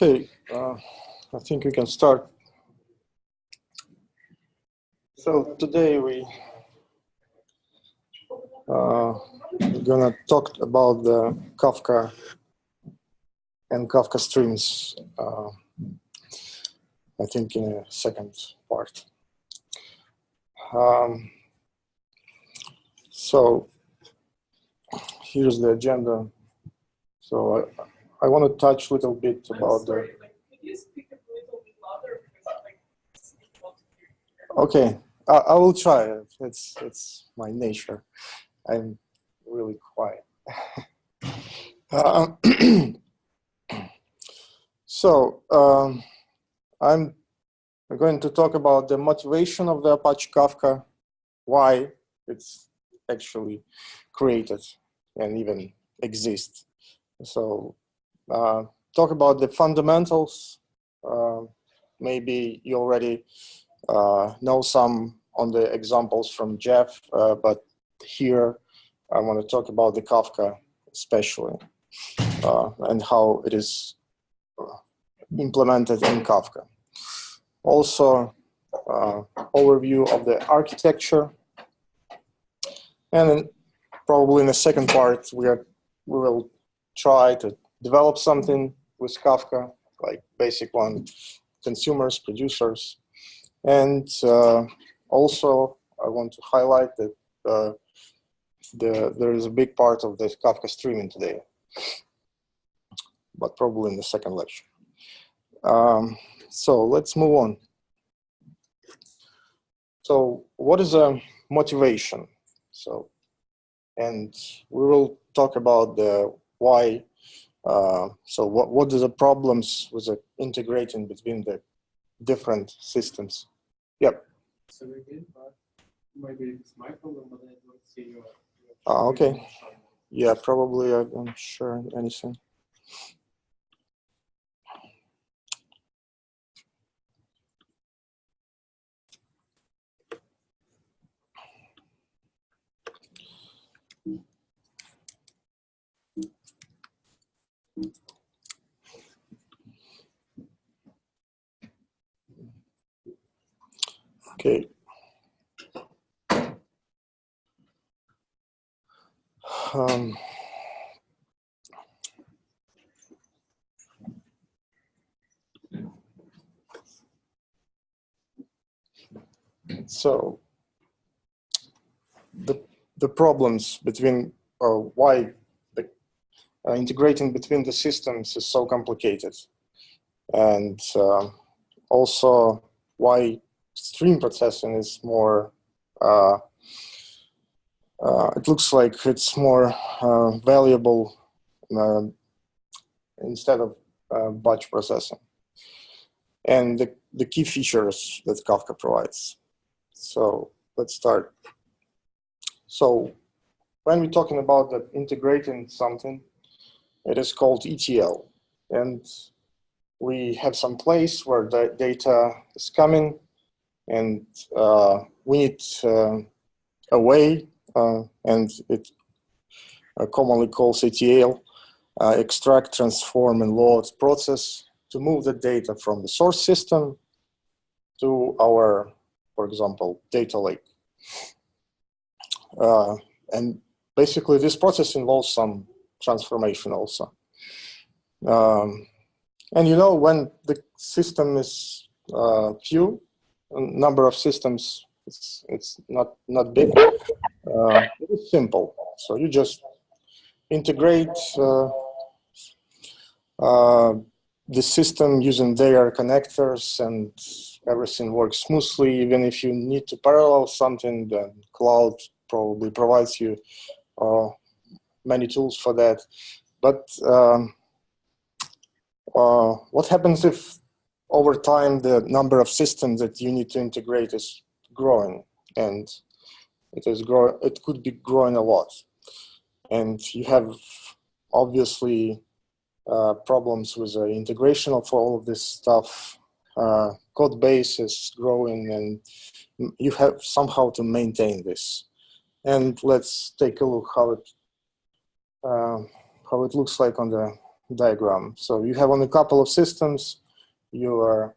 Okay, I think we can start. So today we're gonna talk about the Kafka and Kafka streams. I think in a second part. So here's the agenda. So I want to touch a little bit about the. Could you speak a little bit louder because I want to hear. Okay, I will try. It's my nature. I'm really quiet. So I'm going to talk about the motivation of the Apache Kafka, why it's actually created and even exists. So talk about the fundamentals. Maybe you already know some on the examples from Jeff, but here I want to talk about the Kafka especially and how it is implemented in Kafka. Also, overview of the architecture, and then probably in the second part we will try to develop something with Kafka, like basic one, consumers, producers, and also I want to highlight that there is a big part of this Kafka streaming today, but probably in the second lecture. So let's move on. So what is a motivation? So, and we will talk about the why. So what are the problems with the integrating between the different systems? Yep. So again, but maybe it's my problem, but I don't see your Okay. Yeah, probably I don't share anything. Okay. So the problems between why the integrating between the systems is so complicated, and also why stream processing is more. It looks like it's more valuable instead of batch processing, and the key features that Kafka provides. So let's start. So when we're talking about the integrating something, it is called ETL, and we have some place where the data is coming, and we need a way, and it commonly calls ETL, extract, transform, and load process to move the data from the source system to our, for example, data lake. And basically this process involves some transformation also. And you know, when the system is few, number of systems, it's not big, it is simple. So you just integrate the system using their connectors, and everything works smoothly. Even if you need to parallel something, then cloud probably provides you many tools for that. But what happens if over time, the number of systems that you need to integrate is growing, and it could be growing a lot. And you have obviously problems with the integration of all of this stuff. Code base is growing, and you have somehow to maintain this. And let's take a look how it looks like on the diagram. So you have on a couple of systems, you are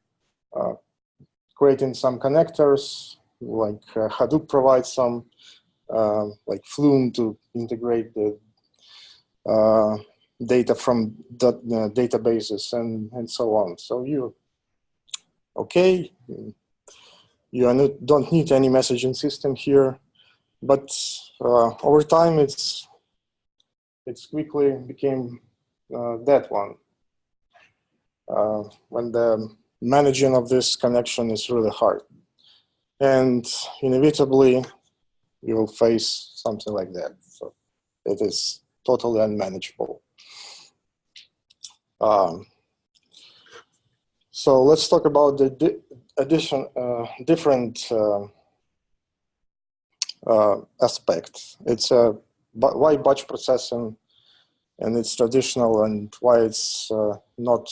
creating some connectors, like Hadoop provides some, like Flume to integrate the data from databases and so on. So you don't need any messaging system here, but over time it's quickly became that one. When the managing of this connection is really hard, and inevitably you will face something like that. So it is totally unmanageable. So let's talk about the different aspects. It's why batch processing, and it's traditional, and why it's not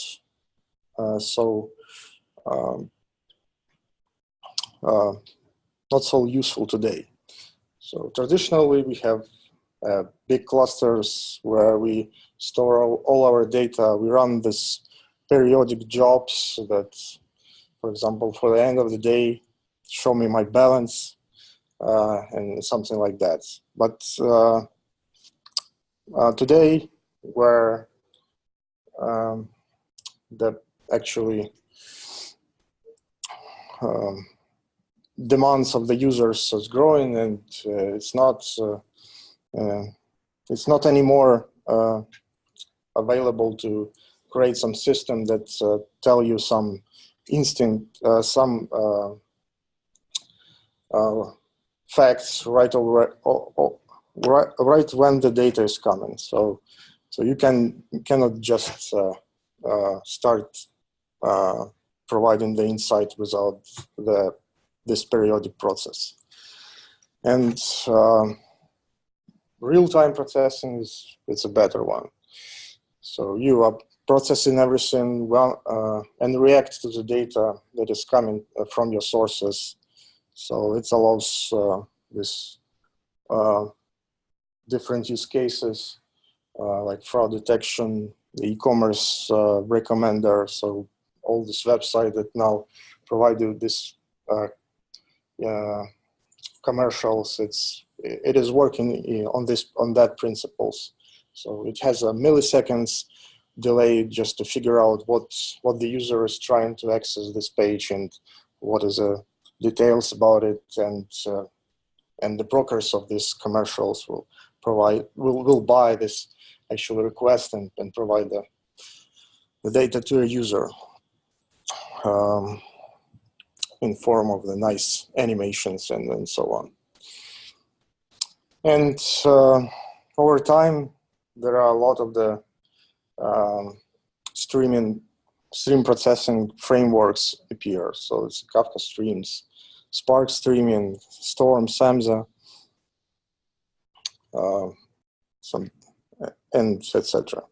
so useful today. So traditionally, we have big clusters where we store all our data. We run this periodic jobs that, for example, for the end of the day, show me my balance and something like that. But today, where the actually demands of the users is growing, and it's not anymore available to create some system that tell you some instinct, some facts right when the data is coming. So you cannot just start providing the insight without this periodic process. And real-time processing it's a better one. So you are processing everything well and react to the data that is coming from your sources. So it allows this different use cases like fraud detection, the e-commerce recommender. So all this website that now provide you this commercials, it is working on that principles. So it has a milliseconds delay just to figure out what the user is trying to access this page and what is the details about it, and the brokers of these commercials will buy this actual request and provide the data to a user in form of the nice animations and so on. And over time, there are a lot of the stream processing frameworks appear. So it's Kafka Streams, Spark Streaming, Storm, Samza, and etc.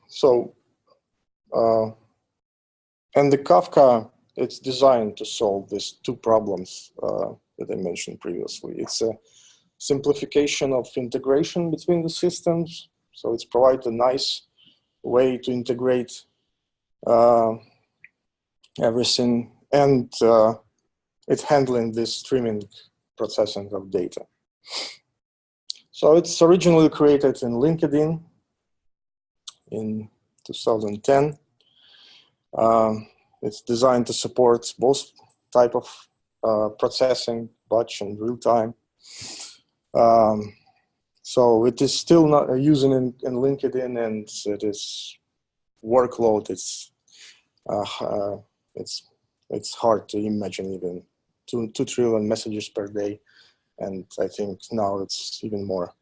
So, and the Kafka, it's designed to solve these two problems that I mentioned previously. It's a simplification of integration between the systems. So it's provides a nice way to integrate everything, and it's handling this streaming processing of data. So it's originally created in LinkedIn in 2010. It's designed to support both type of processing, batch and real time. So it is still not using in LinkedIn, and it is workload. It's hard to imagine even 2 trillion messages per day, and I think now it's even more.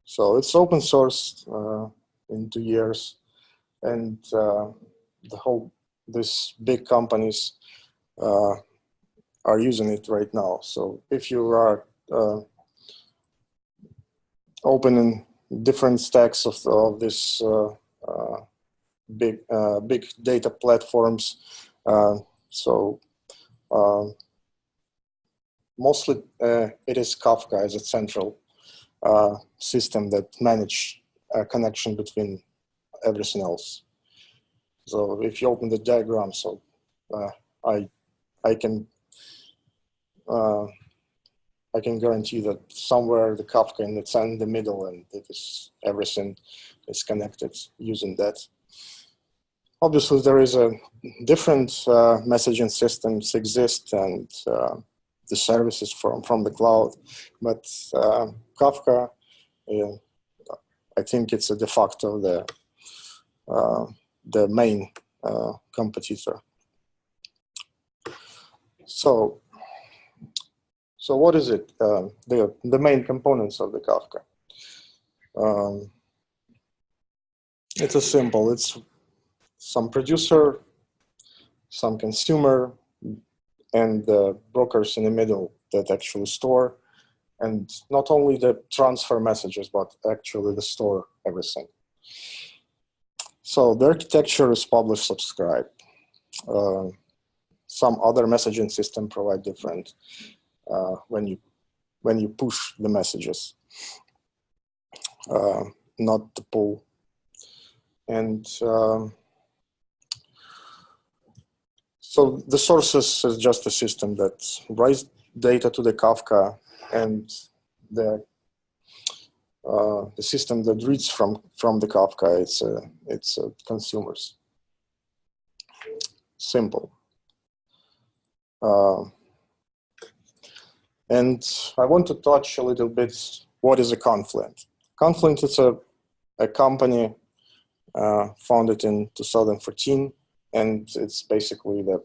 So it's open source in 2 years. and these big companies are using it right now. So if you are opening different stacks of this big data platforms, so mostly it is Kafka as a central system that manage a connection between everything else. So if you open the diagram, so I can guarantee that somewhere the Kafka it's in the middle, and it is everything is connected using that. Obviously, there is a different messaging systems exist, and the services from the cloud, but Kafka, I think it's a de facto the main competitor. So what is it? The main components of the Kafka. It's a simple. It's some producer, some consumer, and the brokers in the middle that actually store, and not only the transfer messages, but actually the store everything. So the architecture is publish subscribe. Some other messaging system provide different when you push the messages, not the pull. And so the sources is just a system that writes data to the Kafka, and the system that reads from the Kafka, it's consumers. Simple. And I want to touch a little bit what is a Confluent. Confluent is a company founded in 2014, and it's basically the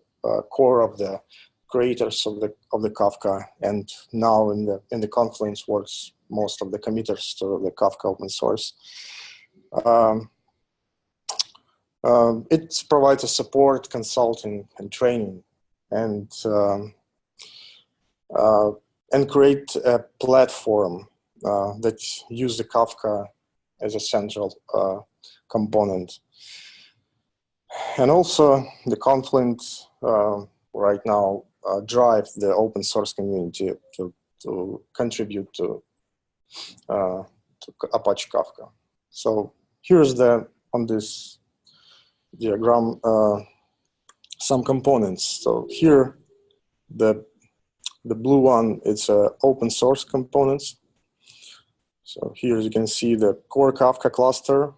core of the creators of the Kafka, and now in the Confluent works most of the committers to the Kafka open source. It provides a support, consulting, and training, and create a platform that use the Kafka as a central component. And also the Confluent right now drive the open source community to contribute to Apache Kafka. So here's on this diagram some components. So here the blue one, it's open source components. So here you can see the core Kafka cluster,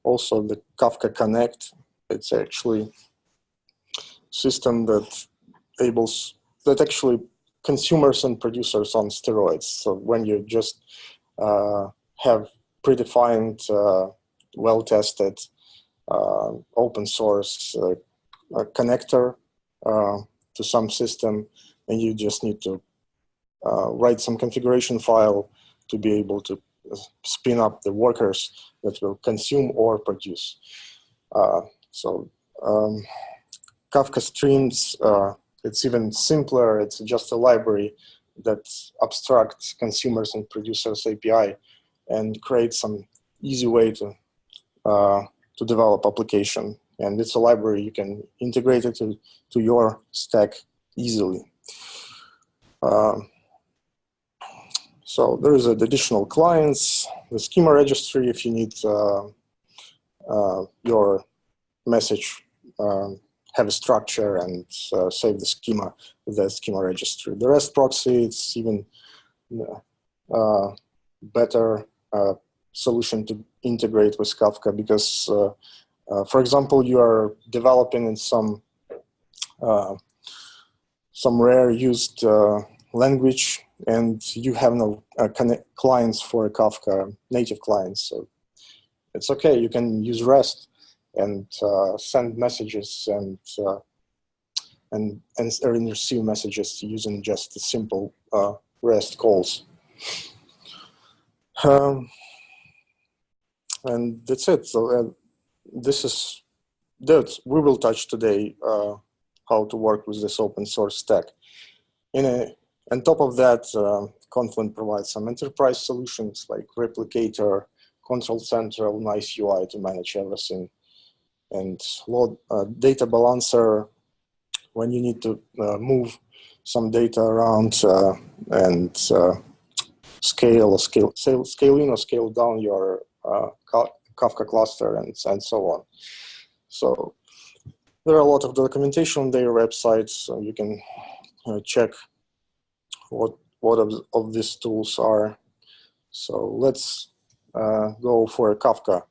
also the Kafka Connect. It's actually system that actually consumers and producers on steroids. So when you just have predefined, well-tested open source connector to some system, and you just need to write some configuration file to be able to spin up the workers that will consume or produce. So Kafka Streams, it's even simpler. It's just a library that abstracts consumers and producers API and creates some easy way to develop application. And it's a library you can integrate it to your stack easily. So there is additional clients, the schema registry if you need your message have a structure and save the schema with the schema registry. The REST proxy, it's even better solution to integrate with Kafka because, for example, you are developing in some rare used language, and you have no clients for a Kafka native clients. So it's okay. You can use REST and send messages and receive messages using just the simple REST calls. And that's it. So this is that we will touch today how to work with this open source stack. On top of that, Confluent provides some enterprise solutions like Replicator, Control Central, nice UI to manage everything, and load data balancer when you need to move some data around and scale in or scale down your Kafka cluster and so on. So there are a lot of documentation on their websites, so you can check what of these tools are. So let's go for Kafka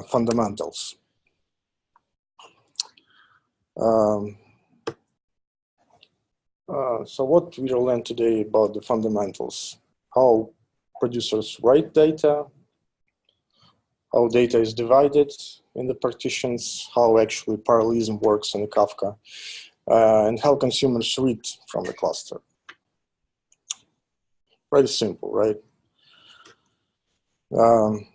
fundamentals. So what we will learn today about the fundamentals: how producers write data, how data is divided in the partitions, how actually parallelism works in Kafka, and how consumers read from the cluster. Very simple, right? And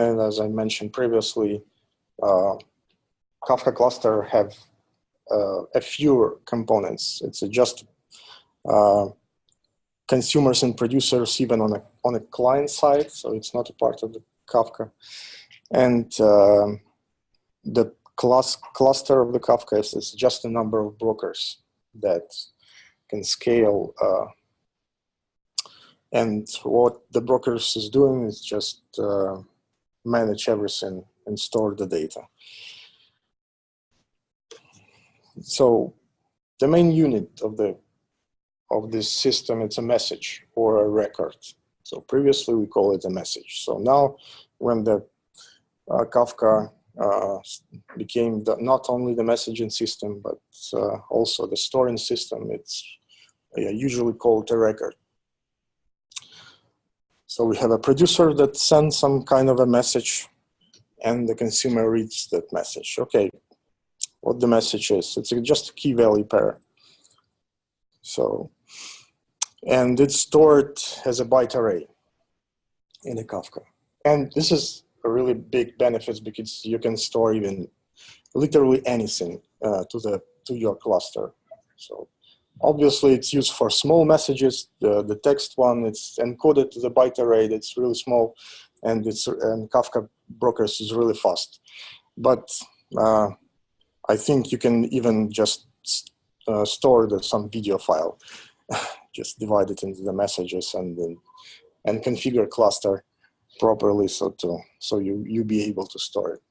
then, as I mentioned previously, Kafka cluster have a few components. It's just consumers and producers even on a client side, so it's not a part of the Kafka. And the cluster of the Kafka is just a number of brokers that can scale. And what the brokers is doing is just manage everything and store the data. So the main unit of this system, it's a message or a record. So previously we call it a message. So now when the Kafka became not only the messaging system, but also the storing system, it's usually called a record. So we have a producer that sends some kind of a message and the consumer reads that message. Okay, what the message is, it's just a key value pair. So, and it's stored as a byte array in a Kafka. And this is a really big benefit because you can store even literally anything to your cluster. So obviously it's used for small messages. The text one, it's encoded to the byte array that's really small, and Kafka brokers is really fast. But I think you can even just store some video file, just divide it into the messages and configure cluster properly so you be able to store it.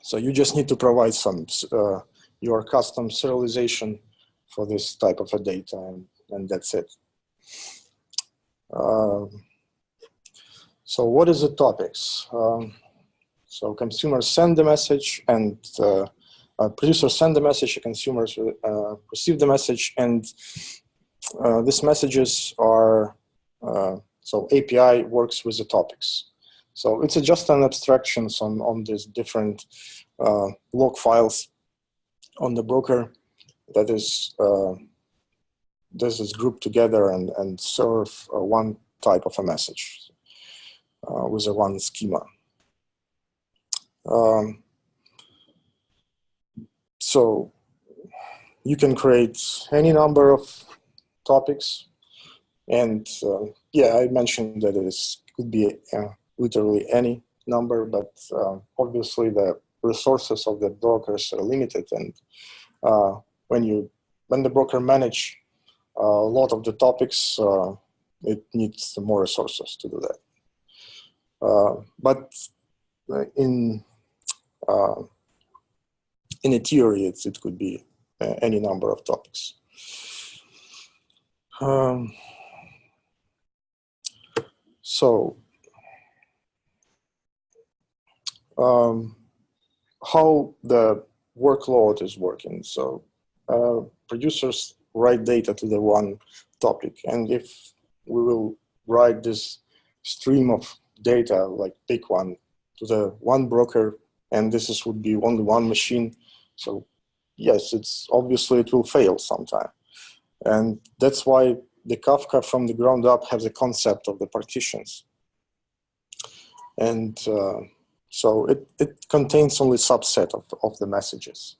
So you just need to provide some your custom serialization for this type of a data, and that's it. So what is the topics? So consumers send the message, and producers send the message, consumers receive the message, and these messages are, so API works with the topics. So it's just an abstraction on these different log files on the broker that is this is grouped together and serve one type of a message with a one schema. So you can create any number of topics, and yeah, I mentioned that it could be literally any number, but obviously the resources of the brokers are limited, and when the broker manage a lot of the topics, it needs more resources to do that. But in a theory, it could be any number of topics. So how the workload is working. So producers write data to the one topic, and if we will write this stream of data, like pick one, to the one broker, and this would be only one machine, so yes, it's obviously it will fail sometime. And that's why the Kafka from the ground up has a concept of the partitions. And So it contains only subset of the messages.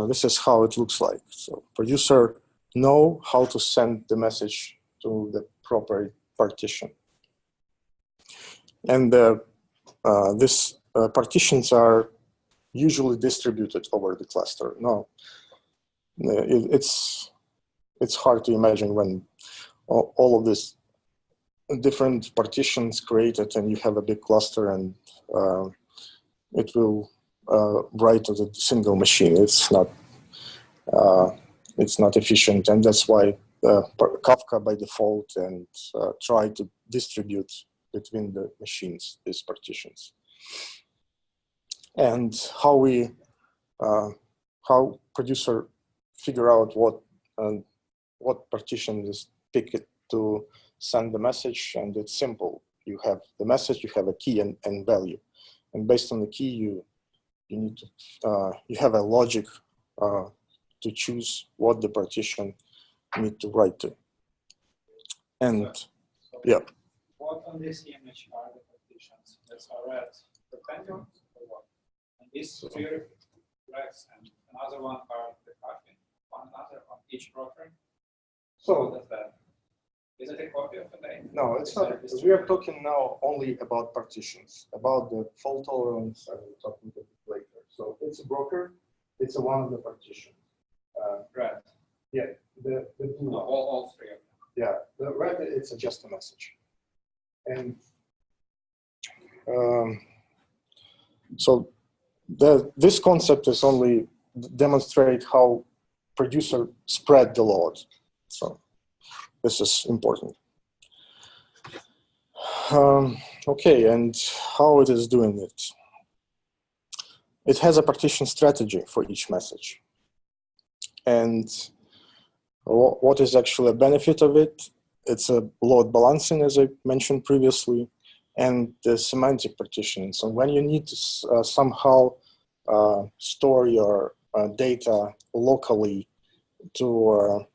This is how it looks like. So producer know how to send the message to the proper partition. And these partitions are usually distributed over the cluster. No, it's hard to imagine when all of these different partitions created and you have a big cluster and it will write to the single machine. It's not efficient, and that's why Kafka by default and try to distribute between the machines these partitions. And how producer figure out what partition is picked to send the message, and it's simple. You have the message, you have a key and value, and based on the key, you need to you have a logic to choose what the partition need to write to. And yeah. What on this image are the partitions that are red rectangles or what? And these three reds and another one are the copy, one another on each broker. So that's that. Is it a copy of the data? No, it's not. We are talking now only about partitions. About the fault tolerance, I will talk a bit later. So it's a broker. It's one of the partitions. Red. Yeah, the blue. No, all three of them. Yeah, the red, it's just a message. And so this concept is only demonstrate how producer spread the load. So this is important. Okay, and how it is doing it? It has a partition strategy for each message. And what is actually a benefit of it? It's a load balancing, as I mentioned previously, and the semantic partition. So when you need to somehow store your data locally to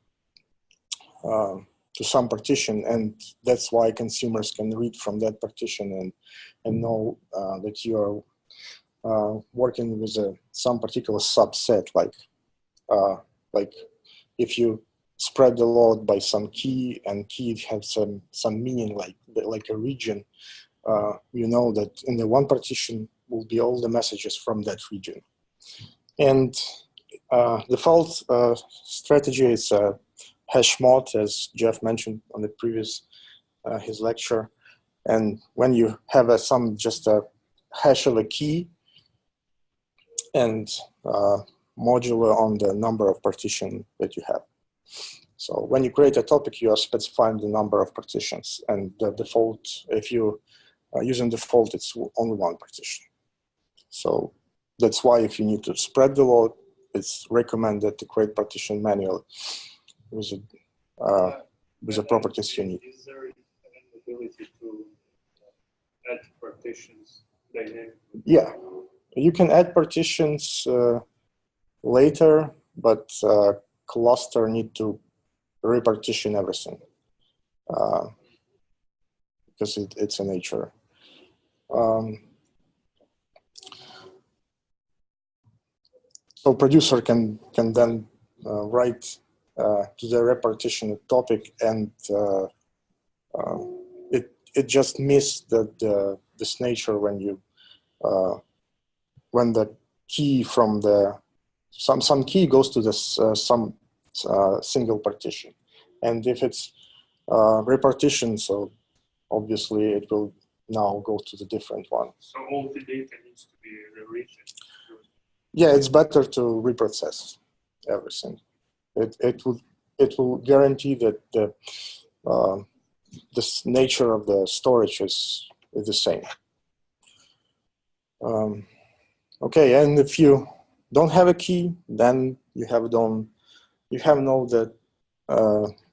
some partition, and that's why consumers can read from that partition and know that you are working with some particular subset, like if you spread the load by some key, and key has some meaning, like a region. You know that in the one partition will be all the messages from that region. And the fault strategy is hash mod, as Jeff mentioned on the previous his lecture. And when you have just a hash of a key and modular on the number of partition that you have. So when you create a topic, you are specifying the number of partitions, and the default, if you are using default, it's only one partition. So that's why if you need to spread the load, it's recommended to create partition manually with the properties you need. Is there an ability to add partitions dynamically? Yeah, you can add partitions later, but cluster need to repartition everything because it's a nature. So producer can then write to the repartition topic, and it just missed this nature when you when the key from some key goes to this some single partition, and if it's repartition, so obviously it will now go to the different one. So all the data needs to be rewritten. Yeah, it's better to reprocess everything. It will guarantee that this nature of the storage is the same. Okay, and if you don't have a key, then you have know that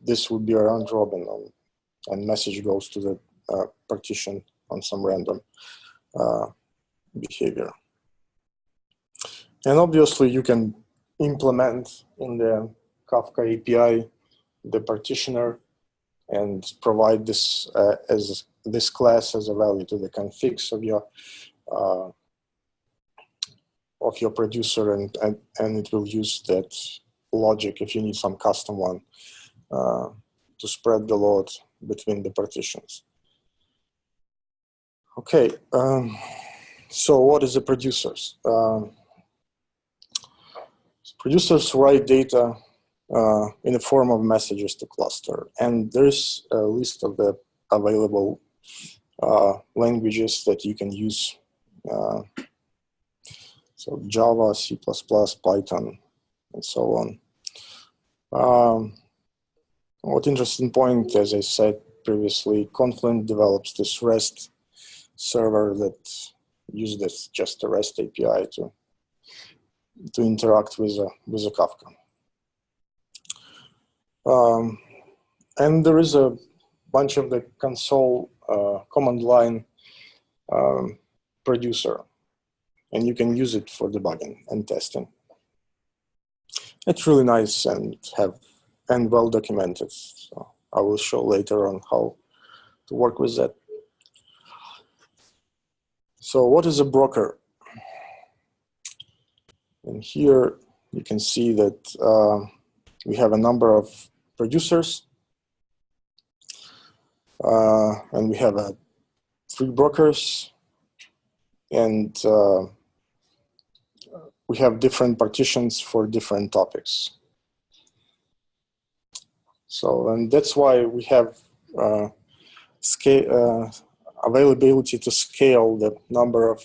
this would be a round robin, and message goes to the partition on some random behavior. And obviously, you can implement in the Kafka API the partitioner and provide this as this class as a value to the configs of your producer, and it will use that logic if you need some custom one to spread the load between the partitions. Okay, so what is the producers? Producers write data in the form of messages to cluster, and there's a list of the available languages that you can use. So Java, C++, Python, and so on. What interesting point, as I said previously, Confluent develops this REST server that uses just a REST API to interact with a Kafka. And there is a bunch of the console command line producer, and you can use it for debugging and testing. It's really nice and well documented. So I will show later on how to work with that. So what is a broker? And here you can see that we have a number of producers, and we have 3 brokers, and we have different partitions for different topics. So, and that's why we have availability to scale the number of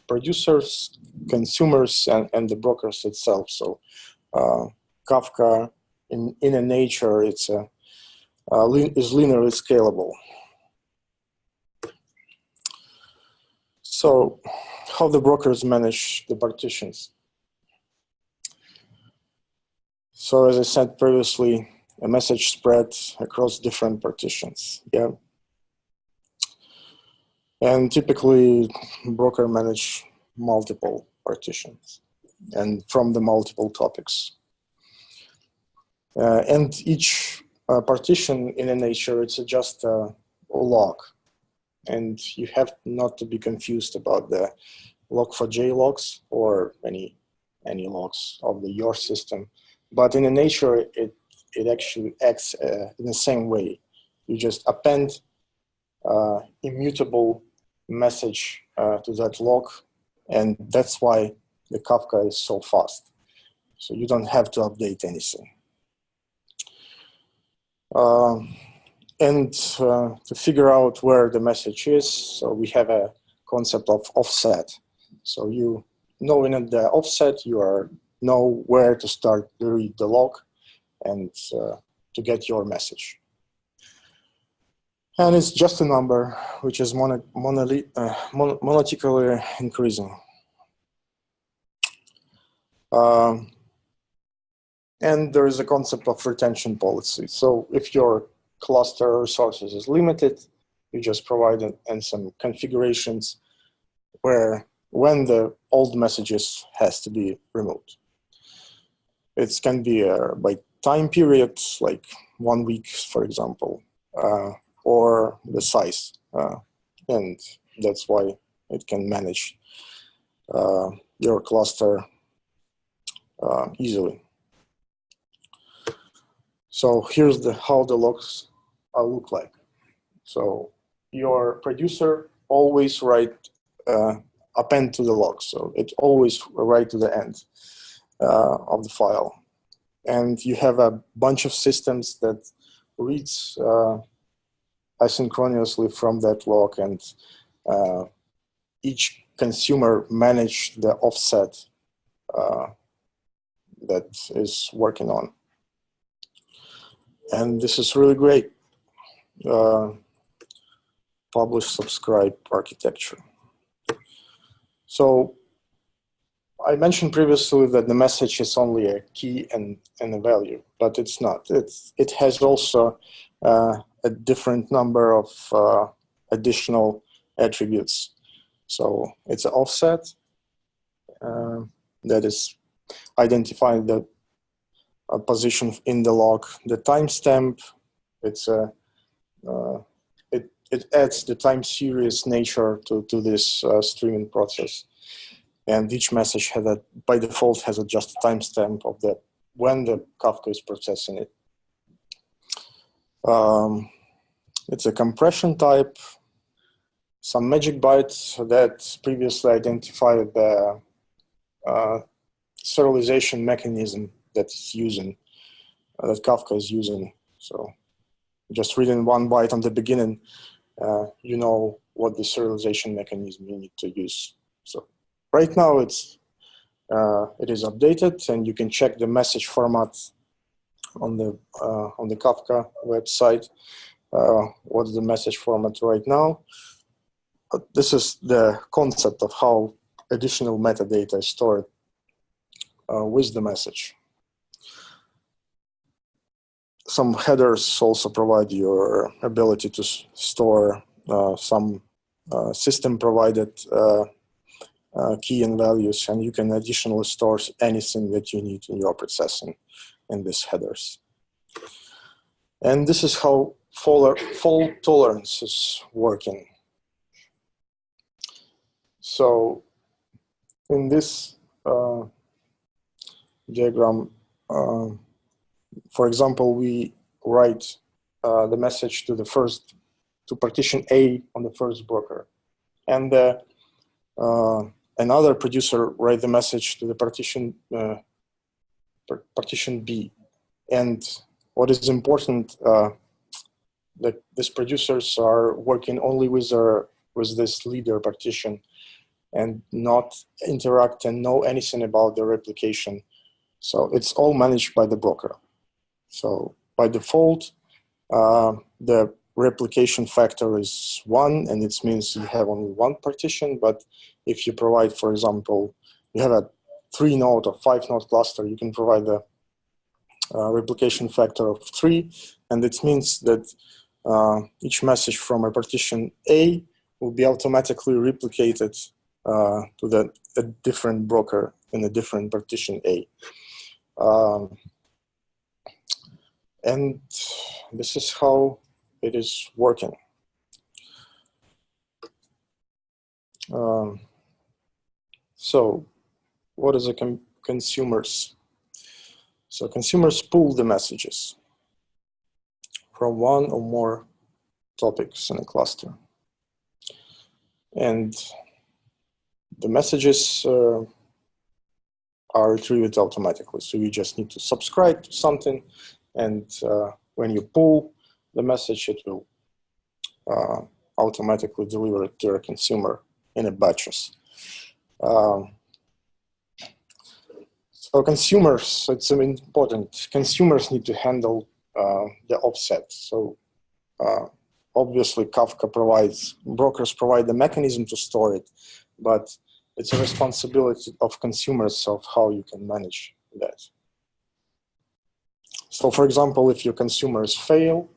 producers, consumers, and the brokers itself. So Kafka, in a nature, it's is linearly scalable. So how the brokers manage the partitions? So as I said previously, a message spread across different partitions. Yeah. And typically, broker manage multiple partitions and from the multiple topics. And each partition in a nature, it's just a log. And you have not to be confused about the log4j logs or any logs of your system. But in a nature, it actually acts in the same way. You just append immutable message to that log, and that's why the Kafka is so fast. So you don't have to update anything. And to figure out where the message is, so we have a concept of offset. So you know in the offset, you know where to start to read the log and to get your message. And it's just a number which is monotonically increasing. And there is a concept of retention policy. So if your cluster resources is limited, you just provide some configurations when the old messages has to be removed. It can be by time period, like 1 week, for example, or the size. And that's why it can manage your cluster easily. So here's how the logs look like. So your producer always append to the log. So it always write to the end of the file. And you have a bunch of systems that reads asynchronously from that log, and each consumer manage the offset that is working on. And this is really great. Publish, subscribe architecture. So I mentioned previously that the message is only a key and a value, but it's not. It has also a different number of additional attributes. So it's an offset that is identifying the position in the log. The timestamp, it's a it adds the time series nature to this streaming process. And each message has by default has a just timestamp of when the Kafka is processing it. It's a compression type, some magic bytes that previously identified the serialization mechanism that Kafka is using. So just reading one byte on the beginning, you know what the serialization mechanism you need to use. So right now it is updated, and you can check the message format on the Kafka website. What's the message format right now? This is the concept of how additional metadata is stored with the message. Some headers also provide your ability to store some system-provided key and values, and you can additionally store anything that you need in your processing in these headers. And this is how fault tolerance is working. So in this diagram, for example, we write the message to partition A on the first broker, and another producer write the message to the partition B. And what is important, that these producers are working only with this leader partition and not interact and know anything about the replication. So it's all managed by the broker. So by default, the replication factor is 1, and it means you have only one partition. But if you provide, for example, you have a 3-node or 5-node cluster, you can provide the replication factor of 3, and it means that each message from a partition A will be automatically replicated to a different broker in a different partition A. And this is how it is working. So what is a consumers? So consumers pull the messages from one or more topics in a cluster. And the messages are retrieved automatically. So you just need to subscribe to something, and when you pull the message, it will automatically deliver it to a consumer in a batches. So consumers, it's important. Consumers need to handle the offset. So obviously Kafka brokers provide the mechanism to store it, but it's a responsibility of consumers of how you can manage that. So for example, if your consumers fail,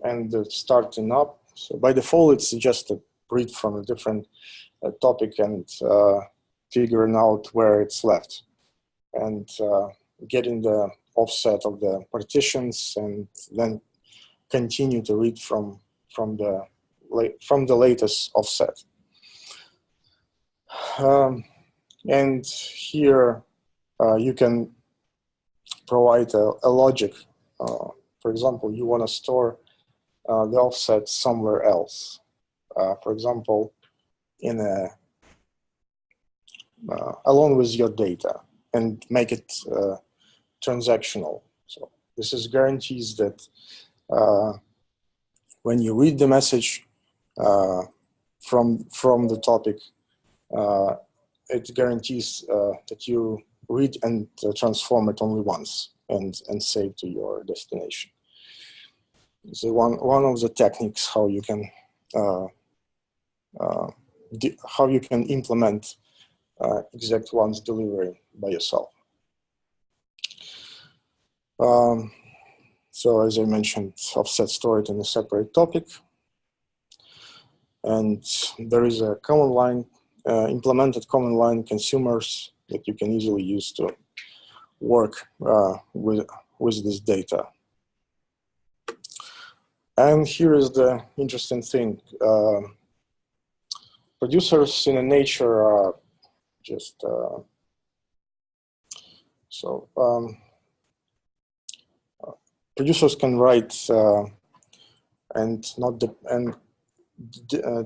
and they're starting up, so by default, it's just a read from a different topic and figuring out where it's left, and getting the offset of the partitions, and then continue to read from the latest offset. And here you can provide a logic. For example, you want to store the offset somewhere else. For example, along with your data, and make it transactional. So this is guarantees that when you read the message from the topic, it guarantees that you read and transform it only once and save to your destination. So one of the techniques how you can implement exact ones delivery by yourself. So as I mentioned, offset stored in a separate topic, and there is a command line, implemented command line consumers that you can easily use to work with this data. And here is the interesting thing. Producers in nature are just producers can write and not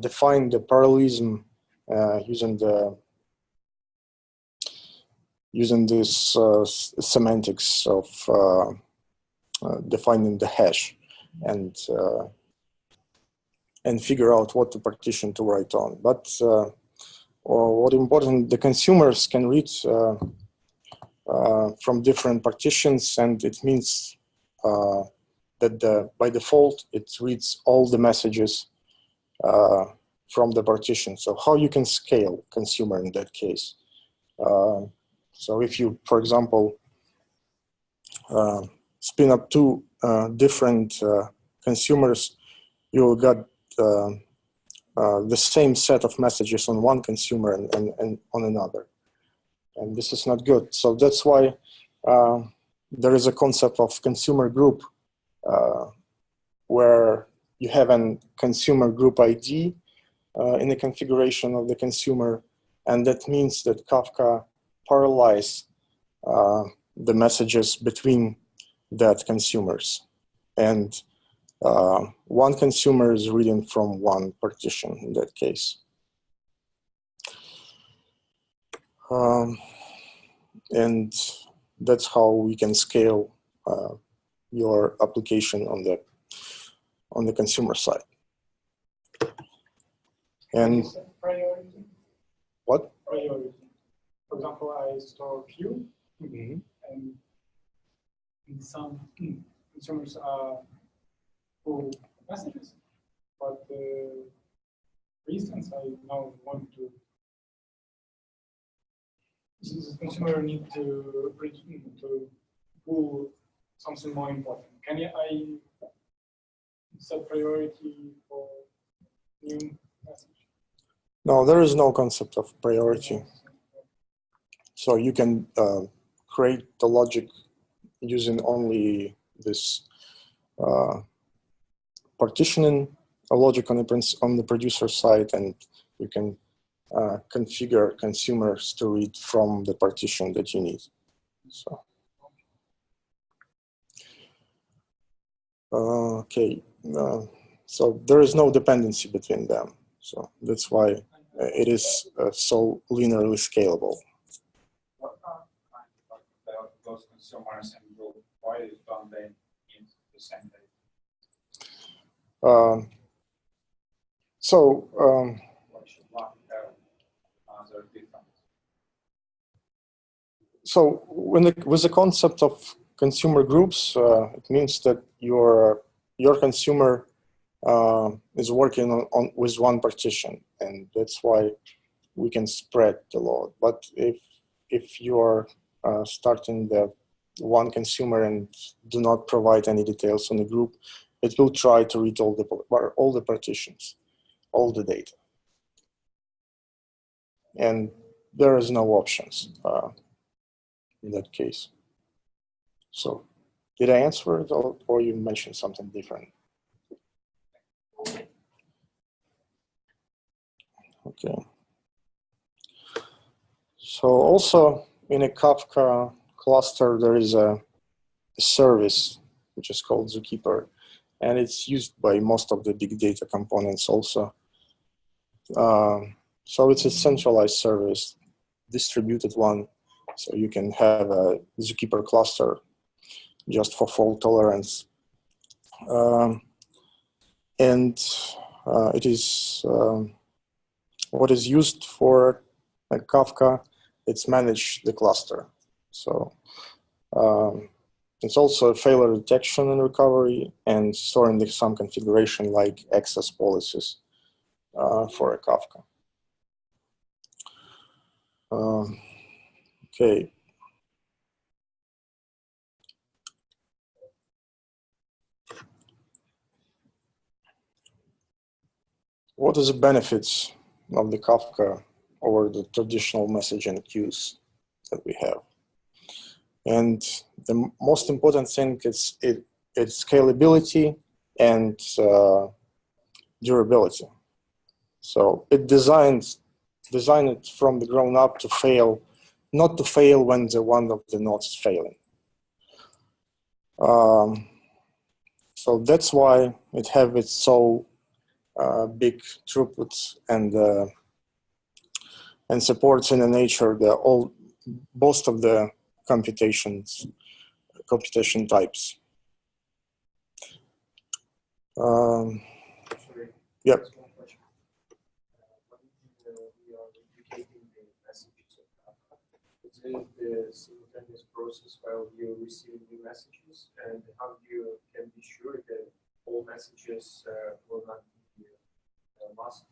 define the parallelism using this semantics of defining the hash and figure out what the partition to write on. But what important, the consumers can read from different partitions, and it means that by default it reads all the messages from the partition. So how you can scale consumer in that case? So if you, for example, spin up two different consumers, you will get the same set of messages on one consumer and on another. And this is not good. So that's why there is a concept of consumer group where you have a consumer group ID in the configuration of the consumer. And that means that Kafka parallelize the messages between that consumers. And one consumer is reading from one partition in that case. And that's how we can scale your application on the consumer side. And priority. what? Priority. For example, I store queue, and some consumers pull messages, but for instance, I now want to. The consumer need to pull something more important. Can I set priority for new message? No, there is no concept of priority. So you can create the logic using only this partitioning logic on the producer side, and you can configure consumers to read from the partition that you need. So, okay, so there is no dependency between them. So that's why it is so linearly scalable. What about those consumers and group? Why don't they need the same data? Why should one have another different? So with the concept of consumer groups, it means that your consumer is working with one partition, and that's why we can spread the load. But if you are starting the one consumer and do not provide any details on the group, it will try to read all the partitions, all the data, and there is no options in that case. So, did I answer it, or you mentioned something different? Okay. So also in a Kafka cluster, there is a service which is called Zookeeper, and it's used by most of the big data components also. So it's a centralized service, distributed one, so you can have a Zookeeper cluster just for fault tolerance. And it is what is used for Kafka, it's manage the cluster. So it's also a failure detection and recovery, and storing some configuration like access policies for a Kafka. Okay. What are the benefits of the Kafka over the traditional messaging queues that we have? And the most important thing is its scalability and durability. So it designed it from the ground up to fail, not to fail when one of the nodes is failing. So that's why it have its so big throughput and supports in the nature most of the computation types. Sorry. Yep. Just one question. When we are replicating the messages of Kafka, is it the simultaneous process while you receive new messages, and how you can be sure that all messages will not be lost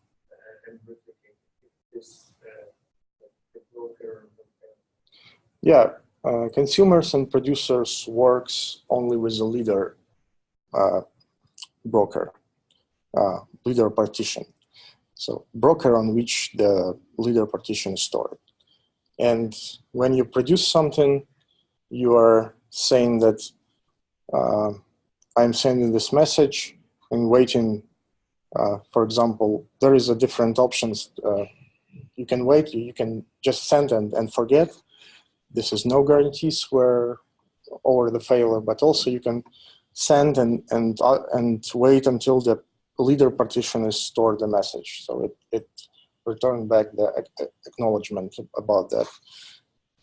and replicated? This the broker. Yeah, consumers and producers works only with the leader broker, leader partition. So broker on which the leader partition is stored. And when you produce something, you are saying that I'm sending this message and waiting. For example, there is a different options. You can wait, you can just send and forget. This is no guarantees over the failure, but also you can send and wait until the leader partition is stored the message. So it return back the acknowledgement about that.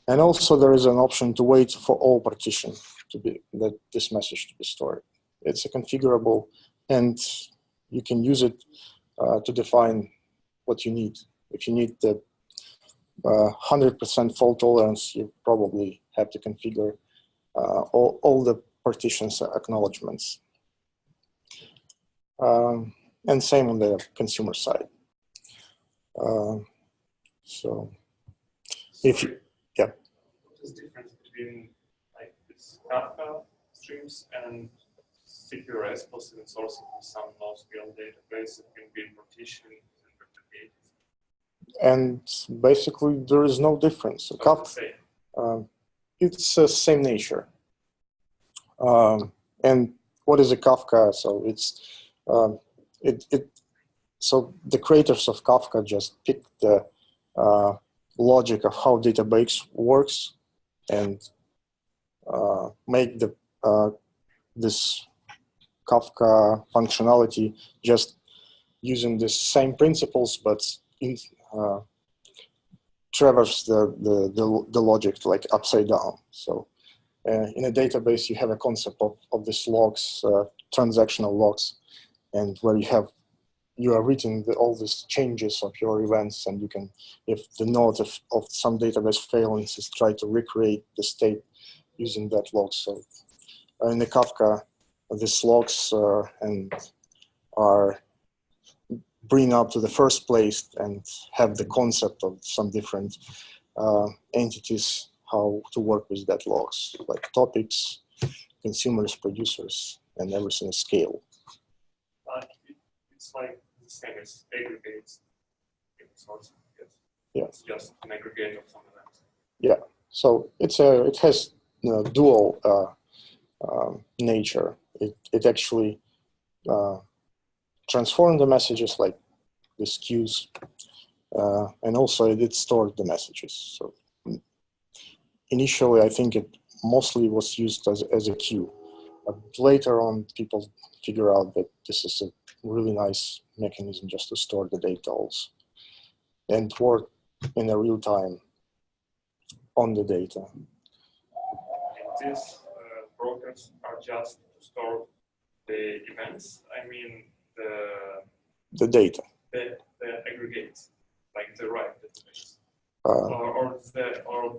And also there is an option to wait for all partition this message to be stored. It's a configurable, and you can use it to define what you need. If you need the 100% fault tolerance, you probably have to configure all the partitions acknowledgements. And same on the consumer side. So if you, yeah. What is the difference between like this Kafka streams and CQRS possible sourcing from some NoSQL database that can be partitioned and replicated? And basically there is no difference. So Kafka, it's the same nature. And what is a Kafka? So it's so the creators of Kafka just pick the logic of how database works and make this Kafka functionality just using the same principles, but traverse the logic like upside down. So in a database, you have a concept of these logs, transactional logs, and where you are reading all these changes of your events, and you can, if the node of some database fails, is try to recreate the state using that log. So in the Kafka, these logs are bring up to the first place and have the concept of some different entities, how to work with that logs, like topics, consumers, producers, and everything is scale. It's like the same as aggregates in source. Yes. Yeah. It's just an aggregate of some events. Yeah. So it has dual nature. It actually transforms the messages like these queues, and also it stored the messages. So initially, I think it mostly was used as a queue. But later on, people figure out that this is a really nice mechanism just to store the data also and work in a real time on the data. And these brokers are just to store the events. I mean the data. The aggregates, like the write database. Or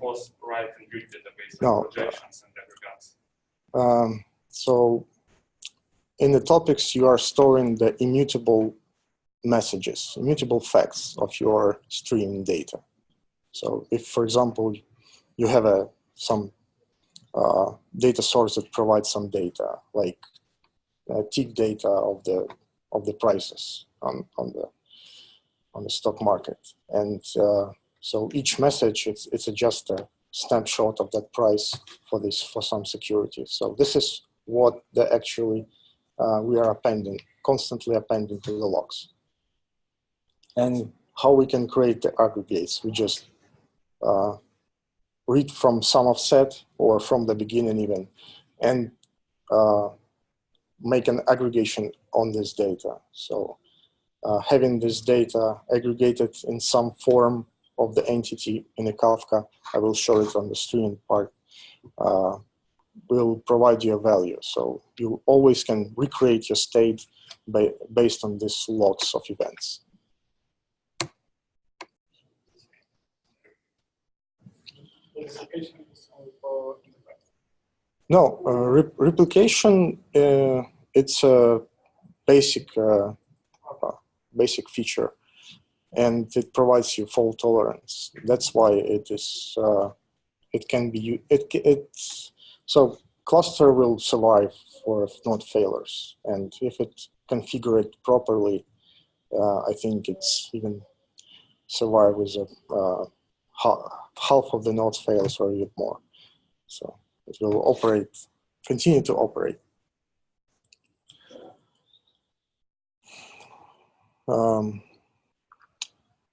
both write and read database, like no, projections and aggregates. So in the topics, you are storing the immutable messages, immutable facts of your stream data. So if, for example, you have some data source that provides some data, like tick data of the prices on the stock market, and so each message it's just a snapshot of that price for some security. So this is what the actually we are constantly appending to the logs. And how we can create the aggregates? We just read from some of set or from the beginning even, and make an aggregation on this data. So having this data aggregated in some form of the entity in a Kafka, I will show it on the streaming part, will provide you a value. So you always can recreate your state based on these logs of events. Replication is only for enterprise. No, replication, it's a basic feature, and it provides you fault tolerance. That's why it is. It can be. So cluster will survive for node failures, and if it configured properly, I think it's even survive with half of the node fails or even more. So it will continue to operate.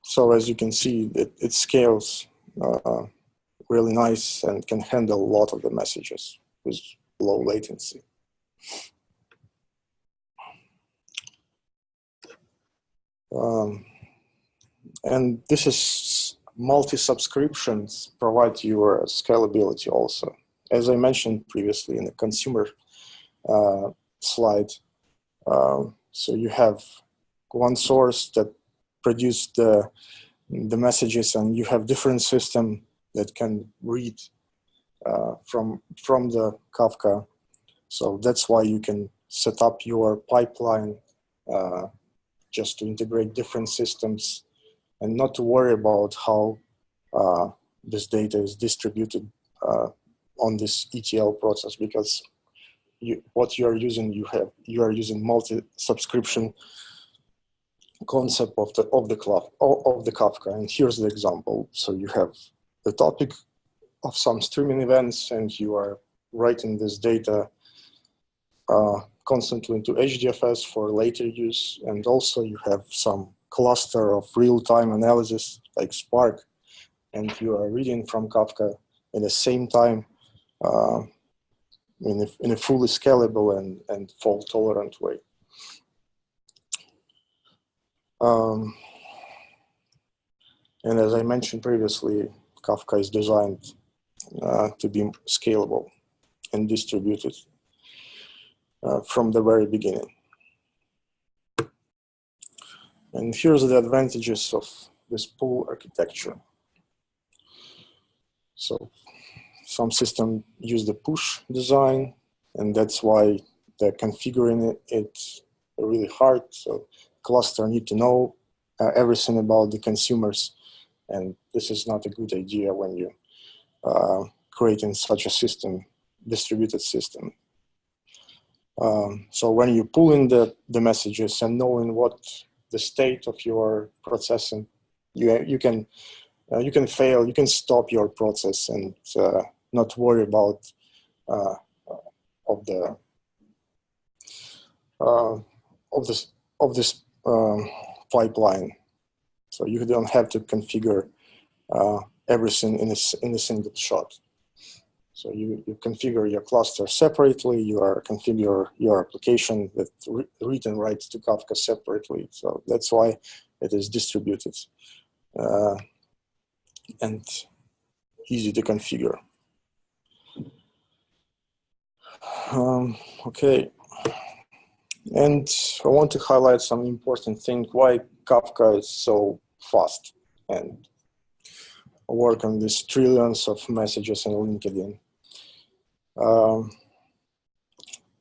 So as you can see, it scales really nice and can handle a lot of the messages with low latency. And this is multi-subscriptions provide your scalability also. As I mentioned previously in the consumer slide, so you have one source that produces the messages, and you have different system that can read from the Kafka. So that's why you can set up your pipeline just to integrate different systems and not to worry about how this data is distributed on this ETL process, because what you are using, you are using multi-subscription concept of the Kafka. And here's the example. So you have the topic of some streaming events, and you are writing this data constantly into HDFS for later use. And also you have some cluster of real-time analysis like Spark, and you are reading from Kafka at the same time in a fully scalable and fault-tolerant way. And as I mentioned previously, Kafka is designed to be scalable and distributed from the very beginning. And here's the advantages of this pool architecture. So some systems use the push design, and that's why they're configuring it's really hard. So cluster need to know everything about the consumers, and this is not a good idea when you creating such a system, distributed system. So when you pull in the messages and knowing what the state of your processing, you can fail, you can stop your process and not worry about this pipeline. So you don't have to configure everything in a single shot. So you configure your cluster separately, you configure your application that read and writes to Kafka separately. So that's why it is distributed and easy to configure. Okay, and I want to highlight some important thing why Kafka is so fast and work on these trillions of messages in LinkedIn.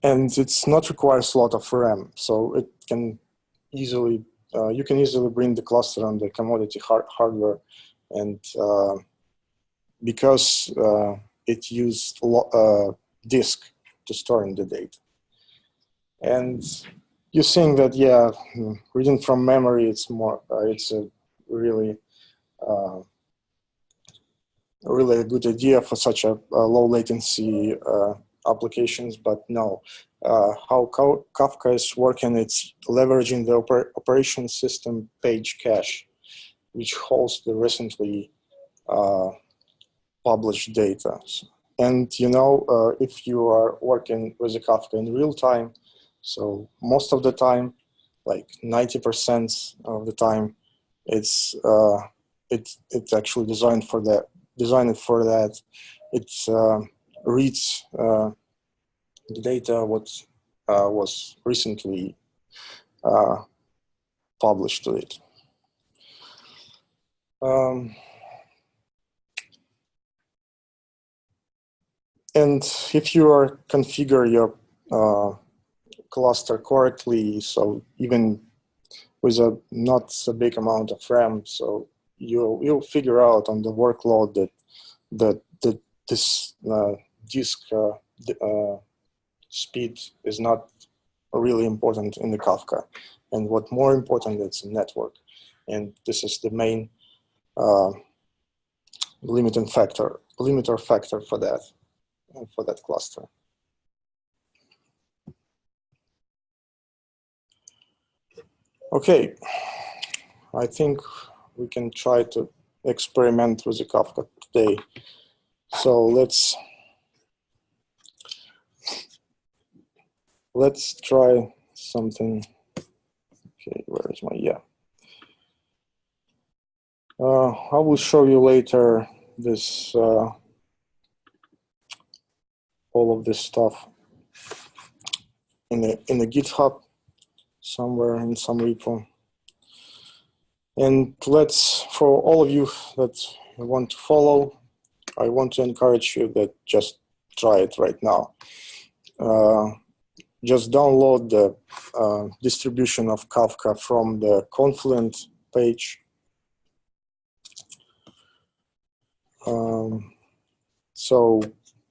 And it's not requires a lot of RAM, so it can easily, you can easily bring the cluster on the commodity hardware, and because it used disk to storing the data. And you're saying that, yeah, reading from memory, it's more, it's a really a good idea for such a low latency applications, but no. How Kafka is working, it's leveraging the operation system page cache, which holds the recently published data. And if you are working with the Kafka in real time, so most of the time, like 90% of the time, it's actually designed for that. It reads the data what was recently published to it. And if you are configure your cluster correctly, so even with not a big amount of RAM, so you'll figure out on the workload that this disk speed is not really important in the Kafka, and what more important, it's a network, and this is the main limiter factor for that cluster. Okay, I think we can try to experiment with the Kafka today. So let's try something. Okay, where is my, I will show you later this all of this stuff in the GitHub somewhere in some repo. And for all of you that want to follow, I want to encourage you that just try it right now. Just download the distribution of Kafka from the Confluent page. So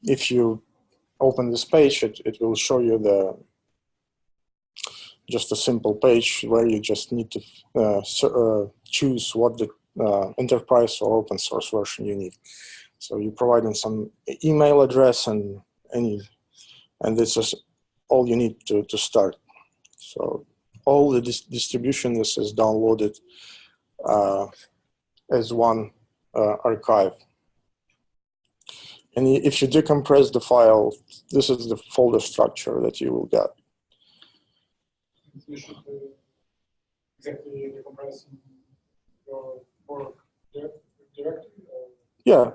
if you open this page, it will show you just a simple page where you just need to choose what the enterprise or open source version you need. So you provide in some email address and this is all you need to start. So all the distribution is downloaded as one archive. And if you decompress the file, this is the folder structure that you will get. You should exactly decompress your work directly? Or? Yeah.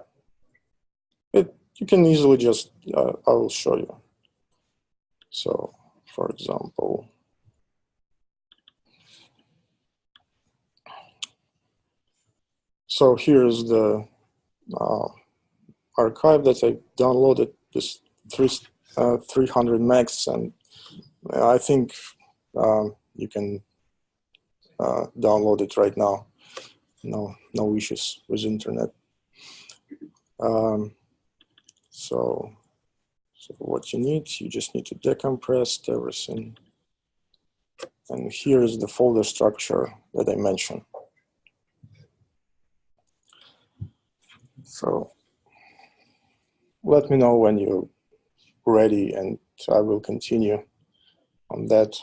You can easily just, I will show you. So, for example, so here's the archive that I downloaded, this 300 megs, and I think you can download it right now. No issues with internet. So what you just need to decompress everything. And here is the folder structure that I mentioned. So let me know when you're ready, and I will continue on that.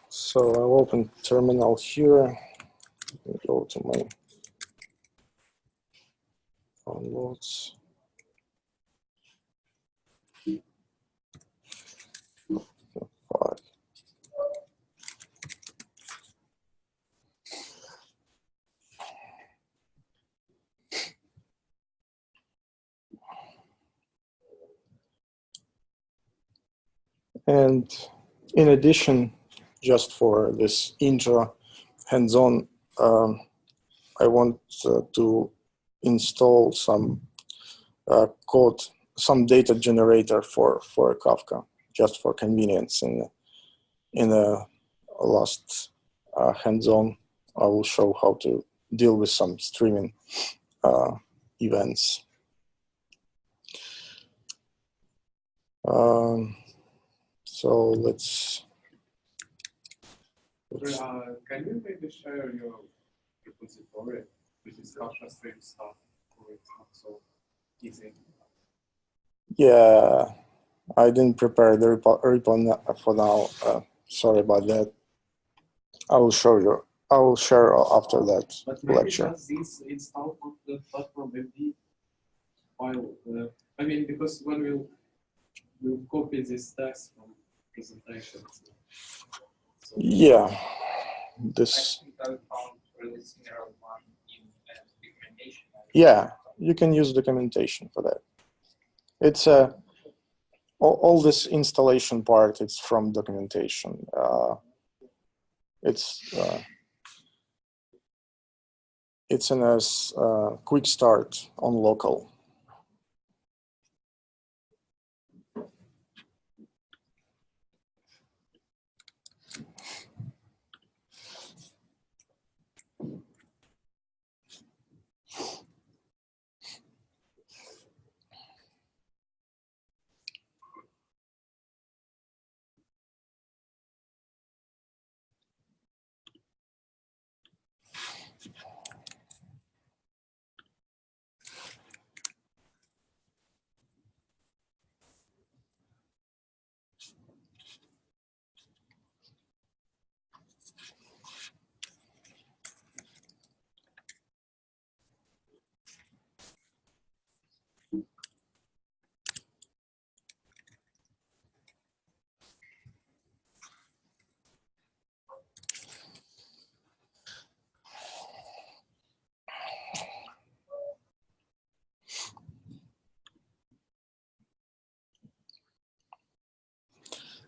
So I'll open terminal here and go to my downloads. And in addition, just for this intro hands-on, I want to install some code, some data generator for Kafka, just for convenience. In a last hands-on, I will show how to deal with some streaming events. So let's Can you maybe share your repository, which is Kafka Stream stuff, or it's not so easy? Yeah, I didn't prepare the repo for now. Sorry about that. I will show you. I will share after that But maybe lecture. does this install on the platform MD file? I mean, because when we'll copy this text from presentations. So Yeah, I this. think I found really similar one in documentation. Yeah, you can use documentation for that. It's all this installation part. It's from documentation. It's in a quick start on local.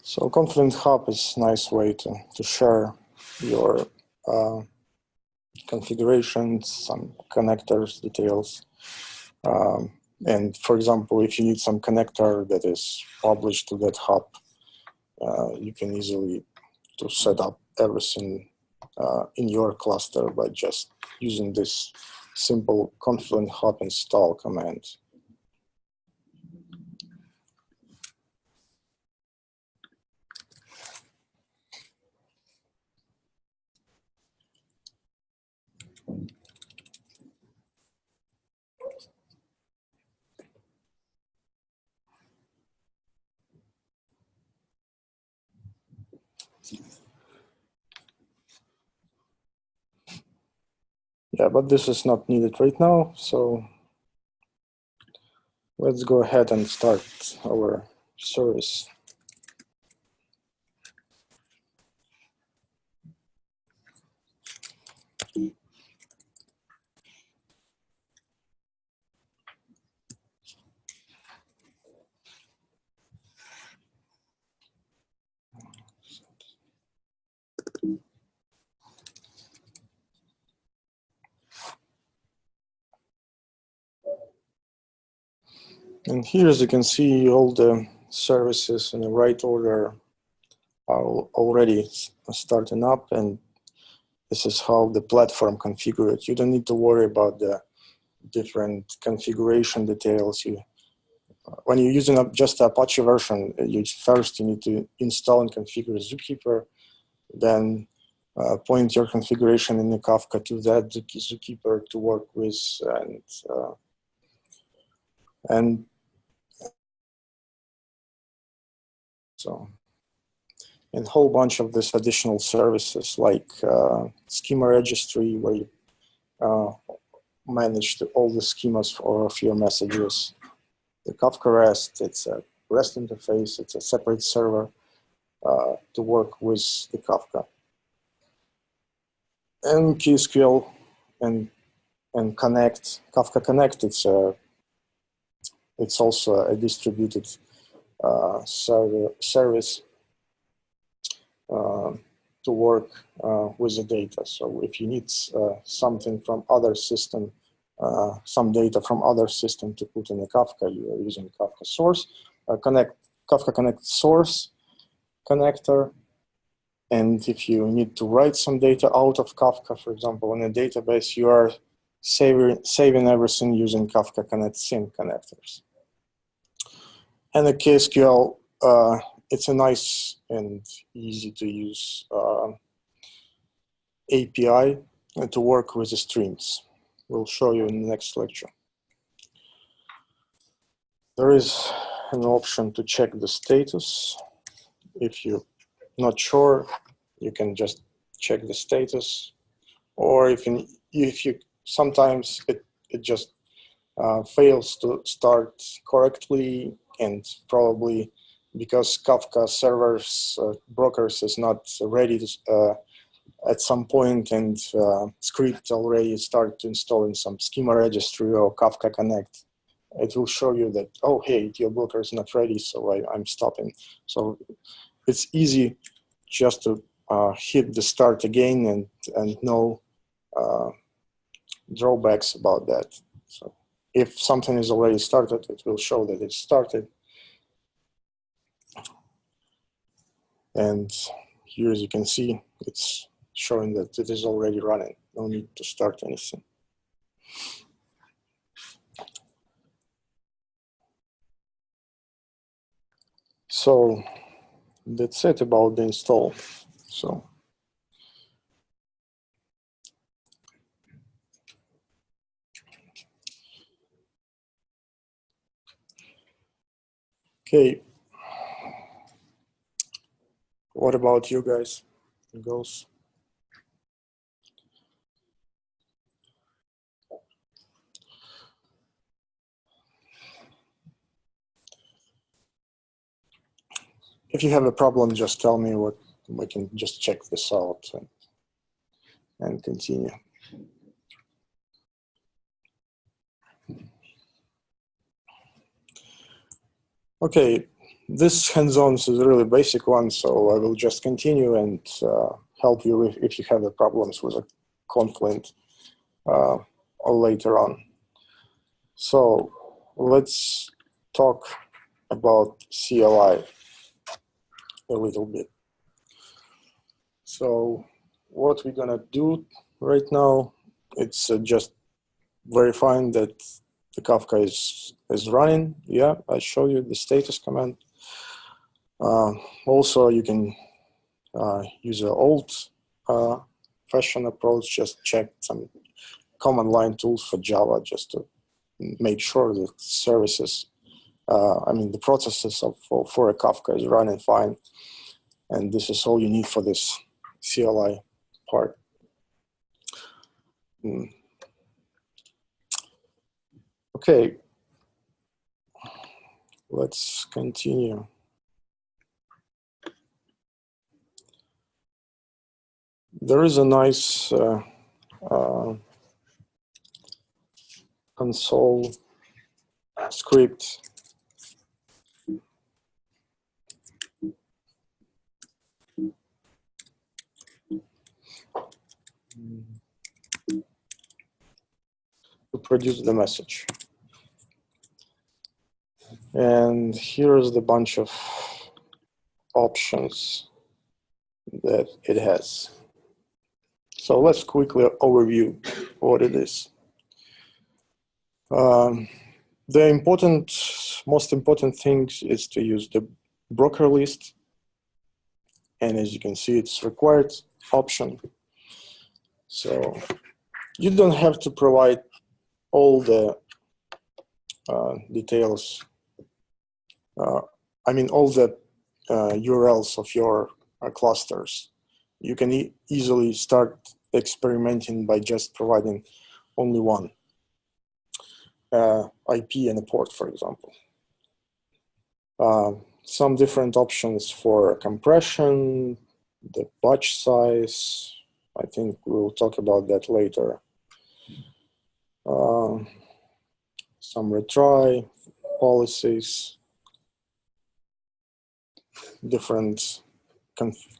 So Confluent Hub is a nice way to share your configurations, some connectors, details. And for example, if you need some connector that is published to that hub, you can easily to set up everything in your cluster by just using this simple Confluent Hub install command. Yeah, but this is not needed right now, so let's go ahead and start our service. And here, as you can see, all the services in the right order are already starting up, and this is how the platform configured. You don't need to worry about the different configuration details. When you're using just the Apache version, first you need to install and configure Zookeeper, then point your configuration in the Kafka to that Zookeeper to work with, and so and a whole bunch of this additional services like schema registry, where you manage all the schemas of your messages. The Kafka REST, it's a REST interface, it's a separate server to work with the Kafka. And KSQL and Connect, Kafka Connect, it's also a distributed service to work with the data. So if you need something from other system, some data from other system to put in a Kafka, you are using Kafka source, Kafka Connect source connector. And if you need to write some data out of Kafka, for example, in a database, you are saving everything using Kafka Connect Sync connectors. And the KSQL, it's a nice and easy to use API to work with the streams. We'll show you in the next lecture. There is an option to check the status. If you're not sure, you can just check the status. Or if you sometimes it just fails to start correctly, and probably because Kafka servers brokers is not ready to, at some point, and script already start to install in some schema registry or Kafka Connect. It will show you that, oh, hey, your broker is not ready, so I'm stopping. So it's easy just to hit the start again and no drawbacks about that. So if something is already started, it will show that it's started. And here, as you can see, it's showing that it is already running. No need to start anything. So that's it about the install. So okay, what about you guys, girls? If you have a problem, just tell me what we can just check this out and continue. Okay, this hands-on is a really basic one, so I will just continue and help you if you have the problems with a Confluent or later on. So let's talk about CLI a little bit. So what we're gonna do right now, it's just verifying that the Kafka is running. Yeah, I show you the status command. Also, you can use an old fashion approach, just check some command line tools for Java just to make sure that services, the processes for a Kafka is running fine. And this is all you need for this CLI part. Okay, let's continue. There is a nice console script to produce the message. And here's the bunch of options that it has. So let's quickly overview what it is. The most important thing is to use the broker list. And as you can see, it's required option. So you don't have to provide all the details, all the URLs of your clusters. You can easily start experimenting by just providing only one IP and a port, for example. Some different options for compression, the batch size. I think we'll talk about that later. Some retry policies, different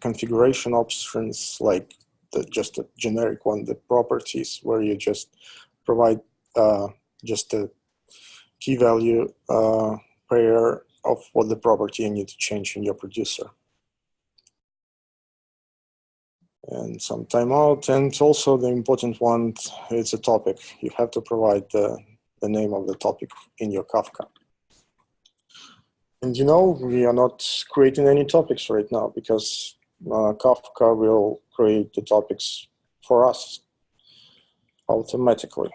configuration options, like just a generic one, the properties, where you just provide just a key value pair of what the property you need to change in your producer. And some timeout, and also the important one, it's a topic. You have to provide the name of the topic in your Kafka. And we are not creating any topics right now because Kafka will create the topics for us automatically.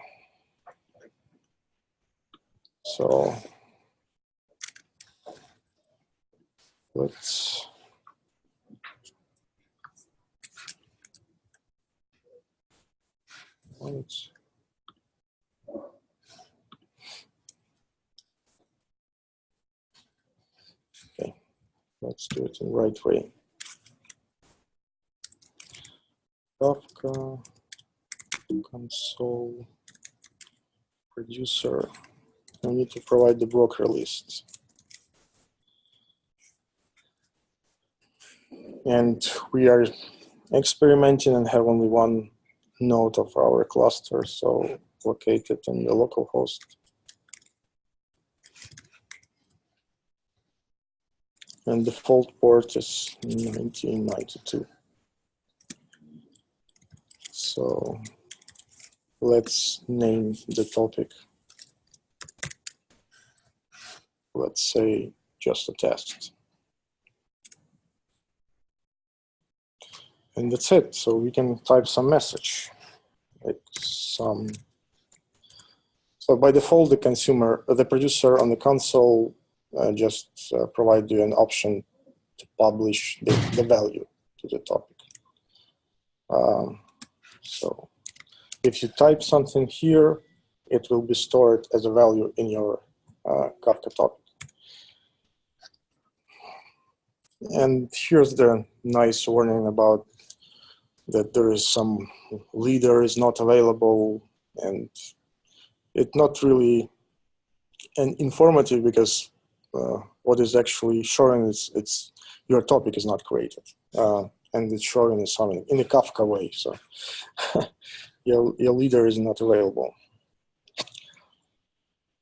So let's okay, let's do it in the right way. Kafka console producer. I need to provide the broker list. And we are experimenting and have only one node of our cluster, so located in the local host. And default port is 1992. So let's name the topic. Let's say just a test. And that's it. So we can type some message. Like some. So by default, the producer on the console just provide you an option to publish the value to the topic. So if you type something here, it will be stored as a value in your Kafka topic. And here's the nice warning about that there is some leader is not available, and it's not really informative because what is actually showing is it's your topic is not created, and it's showing something in a Kafka way. So your leader is not available.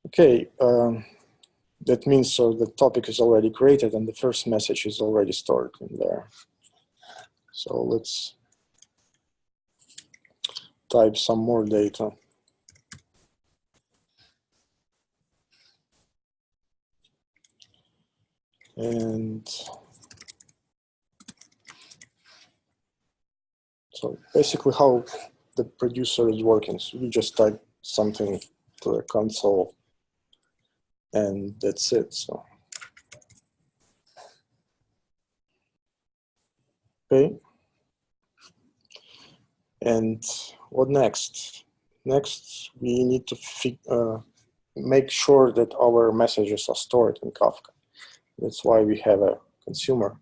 Okay, that means so the topic is already created and the first message is already stored in there. So let's type some more data. And so basically how the producer is working. So you just type something to the console and that's it. So okay. And what next? Next, we need to make sure that our messages are stored in Kafka. That's why we have a consumer.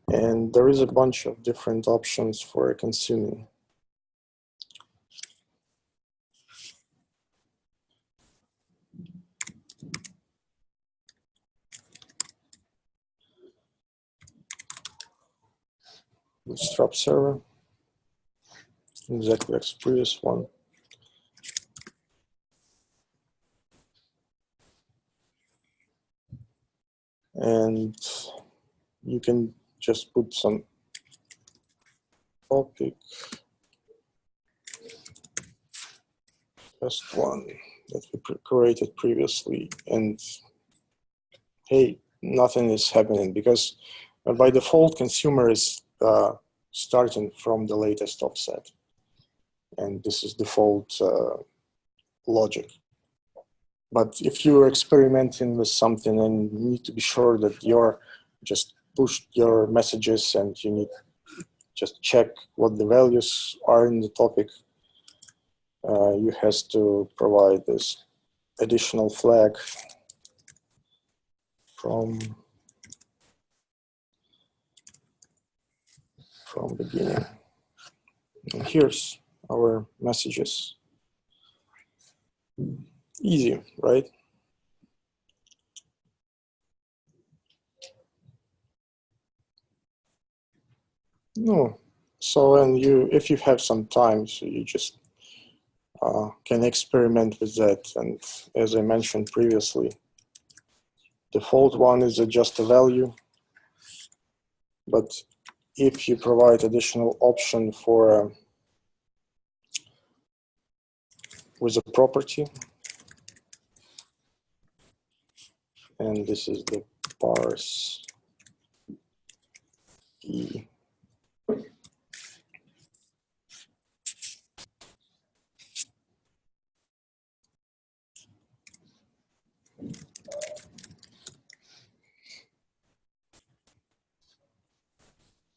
And there is a bunch of different options for consuming. Bootstrap server, exactly like the previous one. And you can just put some topic, test one that we created previously, and hey, nothing is happening because by default consumer is starting from the latest offset, and this is default logic. But if you're experimenting with something and you need to be sure that you're just pushed your messages and you need just check what the values are in the topic, you have to provide this additional flag from beginning. And here's our messages. Easy, right? No. So if you have some time, so you just can experiment with that. And as I mentioned previously, default one is just a value. But if you provide additional option for with a property. And this is the parse key.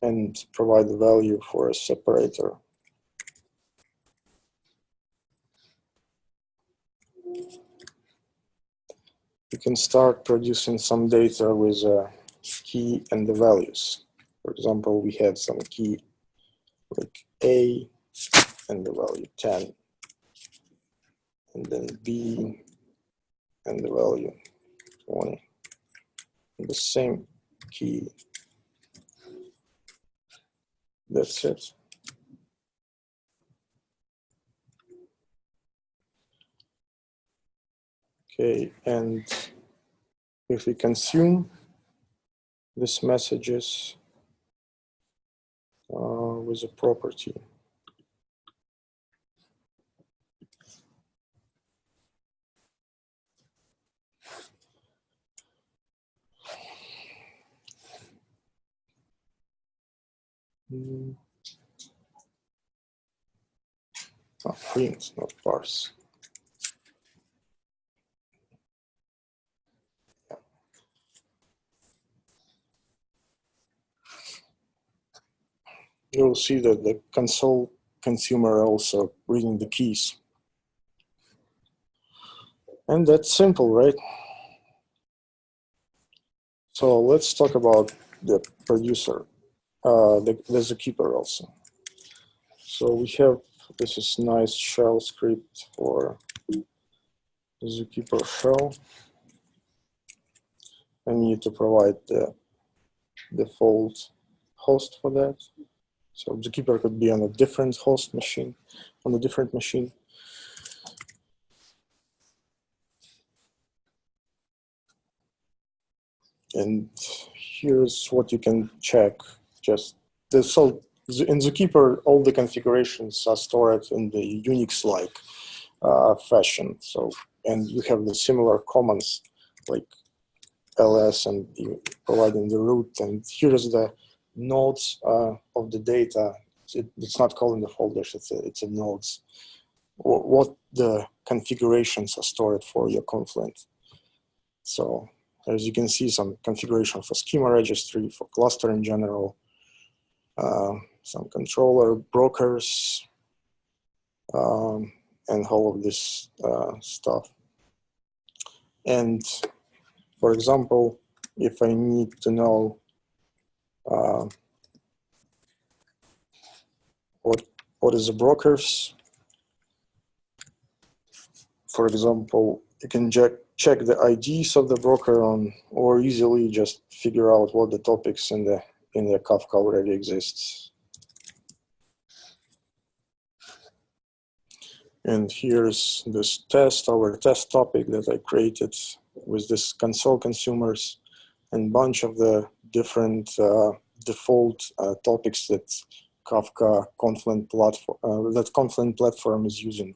And provide the value for a separator. You can start producing some data with a key and the values. For example, we have some key like A and the value 10, and then B and the value 20, and the same key. That's it. Okay, and if we consume these messages with a property, print, not parse. You'll see that the console consumer also reading the keys. And that's simple, right? So let's talk about the producer, the zookeeper also. So we have, this is nice shell script for the zookeeper shell. And we need to provide the default host for that. So zookeeper could be on a different host machine, on a different machine. And here's what you can check. Just the, so in Zookeeper, all the configurations are stored in the Unix-like fashion. So, and you have the similar commands like ls, and you provide in the root. And here's the nodes of the data. It's not called in the folders. It's a nodes. What the configurations are stored for your Confluent. So as you can see, some configuration for schema registry, for cluster in general, some controller, brokers, and all of this stuff. And for example, if I need to know what is the brokers, for example, you can check the IDs of the broker on, or easily just figure out what the topics in the Kafka already exists. And here's this test, our test topic that I created with this console consumers and bunch of the different default topics that Kafka Confluent platform is using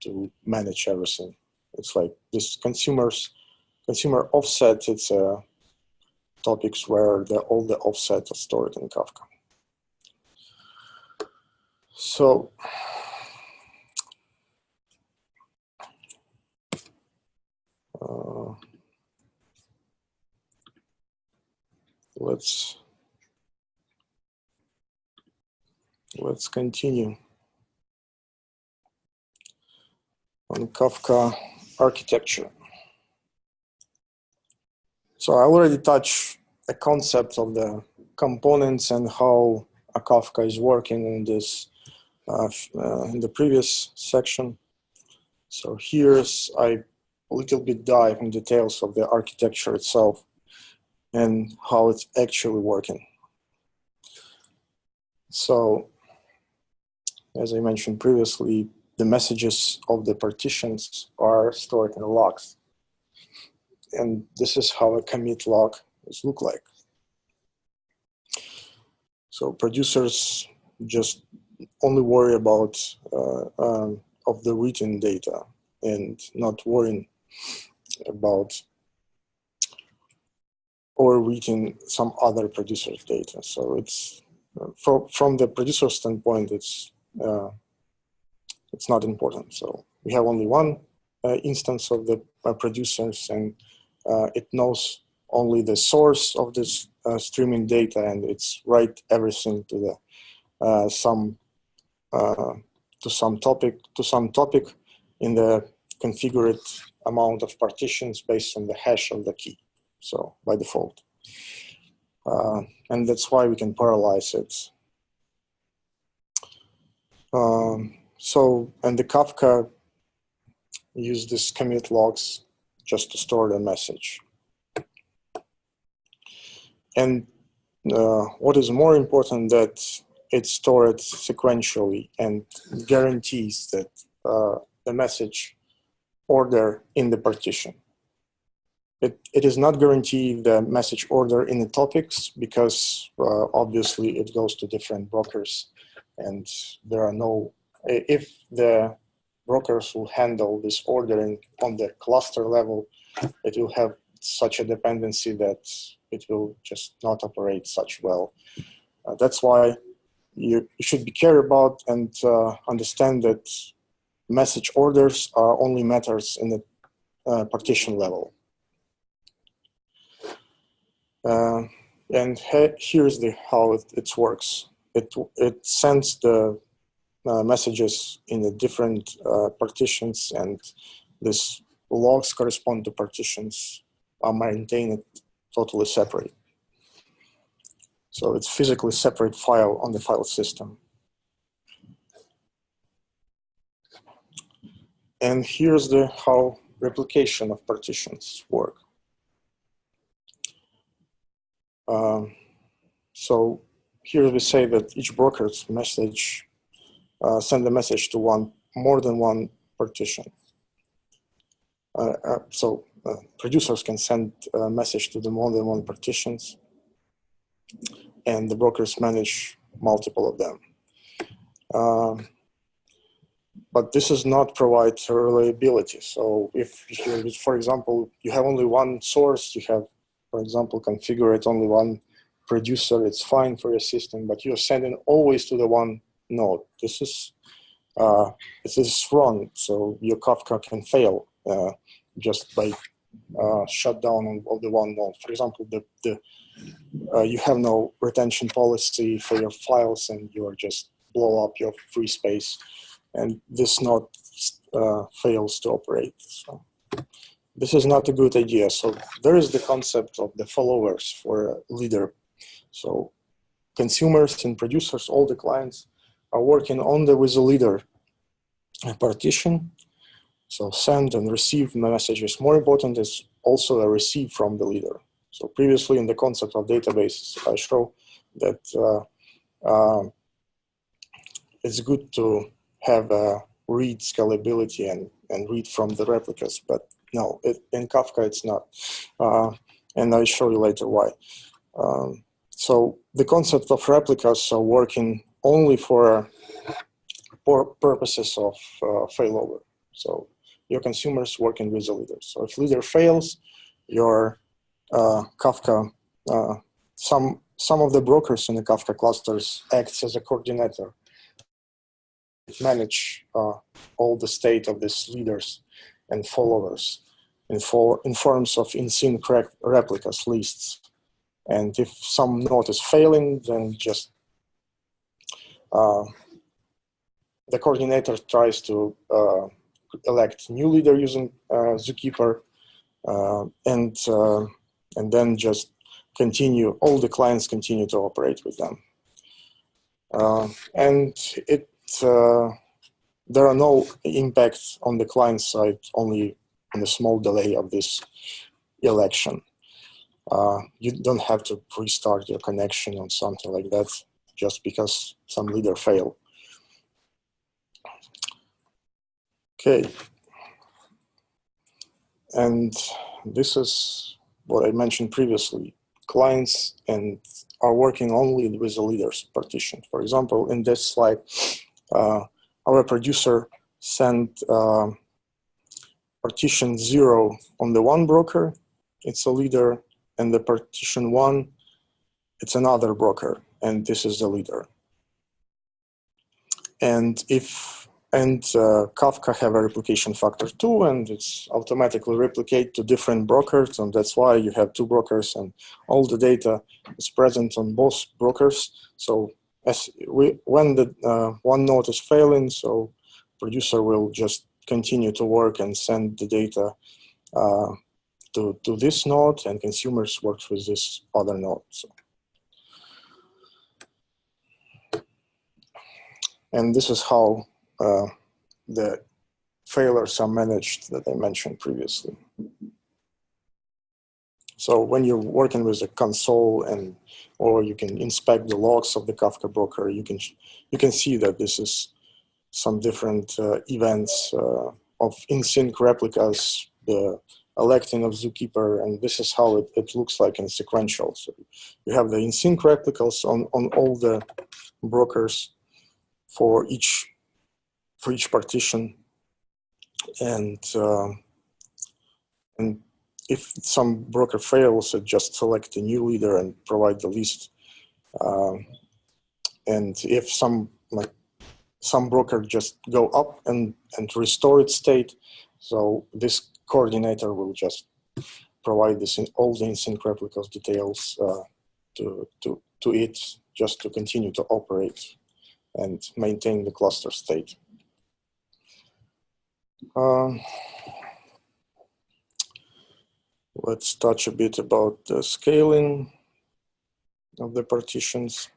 to manage everything. It's like this consumer offset. It's topics where all the offsets are stored in Kafka. So let's continue on Kafka architecture. So I already touched the concept of the components and how a Kafka is working in this in the previous section. So here's I a little bit dive in details of the architecture itself and how it's actually working. So as I mentioned previously, the messages of the partitions are stored in logs. And this is how a commit log look like. So producers just only worry about of the written data and not worrying about overwritten some other producer's data. So it's from the producer standpoint, it's not important. So we have only one instance of the producers, and it knows only the source of this streaming data, and it's write everything to the some topic in the configured amount of partitions based on the hash of the key. So by default, and that's why we can parallelize it. And the Kafka use this commit logs just to store the message. And what is more important, that it's stored sequentially and guarantees that the message order in the partition. It is not guaranteed the message order in the topics, because obviously it goes to different brokers, and there are no, if the brokers will handle this ordering on the cluster level, it will have such a dependency that it will just not operate such well. That's why you should be careful about and understand that message orders are only matters in the partition level. And here's how it works. It sends the messages in the different partitions, and these logs correspond to partitions are maintained totally separate. So it's physically separate file on the file system. And here's how replication of partitions work. So here we say that each broker's message send a message to more than one partition. Producers can send a message to the more than one partitions, and the brokers manage multiple of them. But this does not provide reliability. So if, for example, you have only one source, you have, for example, configured only one producer, it's fine for your system, but you're sending always to the one node. This is wrong. So your Kafka can fail just by shutdown of the one node. For example, you have no retention policy for your files, and you just blow up your free space, and this node fails to operate. So this is not a good idea. So there is the concept of the followers for a leader. So consumers and producers, all the clients, are working with a leader partition. So send and receive messages. More important is also a receive from the leader. So previously in the concept of databases, I show that it's good to have read scalability and read from the replicas, but no, in Kafka it's not. And I'll show you later why. So the concept of replicas are working only for purposes of failover. So your consumers working with the leader. So if leader fails, your Kafka, some of the brokers in the Kafka clusters acts as a coordinator, manage all the state of these leaders and followers in forms of in-sync replicas lists. And if some node is failing, then just the coordinator tries to elect new leader using Zookeeper, and then just continue, all the clients continue to operate with them. And there are no impacts on the client side, only on the small delay of this election. You don't have to restart your connection or something like that just because some leader failed. Okay. And this is what I mentioned previously. Clients are working only with the leaders partition. For example, in this slide, our producer send partition 0 on the one broker, it's a leader, and the partition 1, it's another broker, and this is the leader. And Kafka have a replication factor too, and it's automatically replicate to different brokers, and that's why you have two brokers, and all the data is present on both brokers. So when the one node is failing, so producer will just continue to work and send the data to this node, and consumers works with this other node. So. And this is how the failures are managed that I mentioned previously. So when you're working with a console or you can inspect the logs of the Kafka broker, you can see that this is some different events of in-sync replicas, the electing of Zookeeper, and this is how it looks like in sequential. So you have the in-sync replicas on all the brokers for each partition, and if some broker fails, it just select a new leader and provide the list. And if some broker just go up and restore its state, so this coordinator will just provide this in all the in-sync replicas details to it, just to continue to operate and maintain the cluster state. Let's touch a bit about the scaling of the partitions.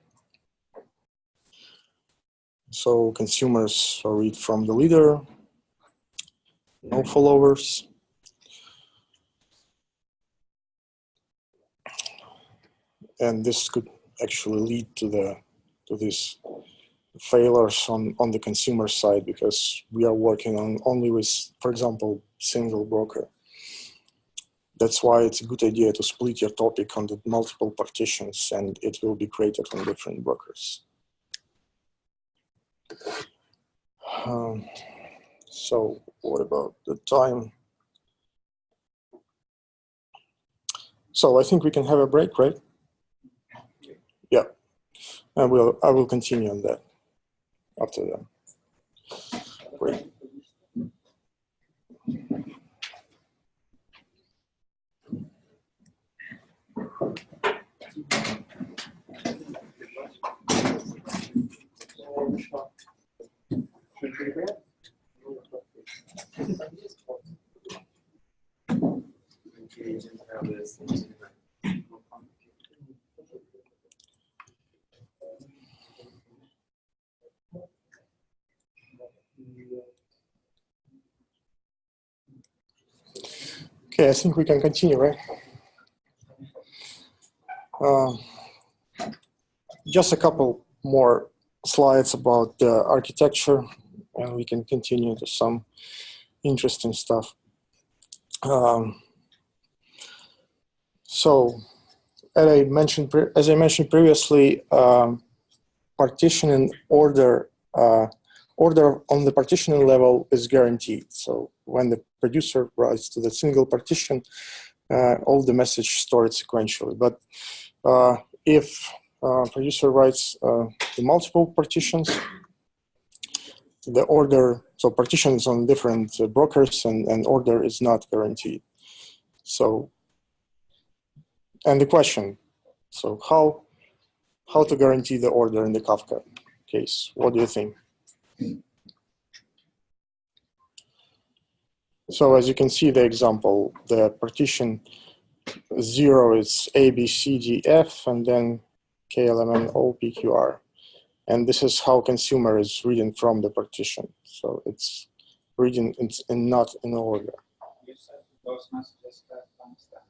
So consumers read from the leader, no followers. And this could actually lead to this failures on the consumer side, because we are working on only with, for example, single broker. That's why it's a good idea to split your topic on the multiple partitions, and it will be created on different brokers. So what about the time? So I think we can have a break, right? Yeah, I will continue on that after that. Great. Okay, I think we can continue, right? Just a couple more slides about the architecture, and we can continue to some interesting stuff. So, as I mentioned previously, partitioning order on the partitioning level is guaranteed. So when the producer writes to the single partition, all the message stored sequentially. But if producer writes to multiple partitions, the order, so partitions on different brokers, and order is not guaranteed. So, and the question, so how to guarantee the order in the Kafka case? What do you think? So as you can see the example, the partition 0 is A, B, C, D, F, and then KLMN, O, P, Q, R. And this is how consumer is reading from the partition. So it's reading and not in order. You said those messages have timestamp.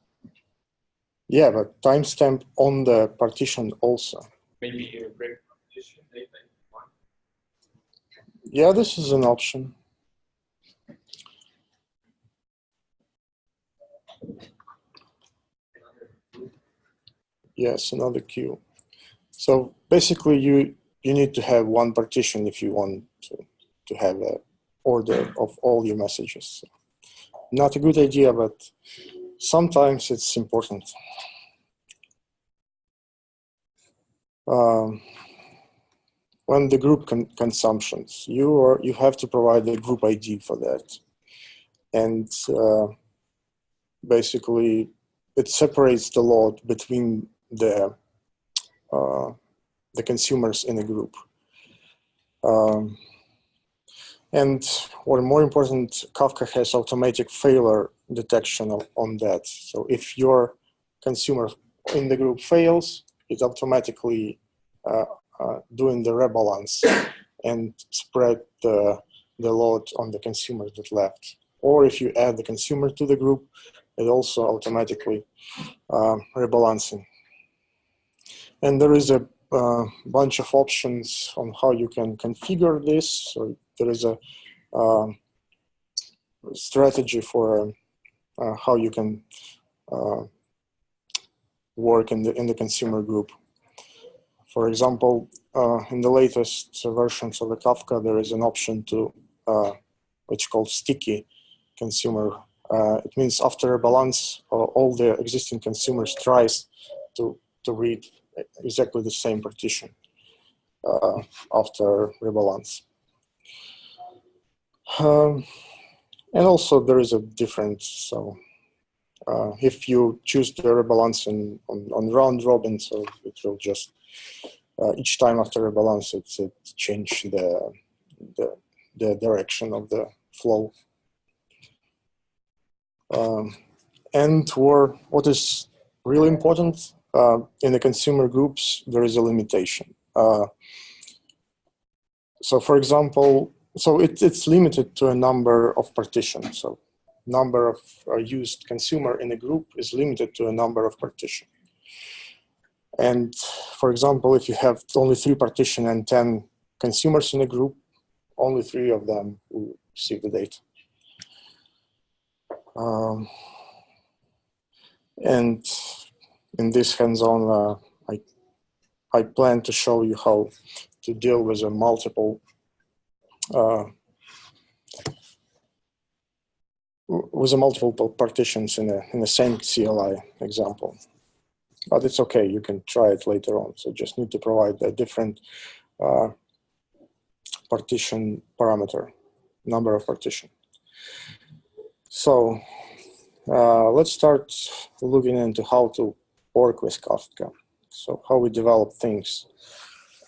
Yeah, but timestamp on the partition also. Maybe a break partition data in one. Yeah, this is an option. Yes, another queue. So basically you need to have one partition if you want to have a order of all your messages. Not a good idea, but sometimes it's important. When the group consumptions, you have to provide a group ID for that, and basically it separates the load between the consumers in a group. And what more important, Kafka has automatic failure detection on that. So if your consumer in the group fails, it automatically doing the rebalance and spread the load on the consumers that left. Or if you add the consumer to the group, it also automatically rebalancing. And there is a bunch of options on how you can configure this. So there is a strategy for how you can work in the consumer group. For example, in the latest versions of the Kafka, there is an option to which is called sticky consumer. It means after a balance, all the existing consumers tries to read exactly the same partition after rebalance. And also there is a difference. So if you choose the rebalance on round robin, so it will just each time after rebalance, it change the direction of the flow. And what is really important in the consumer groups, there is a limitation. So for example, so it's limited to a number of partitions. So number of used consumer in a group is limited to a number of partitions. And for example, if you have only 3 partitions and 10 consumers in a group, only 3 of them will receive the data. And in this hands-on, I plan to show you how to deal with a multiple partitions in the same CLI example. But it's okay, you can try it later on. So just need to provide a different partition parameter, number of partition. So let's start looking into how to work with Kafka. So how we develop things.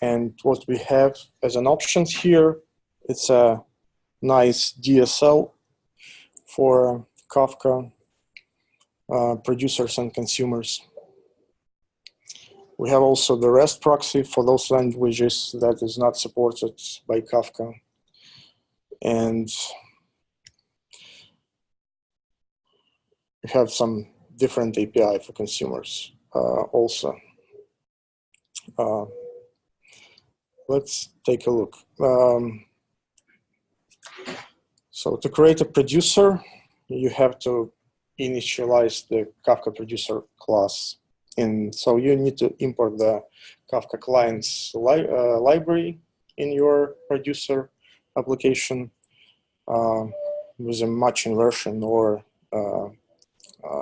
And what we have as an option here, it's a nice DSL for Kafka producers and consumers. We have also the REST proxy for those languages that is not supported by Kafka. And we have some different API for consumers also. Let's take a look. So to create a producer, you have to initialize the Kafka producer class. And so you need to import the Kafka client's library in your producer application with a matching version or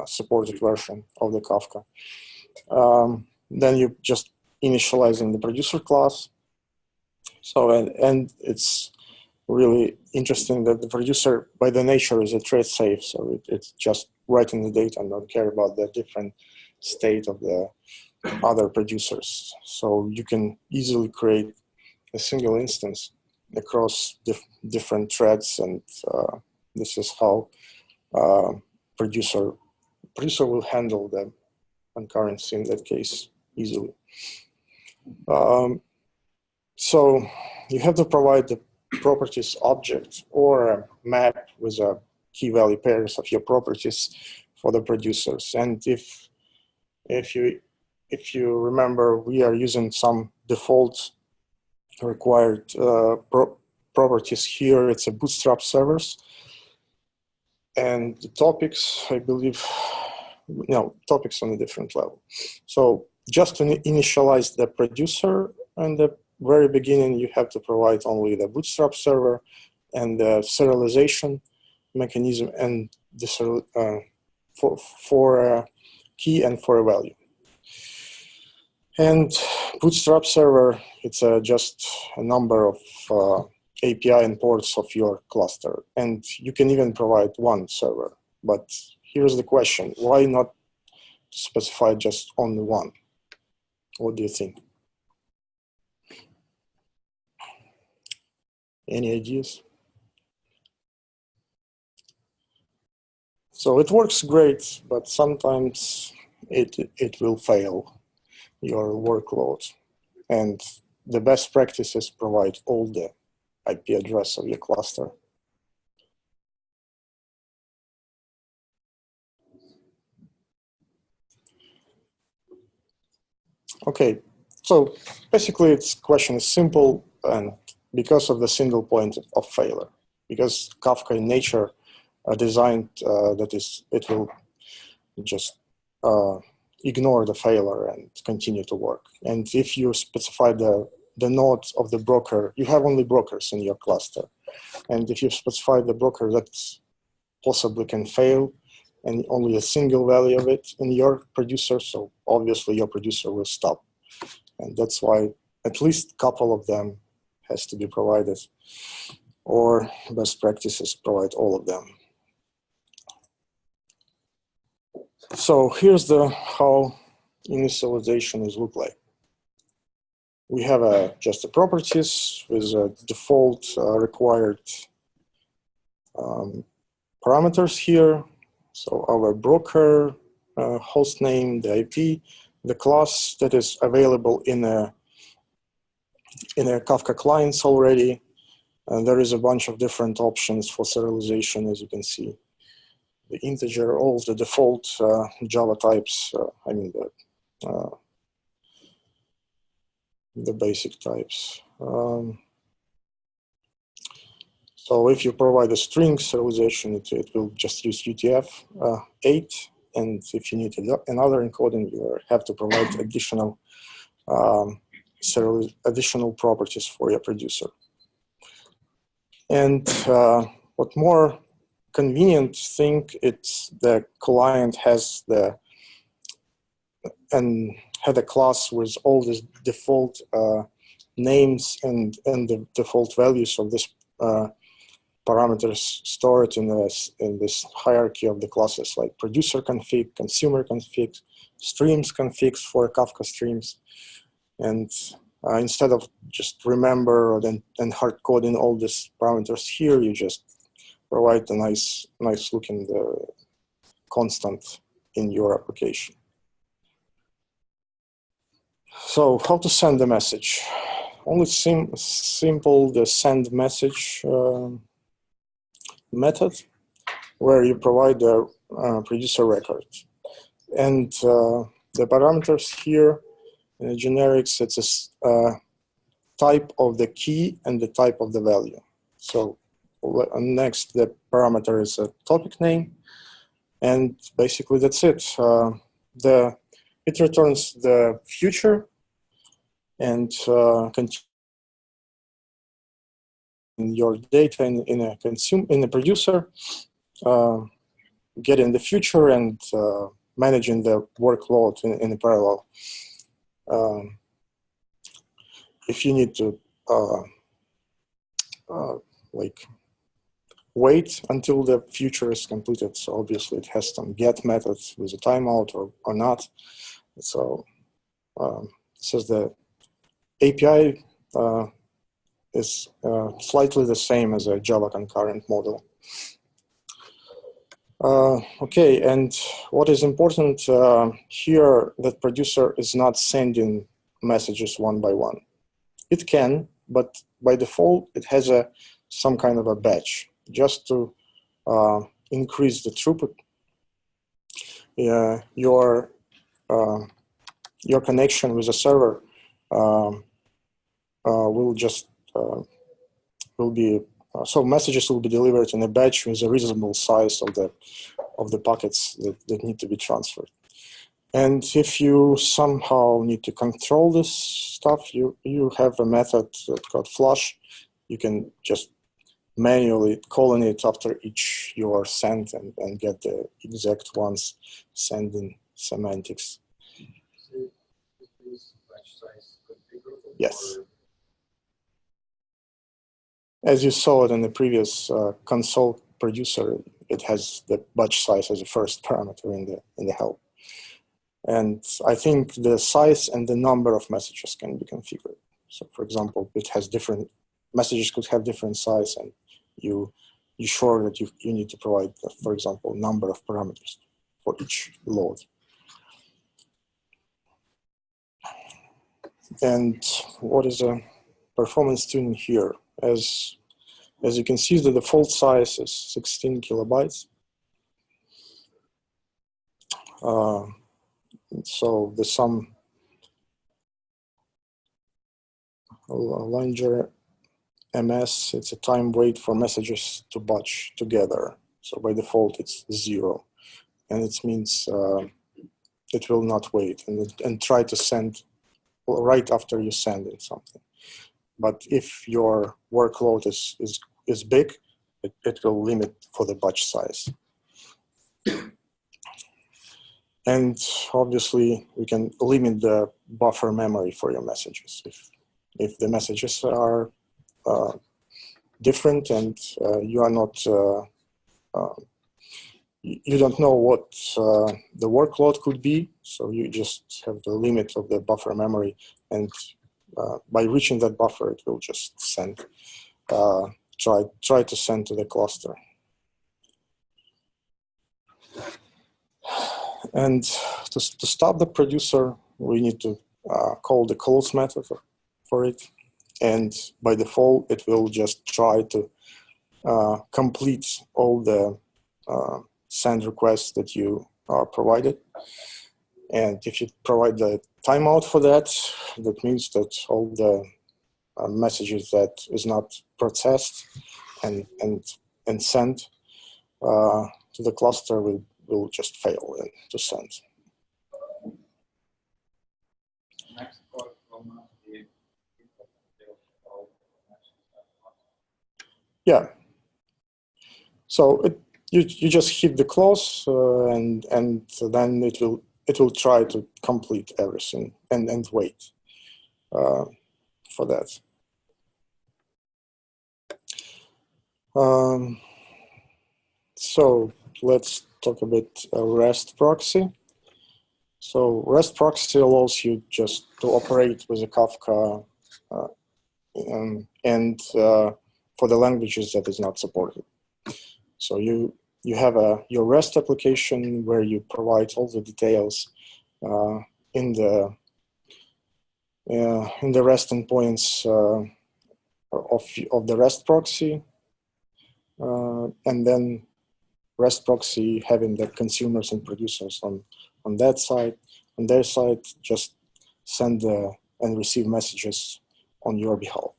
supported version of the Kafka. Then you just initializing the producer class. So, and it's really interesting that the producer by the nature is a thread safe. So it's just writing the data and don't care about the different state of the other producers. So you can easily create a single instance across different threads, and this is how producer will handle the concurrency in that case easily. So you have to provide the properties object or a map with a key value pairs of your properties for the producers. And if you remember, we are using some default required properties here. It's a Bootstrap servers. And the topics, I believe, no, topics on a different level. So just to initialize the producer in the very beginning, you have to provide only the Bootstrap server and the serialization mechanism, and the for a key and for a value. And Bootstrap server, it's just a number of API and ports of your cluster. And you can even provide one server. But here's the question, why not specify just only one? What do you think? Any ideas? So it works great, but sometimes it will fail your workload. And the best practice is provide all the IP address of your cluster. Okay, so basically its question is simple, and because of the single point of failure, because Kafka in nature designed that is, it will just ignore the failure and continue to work. And if you specify the nodes of the broker, you have only brokers in your cluster. And if you specify the broker that possibly can fail, and only a single value of it in your producer, so obviously your producer will stop. And that's why at least a couple of them has to be provided, or best practices provide all of them. So here's how initialization is look like. We have just the properties with a default required parameters here. So our broker, host name, the IP, the class that is available in a Kafka clients already. And there is a bunch of different options for serialization, as you can see. The integer, all the default Java types, I mean the basic types. So if you provide a string serialization, it will just use UTF-8, and if you need another encoding, you have to provide additional additional properties for your producer. And what more convenient thing, it's the client has had a class with all these default names and the default values of this parameters stored in this hierarchy of the classes, like producer config, consumer config, streams configs for Kafka streams. And instead of just remember and hard coding all these parameters here, you just provide a nice looking constant in your application. So how to send the message? Only simple the send message method, where you provide the producer record. And the parameters here in the generics, it's a type of the key and the type of the value. So next, the parameter is a topic name. And basically that's it. It returns the future and your data in a producer, getting the future and managing the workload in a parallel. If you need to like wait until the future is completed, so obviously it has some get methods with a timeout or not. So says the API is slightly the same as a Java concurrent model. Okay, and what is important here, that producer is not sending messages one by one. It can, but by default, it has some kind of a batch just to increase the throughput. Your connection with the server will be so messages will be delivered in a batch with a reasonable size of the packets that need to be transferred. And if you somehow need to control this stuff, you have a method called flush. You can just manually calling it after each you are sent and get the exact ones sending semantics. So is this batch size configurable? Yes. Or As you saw it in the previous console producer, it has the batch size as a first parameter in the help. And I think the size and the number of messages can be configured. So for example, it has different, messages could have different size, and you're sure that you need to provide, for example, number of parameters for each load. And what is a performance tuning here? As you can see, the default size is 16 kilobytes. So the sum Langer MS, it's a time wait for messages to batch together. So by default, it's 0. And it means it will not wait and try to send right after you send it something. But if your workload is big, it will limit for the batch size. And obviously, we can limit the buffer memory for your messages. If the messages are different and you are not, you don't know what the workload could be, so you just have the limit of the buffer memory, and by reaching that buffer, it will just send, try to send to the cluster. And to stop the producer, we need to call the close method for it. And by default, it will just try to complete all the send requests that you are provided. And if you provide the timeout for that, that means that all the messages that is not processed and sent to the cluster will just fail to send. Next part from the Yeah. So you just hit the close and then it will try to complete everything and wait for that. So let's talk a bit REST proxy. So REST proxy allows you just to operate with a Kafka and for the languages that is not supported. So you have your REST application where you provide all the details in the REST endpoints of the REST proxy, and then REST proxy having the consumers and producers on that side. On their side, just send and receive messages on your behalf.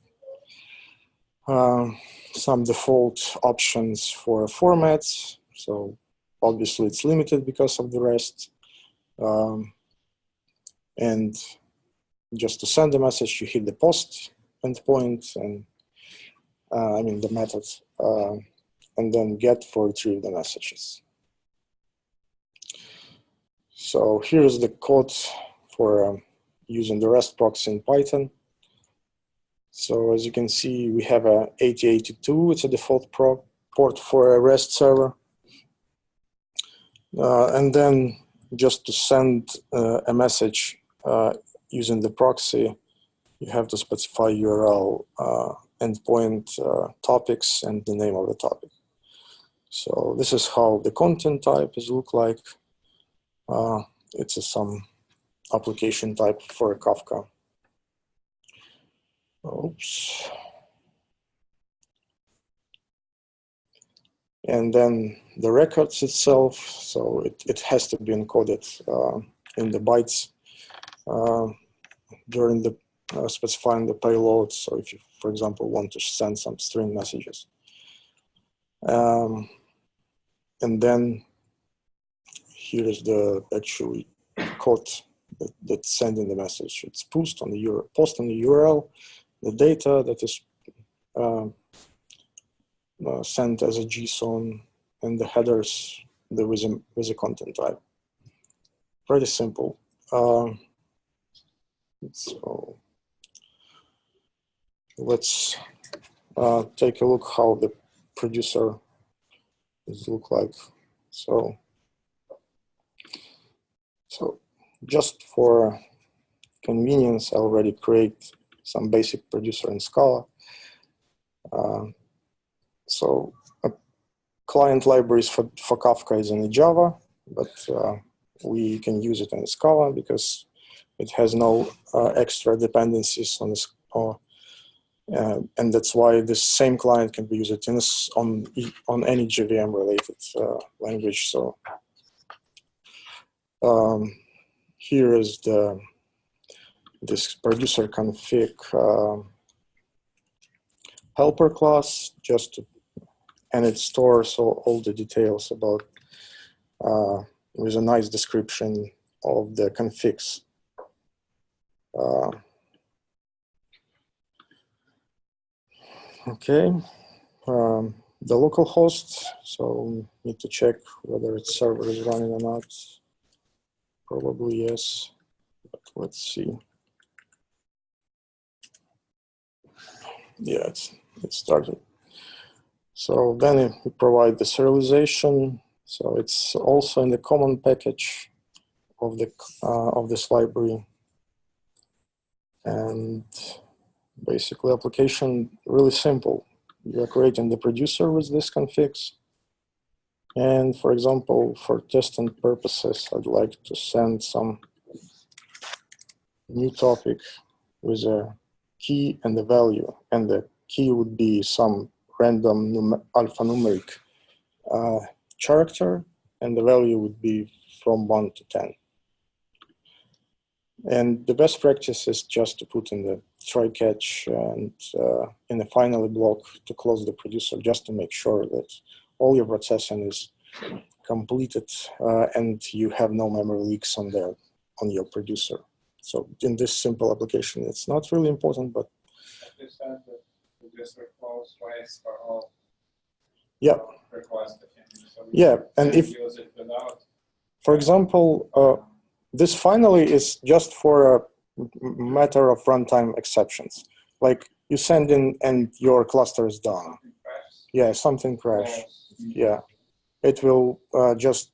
Some default options for formats. So obviously it's limited because of the REST. And just to send the message, you hit the post endpoint and I mean the method, and then get for retrieve the messages. So here's the code for using the REST proxy in Python. So as you can see, we have a 8082. It's a default port for a REST server. And then just to send a message using the proxy, you have to specify URL, endpoint, topics, and the name of the topic. So this is how the content type is look like. It's some application type for Kafka. Oops. And then the records itself, so it has to be encoded in the bytes during the specifying the payload. So if you, for example, want to send some string messages. And then here is the actually code that's sending the message. It's post on the URL, the data that is sent as a JSON, and the headers with a content type. Pretty simple. So let's take a look how the producer does look like. So just for convenience, I already create some basic producer in Scala. So a client libraries for Kafka is in Java, but we can use it in Scala because it has no extra dependencies on this, and that's why the same client can be used on any JVM related language. So here is this producer config helper class, and it stores all the details about with a nice description of the configs. Okay, the local host, so need to check whether its server is running or not. Probably yes, but let's see. Yeah, it started. So then we provide the serialization. So it's also in the common package of this library. And basically application really simple. You are creating the producer with this configs. And for example, for testing purposes, I'd like to send some new topic with a key and a value. And the key would be some random alphanumeric character, and the value would be from 1 to 10. And the best practice is just to put in the try catch and in the finally block to close the producer, just to make sure that all your processing is completed and you have no memory leaks on your producer. So in this simple application, it's not really important, but You said that the producer flows twice for all yeah. requests. So Yeah, and if use it without. For example, this finally is just for a matter of runtime exceptions. Like you send in and your cluster is done. Yeah, something crashed. Yeah, it will just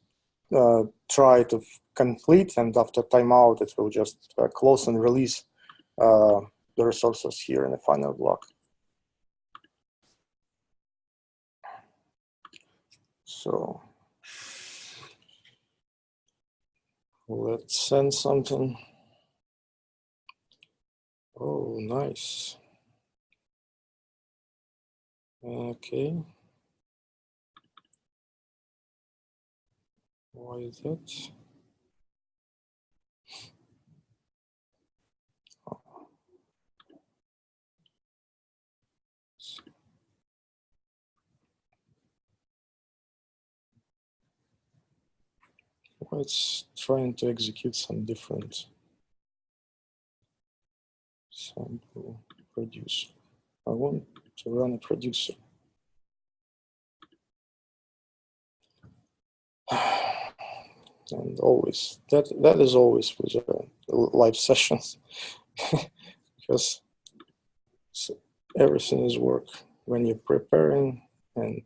try to complete, and after timeout, it will just close and release the resources here in the final block. So let's send something. Oh, nice. Okay. Why is that? Well, it's trying to execute some different sample producer. I want to run a producer. And always, that is always with live sessions because everything is work when you're preparing and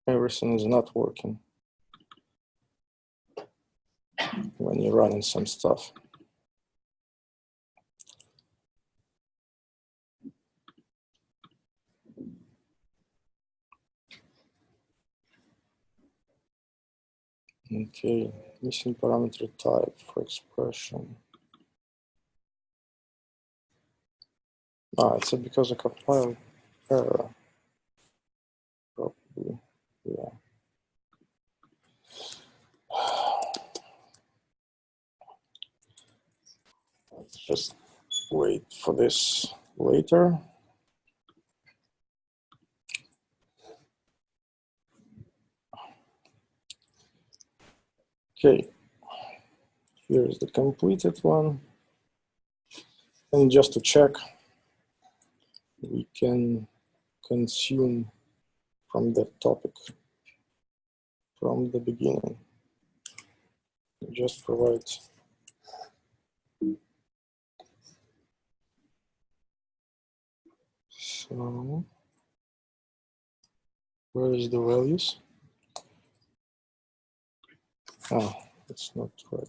everything is not working when you're running some stuff. Okay, missing parameter type for expression. It's because of compile error. Probably, yeah. Let's just wait for this later. Okay, here's the completed one. And just to check, we can consume from the topic from the beginning. Just provide so where is the values? Oh, it's not right.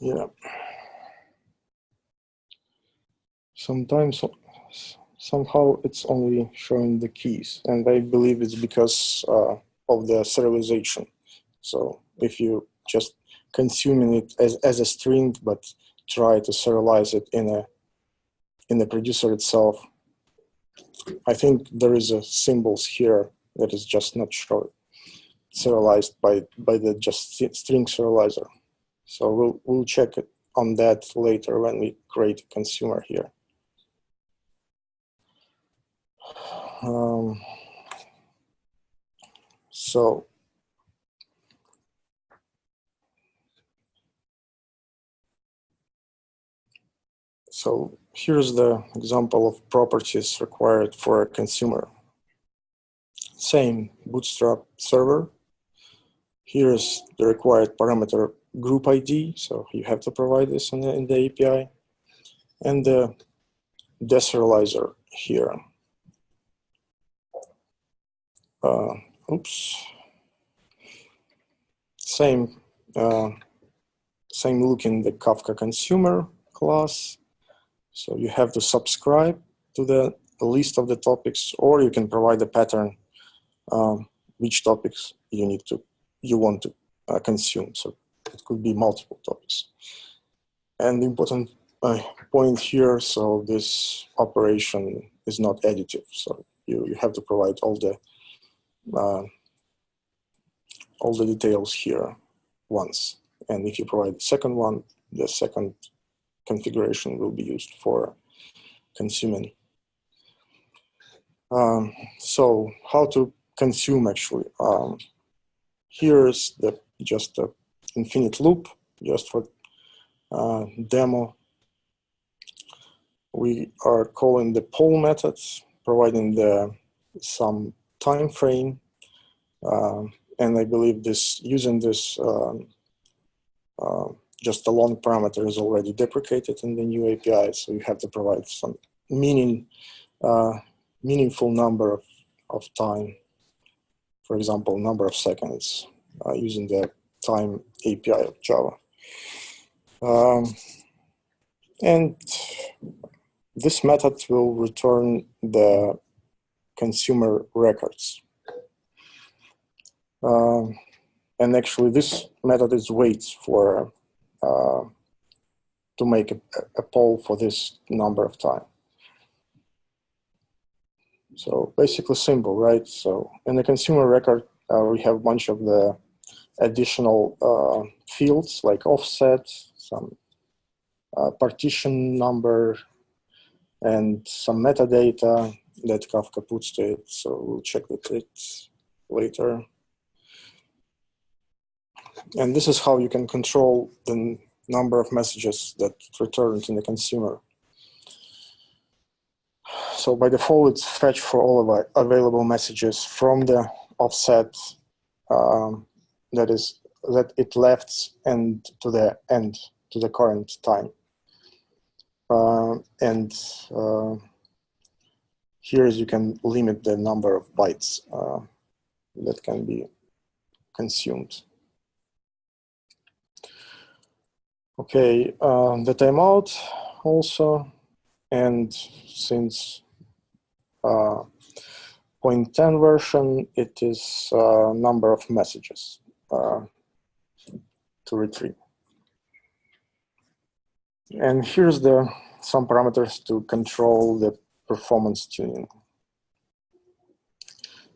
Yeah. Sometimes somehow it's only showing the keys, and I believe it's because of the serialization. So if you just consuming it as a string, but try to serialize it in the producer itself, I think there is a symbols here that is just not shown serialized by the just string serializer. So we'll check it on that later when we create a consumer here. So here's the example of properties required for a consumer. Same Bootstrap server. Here's the required parameter group ID. So you have to provide this in the API. And the deserializer here. Oops. Same look in the Kafka consumer class. So you have to subscribe to the list of the topics, or you can provide a pattern which topics you want to consume. So it could be multiple topics. And the important point here, so this operation is not additive. So you have to provide all the details here once. And if you provide the second one, the second configuration will be used for consuming. So how to consume actually? Here's just the infinite loop, just for demo. We are calling the poll methods, providing some time frame, and I believe using this just a long parameter is already deprecated in the new API, so you have to provide some meaningful number of time, for example, number of seconds, using the time API of Java. And this method will return the consumer records. And actually, this method is waits for to make a poll for this number of time. So basically simple, right? So in the consumer record, we have a bunch of the additional fields like offset, some partition number, and some metadata that Kafka puts to it. So we'll check it later. And this is how you can control the number of messages that returned in the consumer. So by default, it's fetch for all of our available messages from the offset that it left and to the end, to the current time. Here you can limit the number of bytes that can be consumed. Okay, the timeout also, and since 0.10 version, it is number of messages to retrieve. And here's some parameters to control the performance tuning.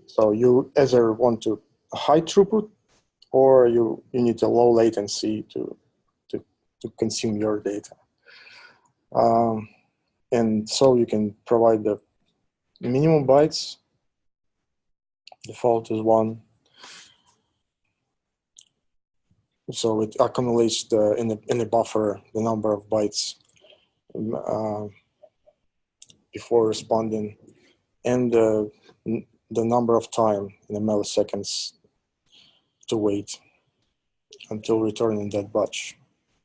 So you either want high throughput, or you need a low latency to to consume your data. And so you can provide the minimum bytes. Default is 1. So it accumulates in the buffer the number of bytes before responding, and the number of time in the milliseconds to wait until returning that batch.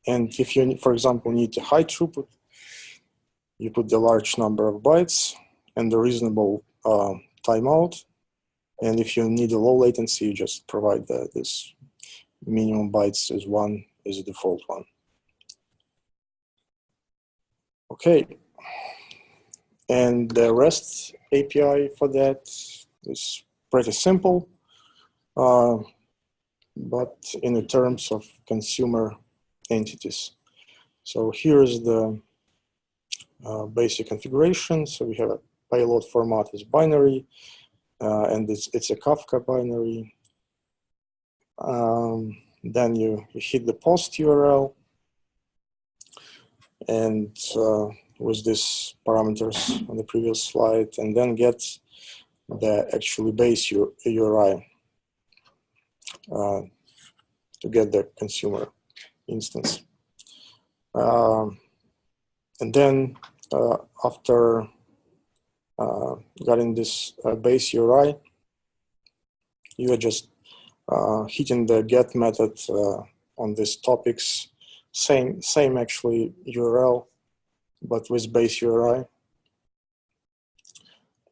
And if you, for example, need a high throughput, you put the large number of bytes and the reasonable timeout. And if you need a low latency, you just provide this minimum bytes is 1 is the default one. Okay. And the REST API for that is pretty simple, but in the terms of consumer entities. So here's the basic configuration. So we have a payload format is binary, and it's a Kafka binary. Then you hit the post URL, and with these parameters on the previous slide, and then get the actually base URI to get the consumer instance. And then after getting this base URI, you are just hitting the get method on these topics, same actually URL, but with base URI,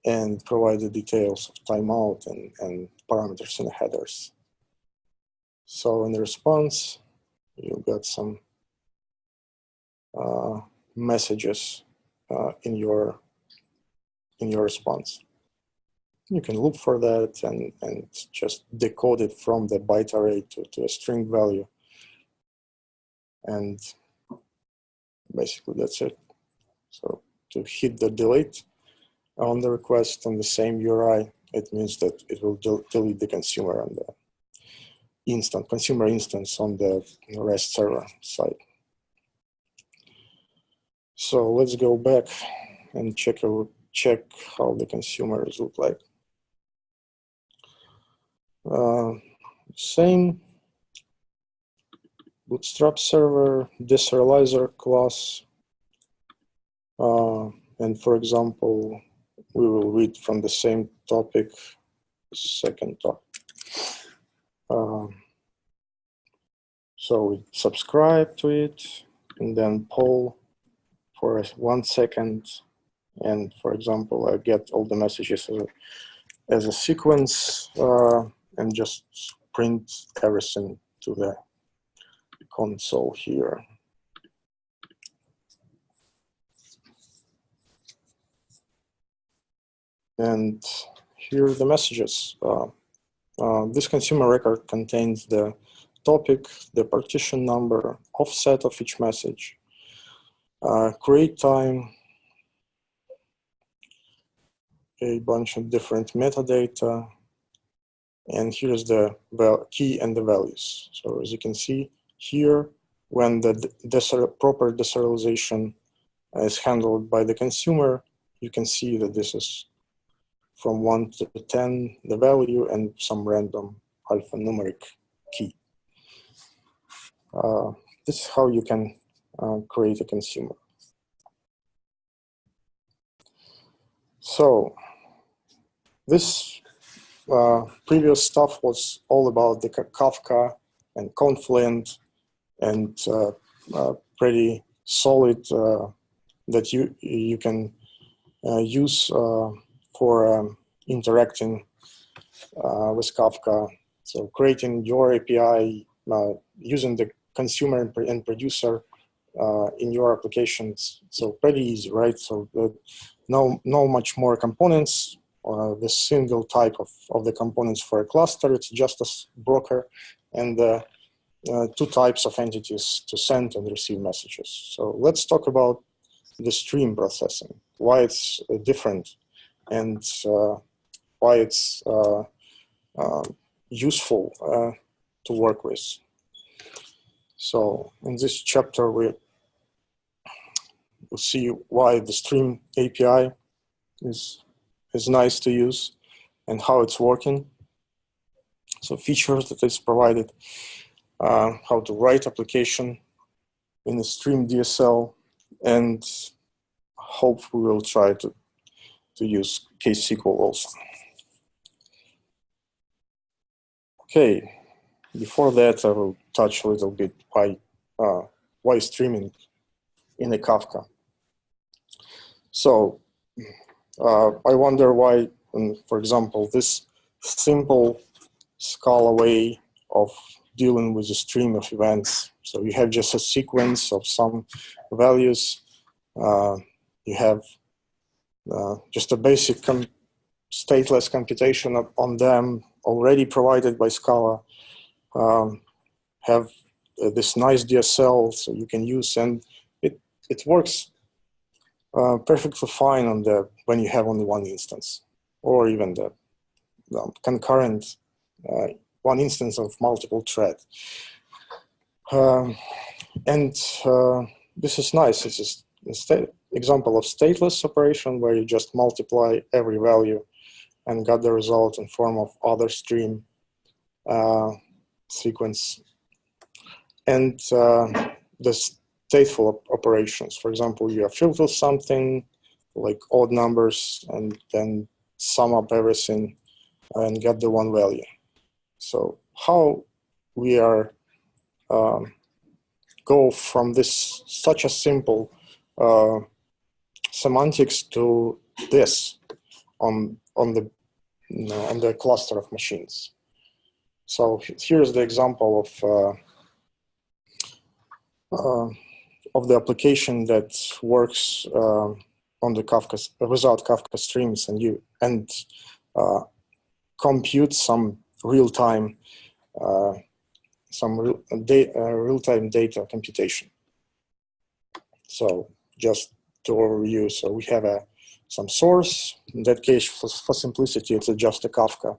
and provide the details of timeout and parameters in the headers. So in the response, you got some messages in your response. You can look for that and just decode it from the byte array to a string value. And basically that's it. So to hit the delete on the request on the same URI, it means that it will delete the consumer on the consumer instance on the REST server side. So let's go back and check how the consumers look like. Same Bootstrap server, deserializer class, and for example, we will read from the same topic, second topic. So we subscribe to it, and then poll for 1 second, and for example, I get all the messages as a sequence, and just print everything to the console here. And here are the messages. This consumer record contains the topic, the partition number, offset of each message, create time, a bunch of different metadata, and here's the key and the values. So as you can see here, when the proper deserialization is handled by the consumer, you can see that this is from 1 to 10, the value, and some random alphanumeric key. This is how you can create a consumer. So this previous stuff was all about the Kafka and Confluent, and pretty solid that you can use for interacting with Kafka. So creating your API, using the consumer and producer in your applications. So pretty easy, right? So no much more components. The single type of the components for a cluster, it's just a broker, and 2 types of entities to send and receive messages. So let's talk about the stream processing, why it's different, and why it's useful to work with. So in this chapter, we'll see why the Stream API is nice to use and how it's working. So features that is provided, how to write application in the Stream DSL, and hope we will try to use KSQL also. Okay, before that, I will touch a little bit why streaming in a Kafka. So I wonder why, for example, this simple Scala way of dealing with a stream of events. So you have just a sequence of some values. You have just a basic stateless computation on them already provided by Scala. Have this nice DSL so you can use, and it works perfectly fine on when you have only one instance, or even the concurrent one instance of multiple thread. And this is nice. It's an example of stateless operation where you just multiply every value and got the result in form of other stream sequence. And the stateful operations. For example, you filter something like odd numbers and then sum up everything and get the one value. So how we are go from this such a simple semantics to this on the cluster of machines. So here's the example of the application that works on the Kafka without Kafka streams, and compute some real-time real-time data computation. So just to overview, so we have some source. In that case, for simplicity, it's just a Kafka.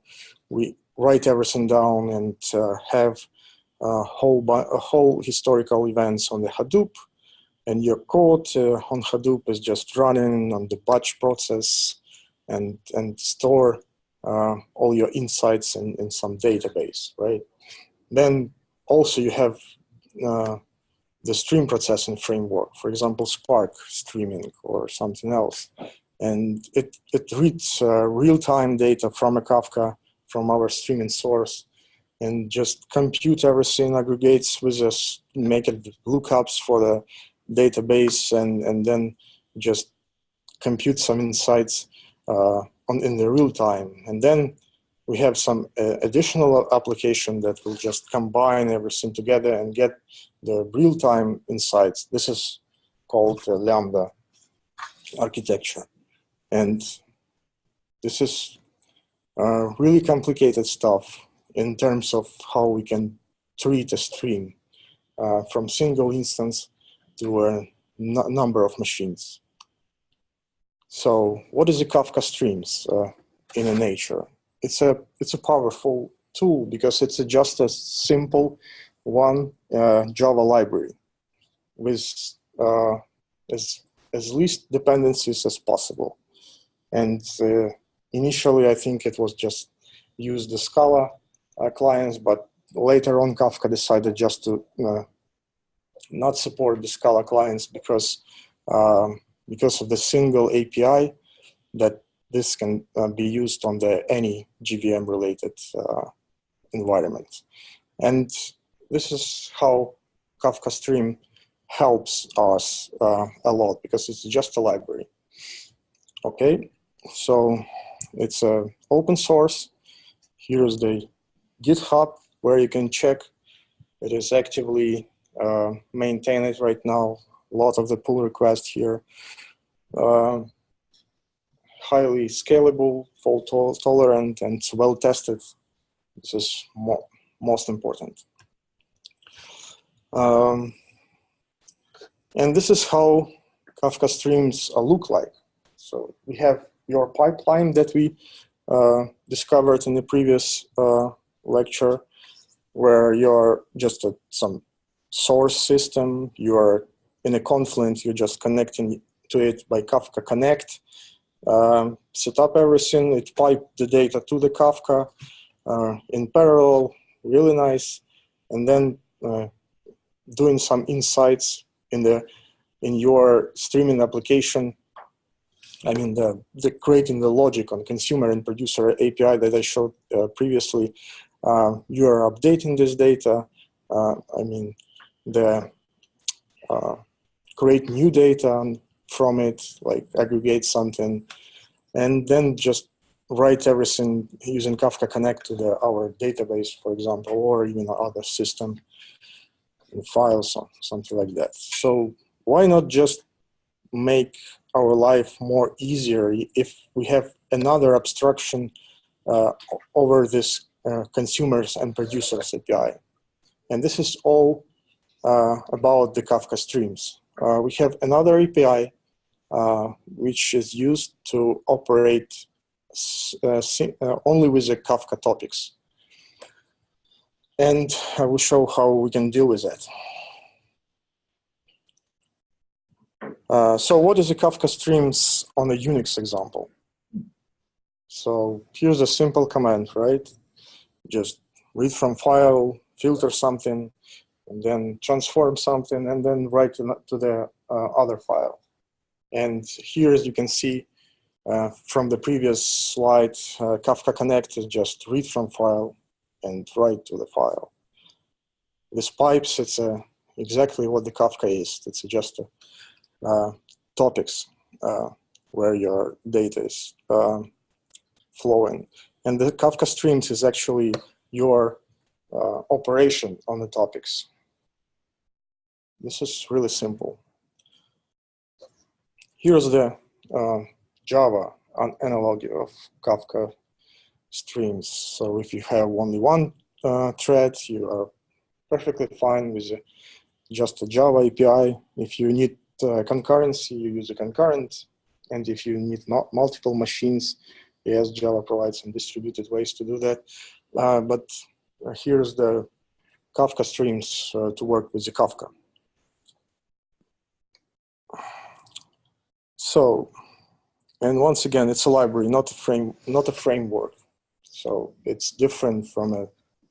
We write everything down and have a whole historical events on the Hadoop, and your code on Hadoop is just running on the batch process and store all your insights in some database, right? Then also you have the stream processing framework, for example, Spark streaming or something else. And it reads real-time data from a Kafka, from our streaming source, and just compute everything, aggregates with us, make it lookups for the database, and then just compute some insights in the real time. And then we have some additional application that will just combine everything together and get the real-time insights. This is called Lambda architecture. And this is really complicated stuff in terms of how we can treat a stream from single instance to a number of machines. So what is a Kafka streams in a nature? It's a powerful tool because it's just a simple one Java library with as least dependencies as possible. And initially, I think it was just use the Scala clients, but later on, Kafka decided just to not support the Scala clients because of the single API that this can be used on any JVM-related environment. And this is how Kafka Stream helps us a lot because it's just a library. Okay, so it's open source. Here's the GitHub where you can check. It is actively maintained right now. A lot of the pull requests here. Highly scalable, fault tolerant, and well tested. This is most important. And this is how Kafka streams look like. So we have your pipeline that we discovered in the previous lecture, where you're just some source system. You are in a Confluent, you're just connecting to it by Kafka Connect. Set up everything, it piped the data to the Kafka in parallel, really nice. And then doing some insights in your streaming application. I mean, the creating the logic on consumer and producer API that I showed previously. You are updating this data. I mean, create new data from it, like aggregate something, and then just write everything using Kafka Connect to our database, for example, or even other system files, something like that. So why not just make our life more easier if we have another abstraction over this consumers and producers API? And this is all about the Kafka streams. We have another API which is used to operate only with the Kafka topics. And I will show how we can deal with that. So what is the Kafka streams on a Unix example? So here's a simple command, right? Just read from file, filter something, and then transform something, and then write to the other file. And here, as you can see from the previous slide, Kafka Connect is just read from file and write to the file. This pipes, it's exactly what the Kafka is. It's just topics where your data is flowing. And the Kafka streams is actually your operation on the topics. This is really simple. Here's the Java analog of Kafka streams. So if you have only one thread, you are perfectly fine with just a Java API. If you need concurrency, you use a concurrent. And if you need multiple machines, yes, Java provides some distributed ways to do that. But here's the Kafka streams to work with the Kafka. So, and once again, it's a library, not a framework. So it's different from a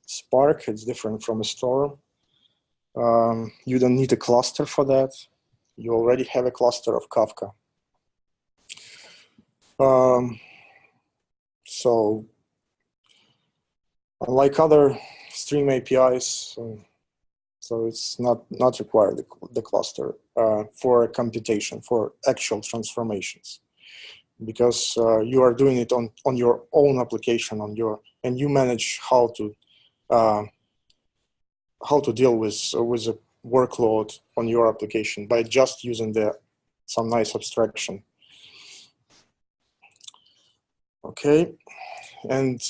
Spark. It's different from a Storm. You don't need a cluster for that. You already have a cluster of Kafka. So, unlike other stream APIs, so it's not required, the cluster for computation, for actual transformations, because you are doing it on your own application, and you manage how to deal with a workload on your application by just using some nice abstraction. Okay, and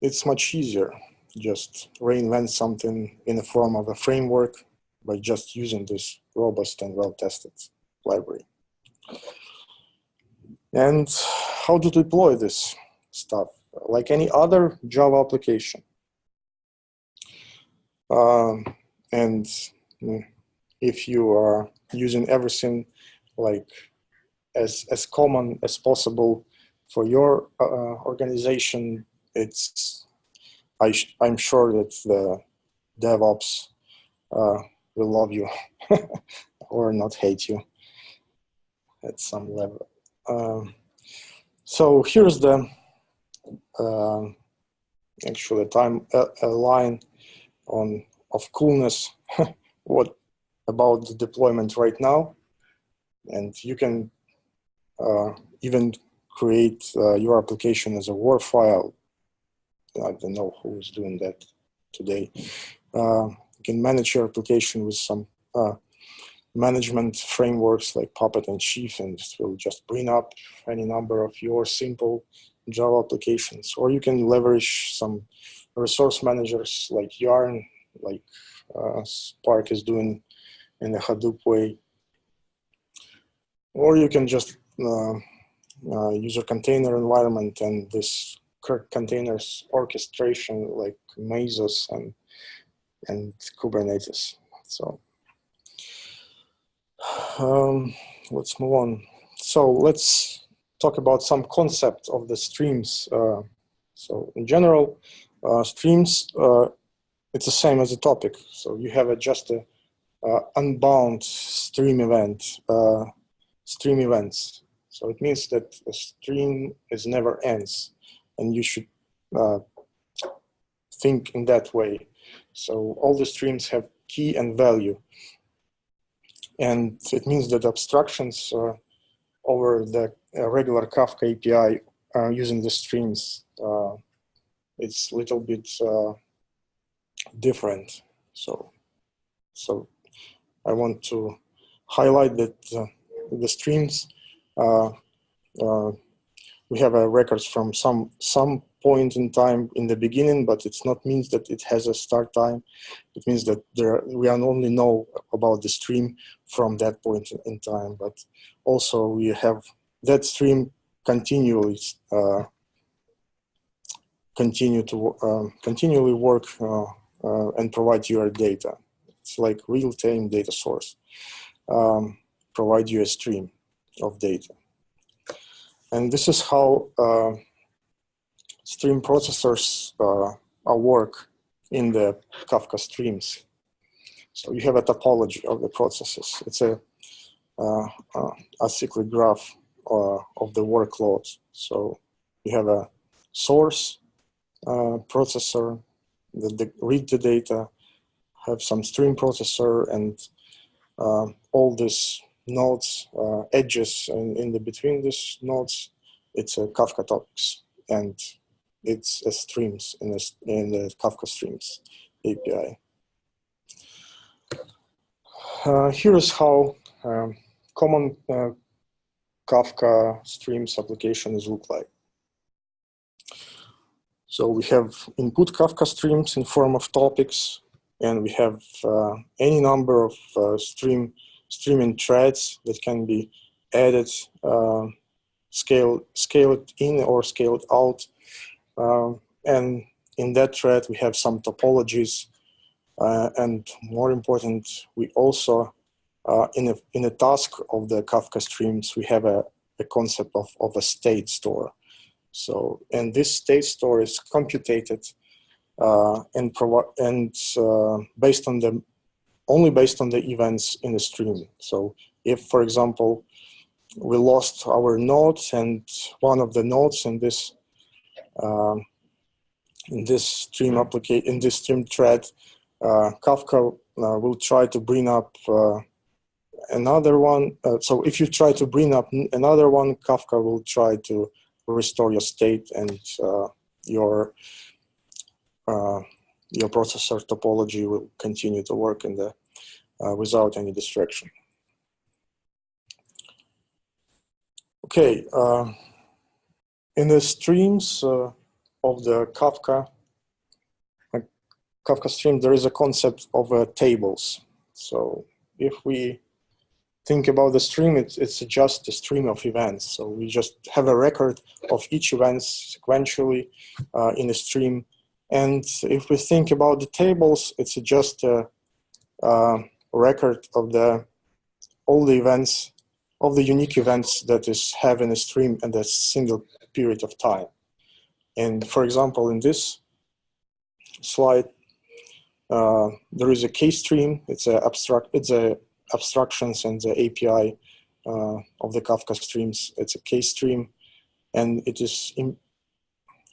it's much easier. Just reinvent something in the form of a framework by just using this robust and well-tested library. And how to deploy this stuff? Like any other Java application. And if you are using everything like as common as possible for your organization, I'm sure that the DevOps will love you or not hate you at some level. So here's the actually a line of coolness what about the deployment right now, and you can even create your application as a WAR file. I don't know who's doing that today. You can manage your application with some management frameworks like Puppet and Chief, and it will just bring up any number of your simple Java applications. Or you can leverage some resource managers like Yarn, like Spark is doing in a Hadoop way. Or you can just use a container environment, and this containers orchestration like Mesos and Kubernetes. So let's move on. So let's talk about some concept of the streams. So in general, streams, it's the same as the topic. So you have just a unbound stream events. So it means that a stream is never ends, and you should think in that way. So all the streams have key and value, and it means that abstractions over the regular Kafka API using the streams, it's a little bit different. So I want to highlight that the streams, we have records from some point in time in the beginning, but it's not means that it has a start time. It means that we only know about the stream from that point in time, but also we have that stream continually continually work and provide you data. It's like real-time data source. Provide you a stream of data. And this is how stream processors work in the Kafka streams. So you have a topology of the processes. It's a acyclic graph of the workloads. So you have a source processor that read the data, have some stream processor, and all these nodes, edges, and in the between these nodes, it's a Kafka topics, and it's a streams in the Kafka streams API. Here is how common Kafka streams applications look like. So we have input Kafka streams in form of topics, and we have any number of streaming threads that can be added, scaled in or scaled out. And in that thread, we have some topologies. And more important, we also, in a task of the Kafka streams, we have a concept of a state store. So, and this state store is computed and based on only based on the events in the stream. So if, for example, we lost our nodes and one of the nodes in this stream application, in this stream thread, Kafka will try to bring up another one. So if you try to bring up another one, Kafka will try to restore your state, and your processor topology will continue to work in the without any distraction. Okay, in the streams of the Kafka stream, there is a concept of tables. So if we think about the stream, it's just a stream of events. So we just have a record of each event sequentially in a stream. And if we think about the tables, it's just a record of all the events, of the unique events that is have in a stream at a single period of time. And for example, in this slide, there is a K-stream. It's a abstractions and the API of the Kafka streams. It's a K-stream, and it is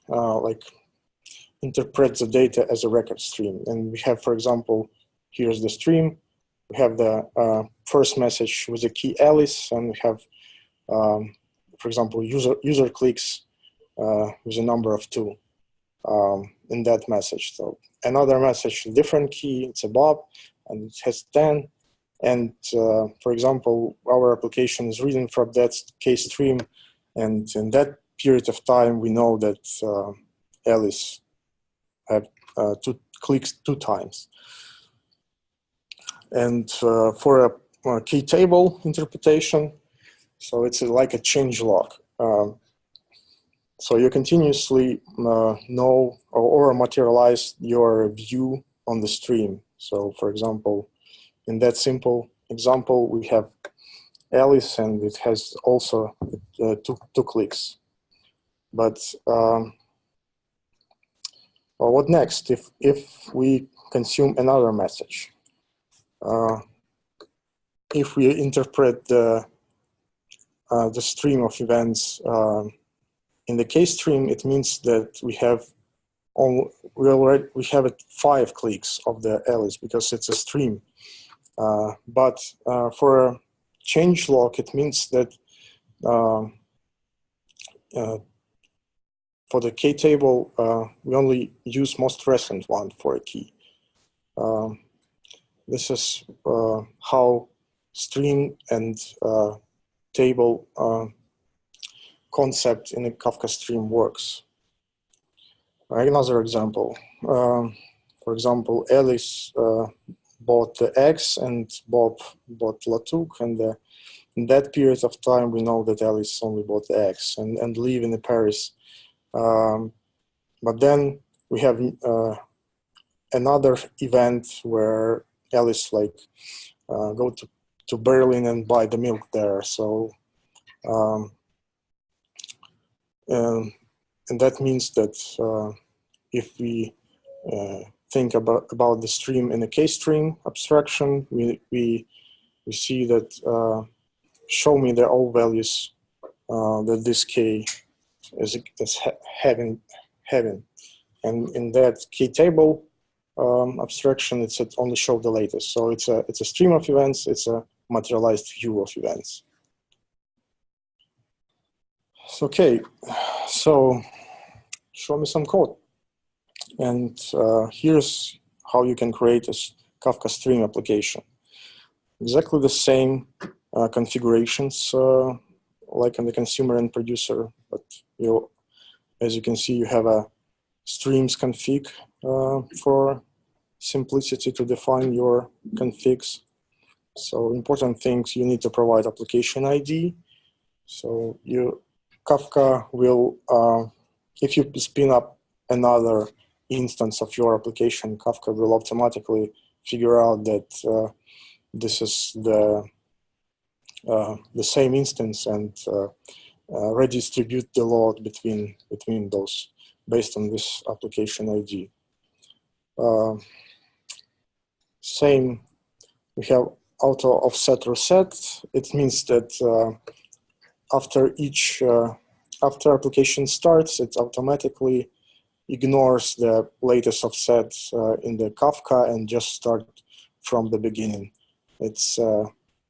like interprets the data as a record stream. And we have, for example, here's the stream. We have the first message with the key Alice, and we have, for example, user clicks with a number of 2 in that message. So another message, different key, it's a Bob, and it has 10. And for example, our application is reading from that K-stream, and in that period of time, we know that Alice had 2 clicks 2 times. And for a key table interpretation, so it's like a change log. So you continuously know or materialize your view on the stream. So for example, in that simple example, we have Alice, and it has also two clicks. But well, what next if we consume another message? If we interpret the stream of events in the case stream, it means that we have we have 5 clicks of the Alice because it's a stream. But for a change log, it means that for the key table, we only use most recent one for a key. This is how stream and table concept in a Kafka stream works. Another example. For example, Alice bought the X and Bob bought Latuk, and in that period of time, we know that Alice only bought the X and live in Paris. But then we have another event where Alice go to Berlin and buy the milk there. So and that means that if we think about the stream in a k-stream abstraction, we see that show me the all values that this k is having. And in that key table abstraction, it's only show the latest. So it's a stream of events. It's a materialized view of events. So, okay, so show me some code. And here's how you can create a Kafka stream application. Exactly the same configurations like in the consumer and producer, but as you can see, you have a streams config for simplicity to define your configs. So important things, you need to provide application ID. So Kafka will, if you spin up another instance of your application, Kafka will automatically figure out that this is the same instance and redistribute the load between those based on this application ID. Same, we have auto offset reset. It means that after each after application starts, it automatically ignores the latest offset in the Kafka and just start from the beginning. It's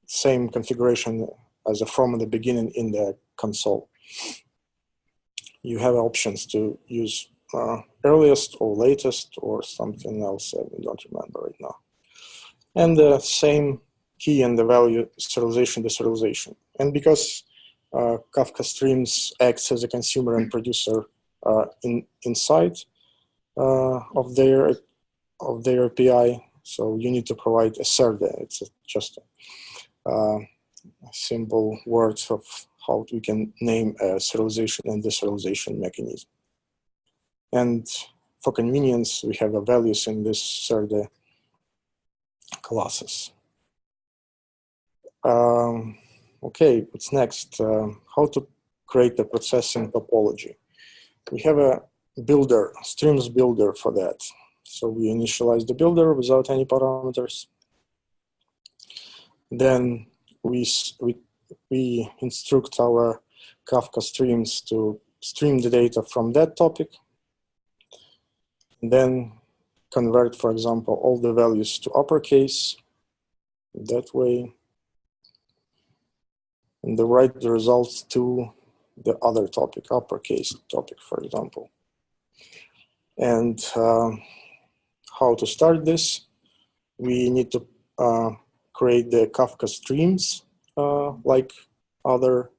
same configuration as from the beginning in the console. You have options to use earliest or latest or something else I don't remember right now. And the same key and the value serialization, deserialization. And because Kafka streams acts as a consumer and producer inside of their API, so you need to provide a SERDE. It's just a simple words of how we can name a serialization and deserialization mechanism. And for convenience, we have the values in this SERDE classes. Okay, what's next? How to create the processing topology. We have a builder, streams builder for that. So we initialize the builder without any parameters. Then we instruct our Kafka streams to stream the data from that topic. Then convert, for example, all the values to uppercase that way. And then write the results to the other topic, uppercase topic, for example. And how to start this? We need to create the Kafka streams like other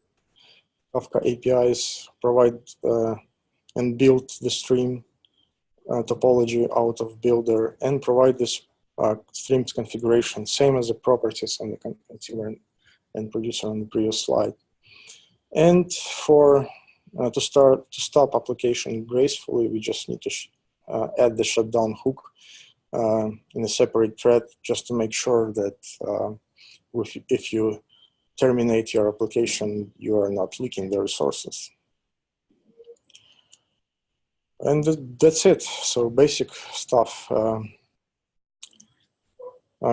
Kafka APIs, provide and build the stream topology out of builder and provide this streams configuration, same as the properties on the consumer and producer on the previous slide. And for to stop application gracefully, we just need to add the shutdown hook in a separate thread, just to make sure that if you terminate your application, you are not leaking the resources. And that's it. So basic stuff.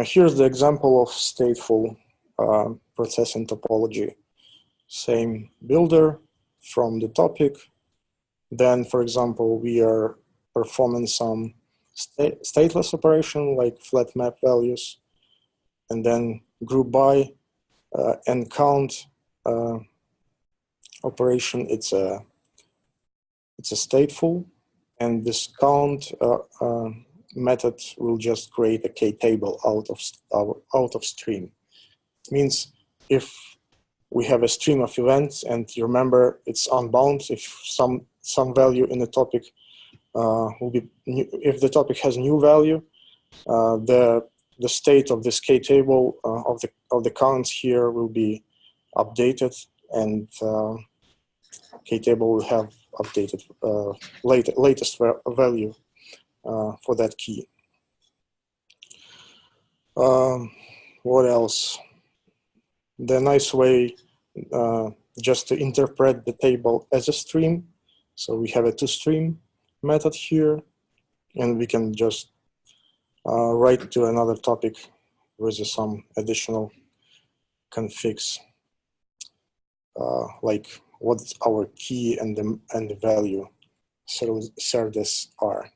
Here's the example of stateful processing topology. Same builder from the topic. Then, for example, we are performing some stateless operation like flat map values, and then group by and count operation. It's a stateful, and this count method will just create a k-table out of stream. It means if we have a stream of events, and you remember it's unbound, if some value in the topic will be new, if the topic has new value, the state of this k-table of the counts here will be updated, and k-table will have updated latest value for that key. What else? The nice way just to interpret the table as a stream. So we have a toStream method here, and we can just write to another topic with some additional configs, like what our key and the value service are.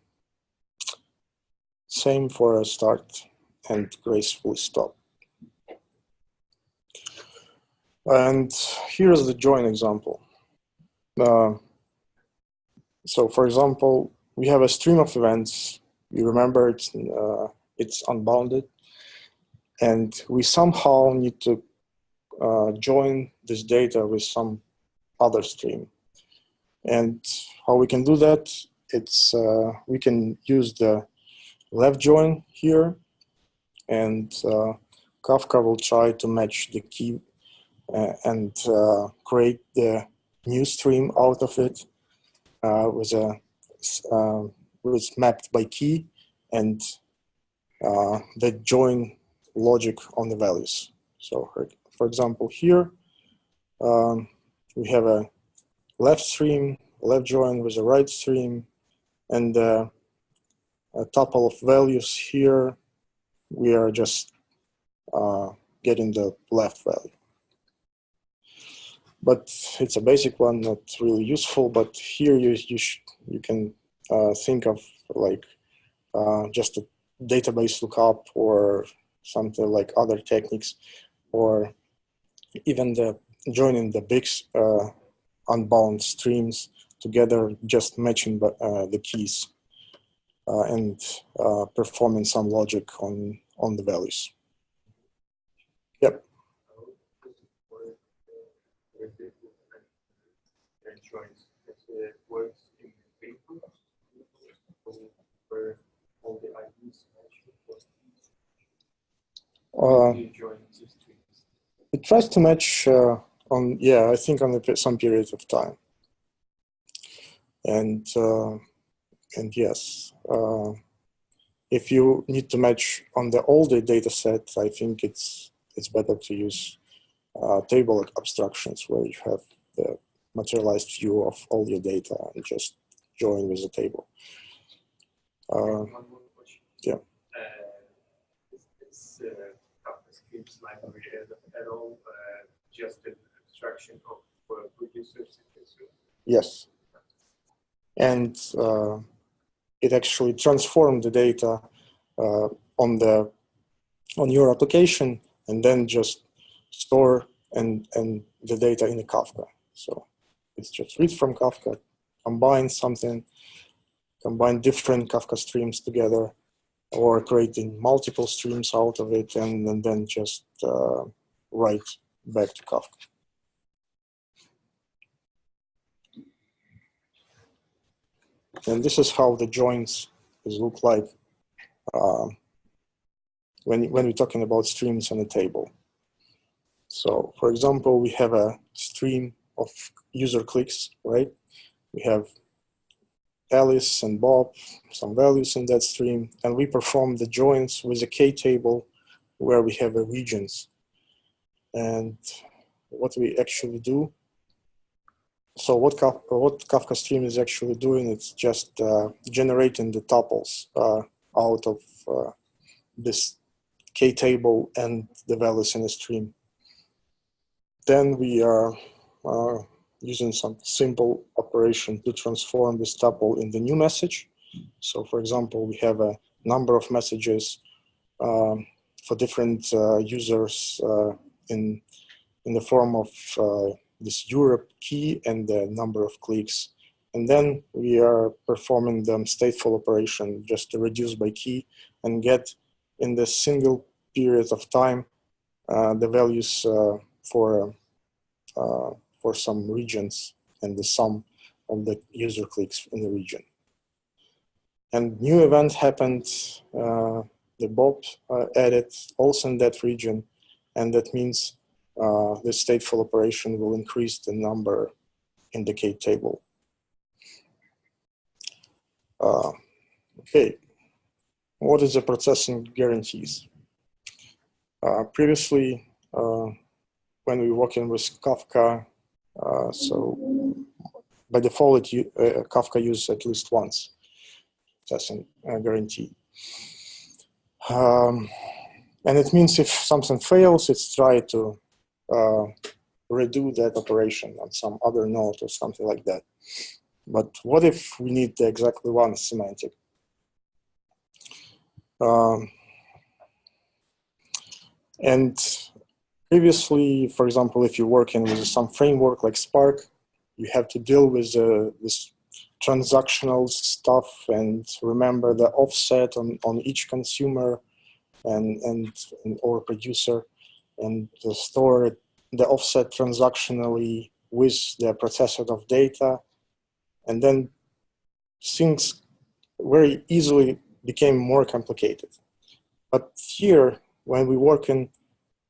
Same for a start and graceful stop. And here's the join example. So for example, we have a stream of events. You remember it's unbounded, and we somehow need to join this data with some other stream. And how we can do that, it's we can use the left join here, and Kafka will try to match the key and create the new stream out of it with mapped by key and the join logic on the values. So for example, here we have a left stream, left join with a right stream, and a tuple of values here. We are just getting the left value. But it's a basic one, not really useful. But here you can think of like just a database lookup or something like other techniques, or even the joining the big unbound streams together, just matching the keys and performing some logic on the values. Yep. Works in paper, where all the IDs it tries to match on, yeah, I think on some period of time. And yes, if you need to match on the older data set, I think it's better to use table abstractions, where you have the materialized view of all your data and just join with the table. One more question. Yeah. Is Kafka Scripts library at all just an abstraction of producers? Yes. And it actually transformed the data on your application, and then just store and the data in the Kafka. So it's just read from Kafka, combine different Kafka streams together, or creating multiple streams out of it, and then just write back to Kafka. And this is how the joins look like when we're talking about streams on a table. So for example, we have a stream of user clicks, right? We have Alice and Bob, some values in that stream, and we perform the joins with a K table where we have regions. And what we actually do, so what Kafka Stream is actually doing, it's just generating the tuples out of this K table and the values in the stream. Then we are using some simple operation to transform this tuple in the new message. So for example, we have a number of messages for different users in the form of this Europe key and the number of clicks. And then we are performing the stateful operation just to reduce by key and get in the single period of time the values for some regions and the sum of the user clicks in the region. And new event happened, the Bob added also in that region, and that means the stateful operation will increase the number in the K table. Okay, what is the processing guarantees? Previously, when we working with Kafka, so by default, Kafka uses at least once processing guarantee. And it means if something fails, it's try to redo that operation on some other node or something like that. But what if we need the exactly one semantic? And previously, for example, if you're working with some framework like Spark, you have to deal with this transactional stuff and remember the offset on each consumer and or producer, and to store the offset transactionally with the processor of data. And then things very easily became more complicated. But here, when we work in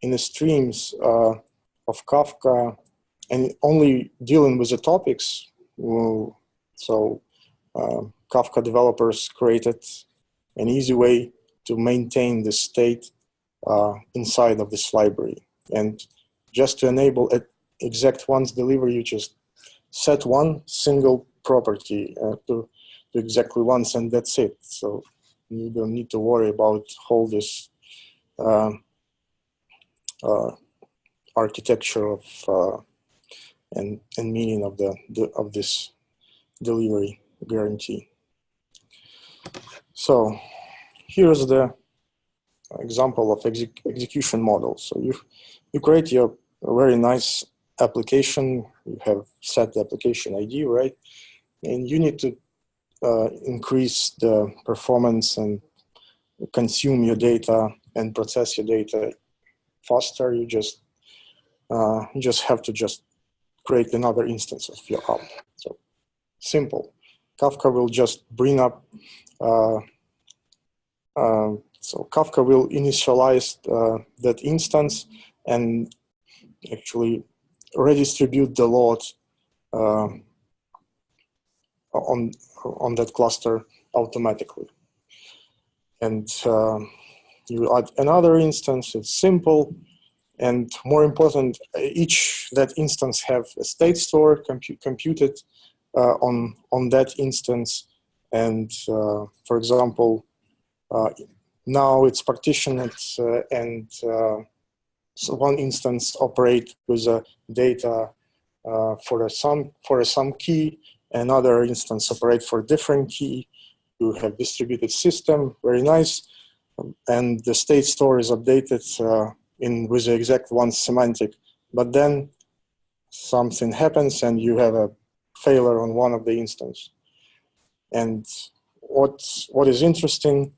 the streams of Kafka and only dealing with the topics, so Kafka developers created an easy way to maintain the state inside of this library. And just to enable exact once delivery, you just set one single property to exactly once, and that's it. So you don't need to worry about all this architecture of and meaning of this delivery guarantee. So here's the example of execution model. So you create your very nice application. You have set the application ID, right? And you need to increase the performance and consume your data and process your data faster. You just have to just create another instance of your app. So simple. Kafka will just bring up. So Kafka will initialize that instance and actually redistribute the load on that cluster automatically. And you add another instance. It's simple, and more important, each that instance have a state store computed on that instance. And for example, now it's partitioned, and so one instance operate with data for a sum key, another instance operate for a different key. You have distributed system, very nice, and the state store is updated with the exact one semantic. But then something happens, and you have a failure on one of the instances. And what is interesting,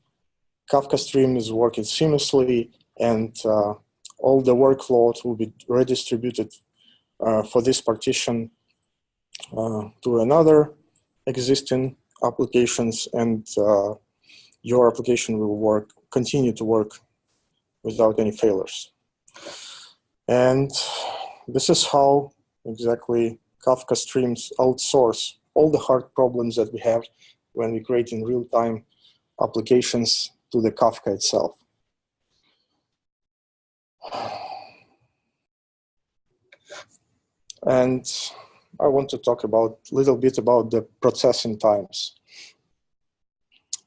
Kafka Stream is working seamlessly, and all the workload will be redistributed for this partition to another existing applications, and your application will continue to work without any failures. And this is how exactly Kafka Streams outsource all the hard problems that we have when we create in real-time applications to the Kafka itself. And I want to talk a little bit about the processing times.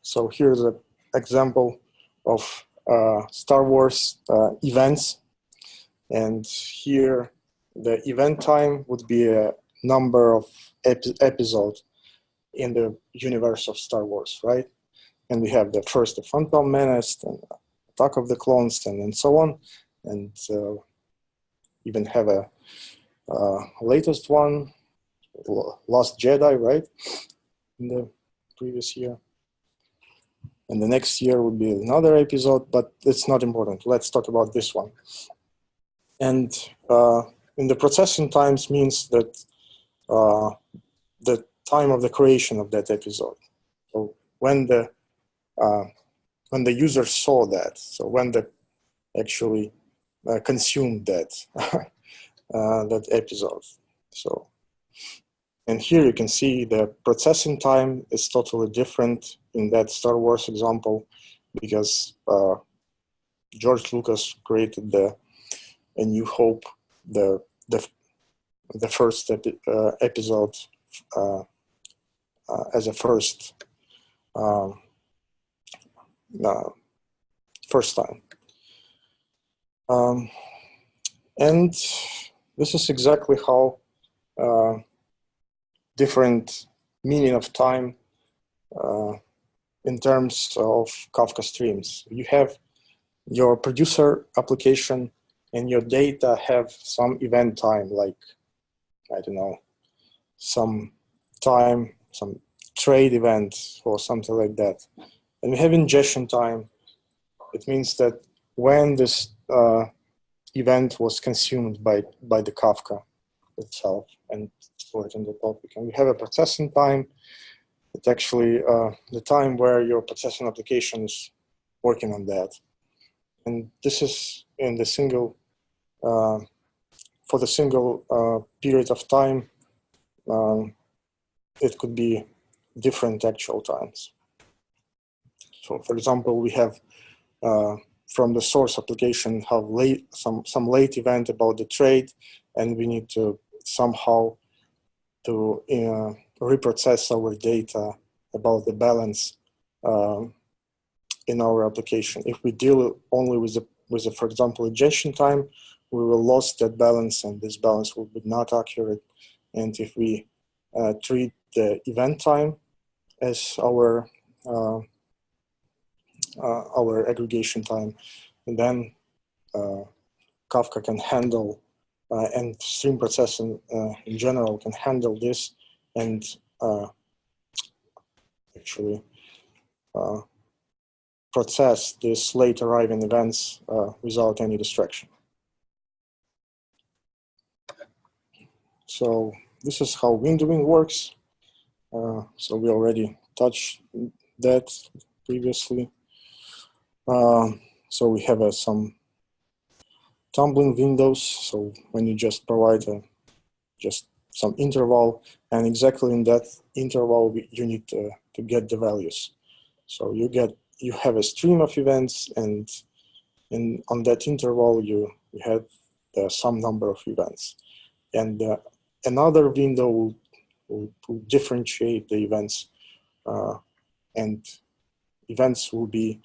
So here's an example of Star Wars events. And here the event time would be a number of episodes in the universe of Star Wars, right? And we have the first, the Phantom Menace, and Attack of the Clones, and so on. And even have a latest one, Last Jedi, right? In the previous year. And the next year would be another episode, but it's not important. Let's talk about this one. And in the processing times means that the time of the creation of that episode. So when the user saw that, so when they actually consumed that that episode. So, and here you can see the processing time is totally different in that Star Wars example, because George Lucas created A New Hope, the first episode as a first time. And this is exactly how different meaning of time in terms of Kafka streams. You have your producer application and your data have some event time, like, I don't know, some time, some trade event or something like that. And we have ingestion time. It means that when this event was consumed by the Kafka itself and stored in the topic. And we have a processing time. It's actually the time where your processing application is working on that. And this is in the single, for the single period of time, it could be different actual times. So for example, we have from the source application have some late event about the trade, and we need to somehow to reprocess our data about the balance in our application. If we deal only with the, for example, ingestion time, we will lose that balance, and this balance will be not accurate. And if we treat the event time as our aggregation time, and then Kafka can handle and stream processing in general can handle this and actually process these late arriving events without any distraction. So this is how windowing works. So we already touched that previously. So we have some tumbling windows. So when you just provide just some interval, and exactly in that interval you need to get the values. So you have a stream of events, and on that interval you have some number of events, and another window will differentiate the events, and events will be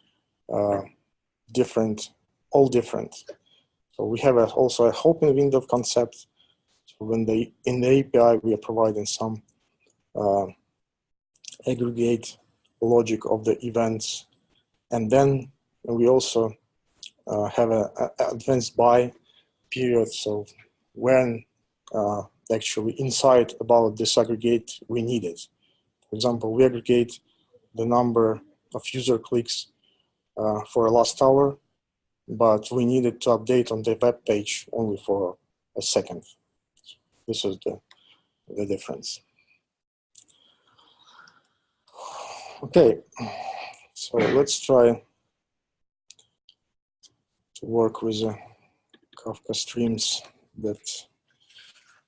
different, all different. So we have also a open window concept. So when in the API we are providing some aggregate logic of the events, and then we also have an advanced by period. So when actually insight about this aggregate we need it. For example, we aggregate the number of user clicks for a last hour, but we needed to update on the web page only for a second. This is the difference. Okay, so let's try to work with Kafka streams that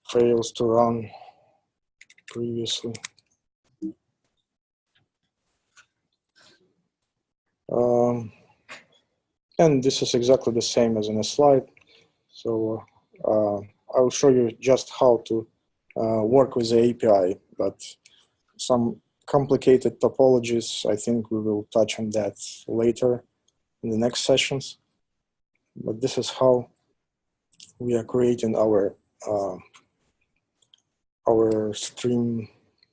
fails to run previously. And this is exactly the same as in the slide. So I will show you just how to work with the API, but some complicated topologies, I think we will touch on that later in the next sessions. But this is how we are creating our stream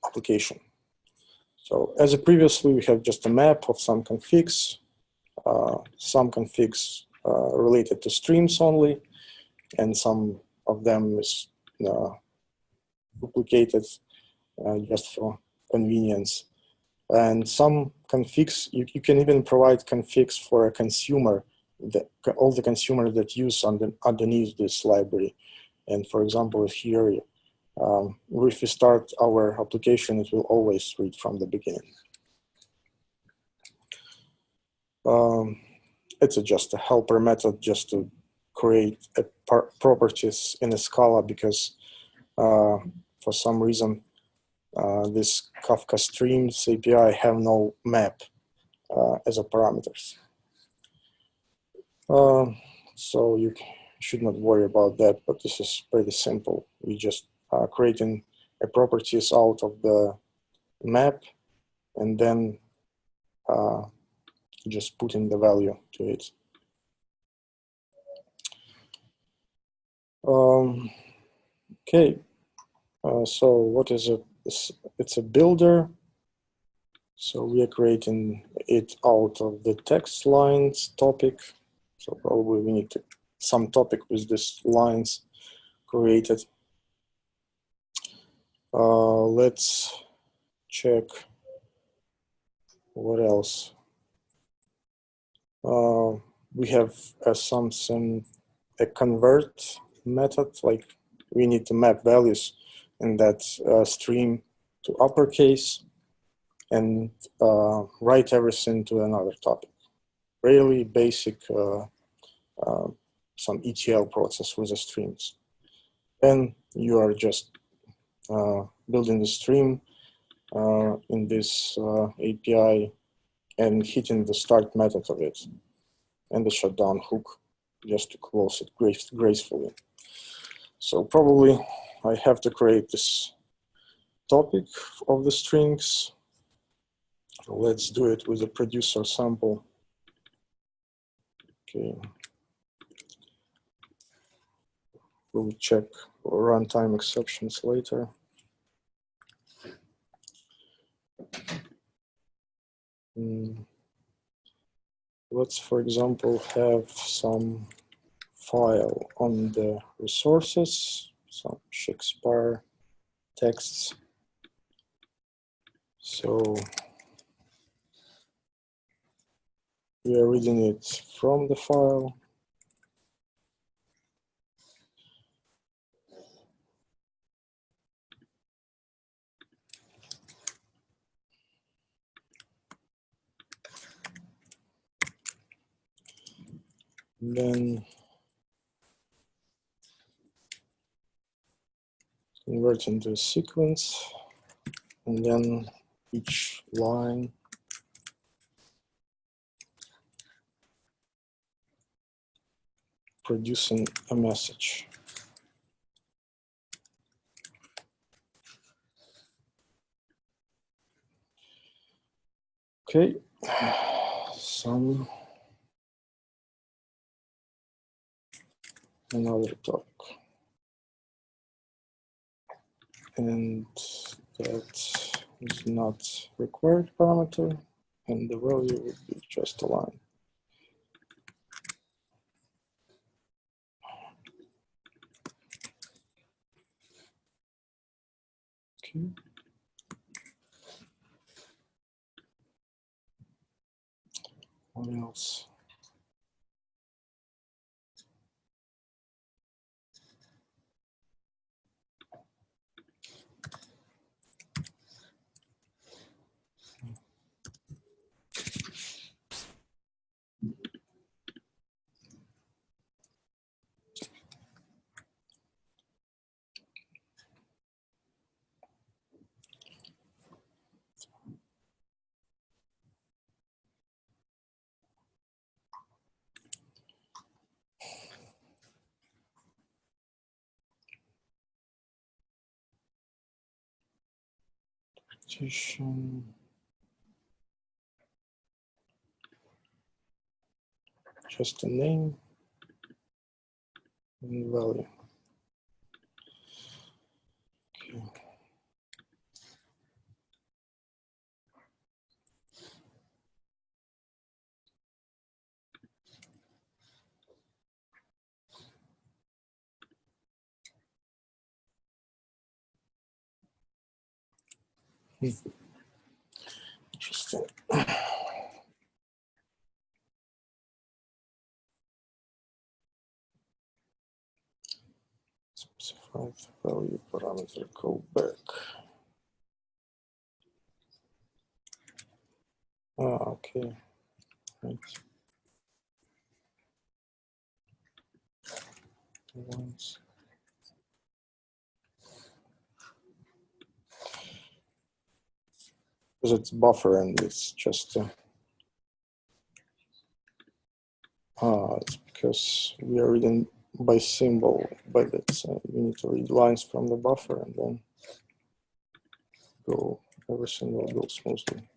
application. So as previously, we have just a map of some configs related to streams only, and some of them is duplicated just for convenience. And some configs, you can even provide configs for a consumer, all the consumers that use underneath this library. And for example, here, if we start our application, it will always read from the beginning. It's just a helper method just to create properties in a Scala, because for some reason this Kafka Streams API have no map as a parameters. So you should not worry about that, but this is pretty simple. We just creating a properties out of the map, and then just putting the value to it. Okay, so what is it? It's a builder. So we are creating it out of the text lines topic. So probably we need some topic with these lines created. Let's check what else. We have a convert method, like we need to map values in that stream to uppercase and write everything to another topic. Really basic, some ETL process with the streams. Then you are just building the stream in this API and hitting the start method of it and the shutdown hook just to close it gracefully. So probably I have to create this topic of the strings. Let's do it with a producer sample. Okay. We'll check runtime exceptions later. Let's, for example, have some file on the resources, some Shakespeare texts. So we are reading it from the file. Then convert into a sequence, and then each line producing a message. Okay, another topic. And that is not required parameter, and the value would be just a line. Okay. What else? Partition. Just a name and value. Okay. Interesting. Specified value parameter, go back. Okay, right. Once. Because it's buffer and it's just it's because we are reading by symbol, but it's we need to read lines from the buffer and then go, everything will go smoothly.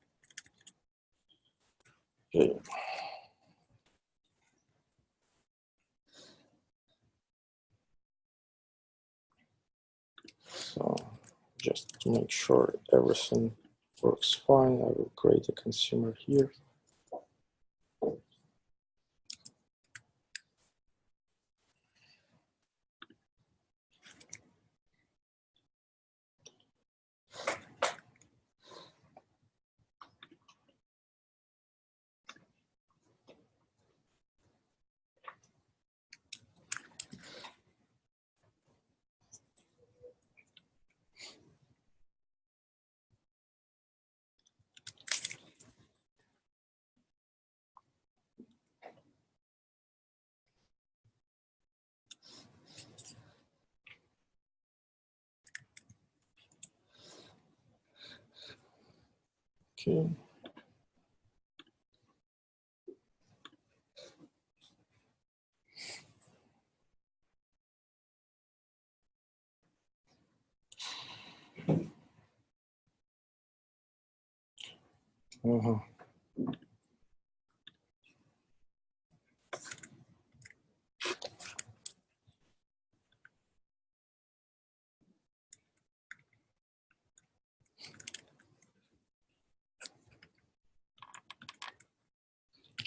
Okay. So just to make sure everything works fine, I will create a consumer here. Okay.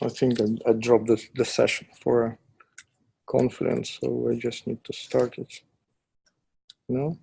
I think I dropped the session for confidence, so I just need to start it. No?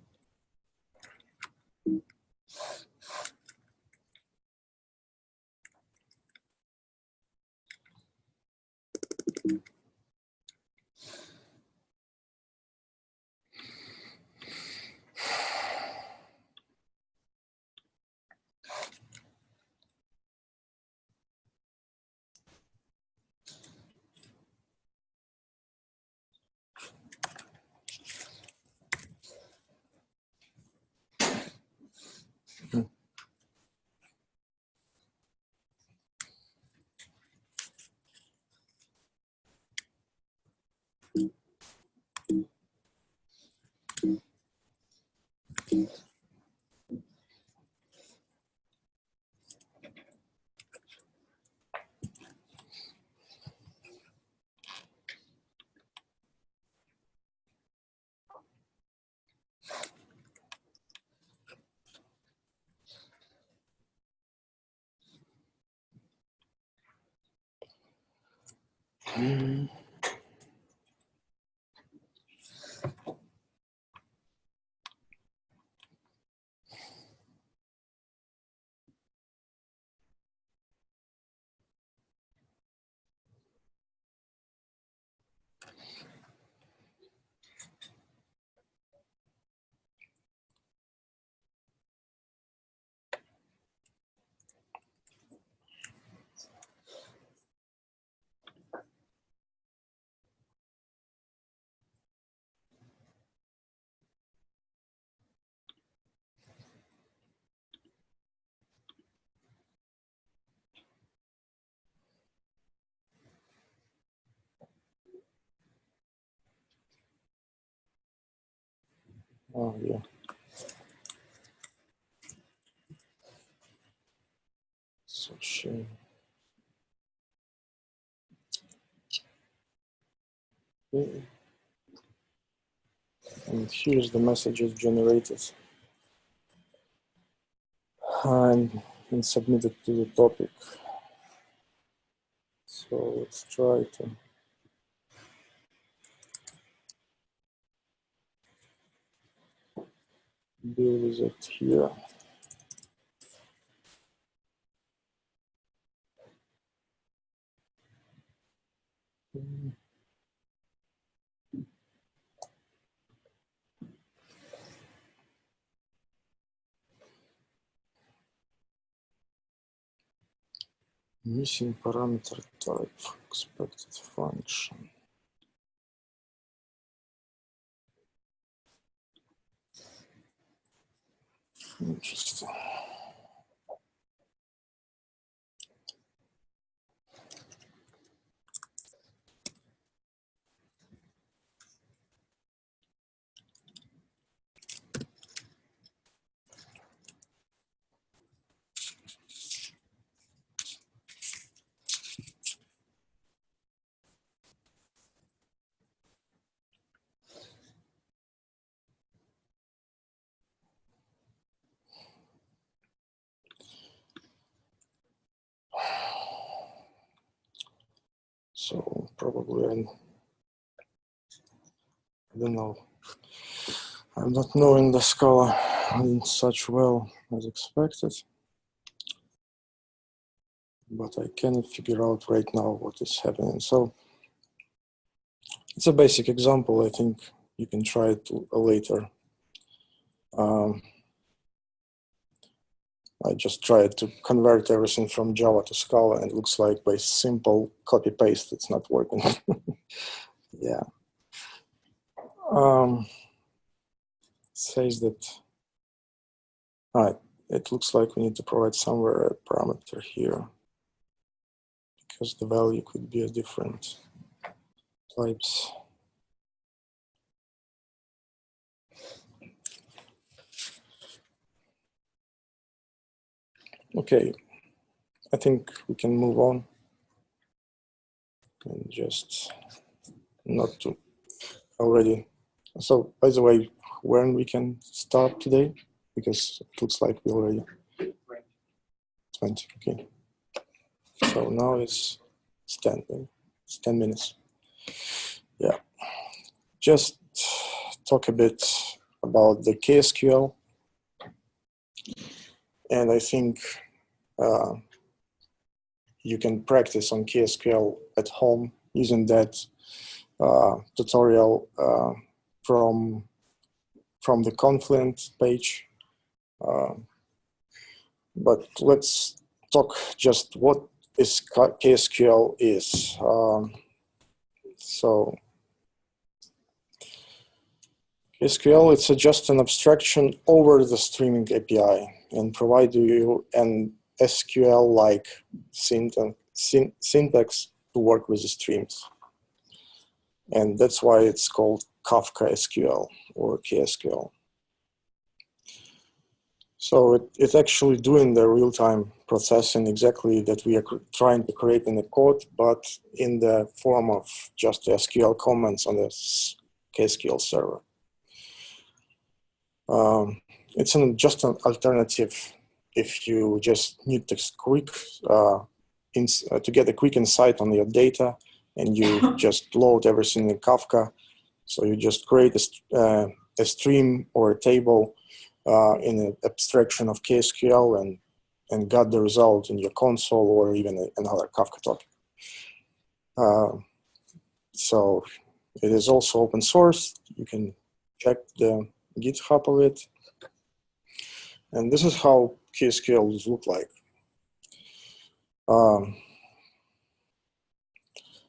Oh, yeah. a shame. Okay. And here's the messages generated and submitted to the topic. So let's try to deal with it here. Missing parameter type, expected function. Interesting. So probably I don't know. I'm not knowing the Scala in such well as expected, but I cannot figure out right now what is happening. So it's a basic example. I think you can try it later. I just tried to convert everything from Java to Scala, and it looks like by simple copy paste, it's not working. Yeah. Says that it looks like we need to provide somewhere a parameter here, because the value could be a different types. Okay, I think we can move on and just not to already. So by the way, when we can start today, because it looks like we already 20. Okay. So now it's 10 minutes. Yeah. Just talk a bit about the KSQL. And I think you can practice on KSQL at home using that tutorial from the Confluent page. But let's talk just what is KSQL is. So KSQL, it's just an abstraction over the streaming API and provide you an SQL-like syntax to work with the streams. And that's why it's called Kafka SQL or KSQL. So it's actually doing the real-time processing exactly that we are trying to create in the code, but in the form of just SQL comments on the KSQL server. It's just an alternative if you just need to get a quick insight on your data, and you just load everything in Kafka. So you just create a stream or a table in an abstraction of KSQL and got the result in your console or even another Kafka topic. So it is also open source. You can check the GitHub of it. And this is how KSQL look like.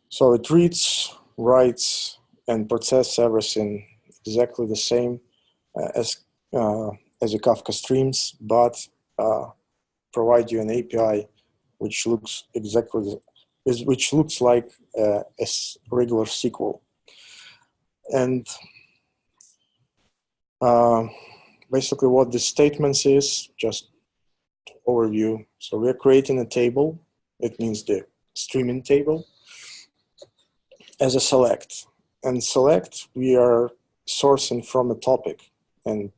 So it reads, writes, and processes everything exactly the same as a Kafka streams, but provide you an API which looks which looks like a regular SQL. And basically what the statements is, just overview. So we're creating a table. It means the streaming table as a select. And select, we are sourcing from a topic. And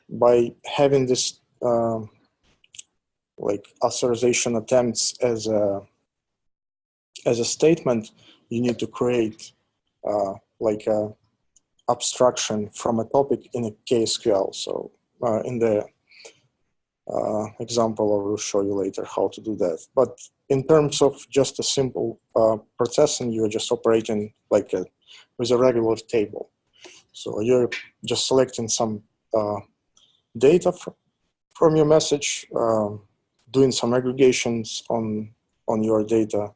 by having this like authorization attempts as a statement, you need to create like a abstraction from a topic in a KSQL. So in the example, I will show you later how to do that. But in terms of just a simple processing, you're just operating like with a regular table. So you're just selecting some data from your message, doing some aggregations on your data.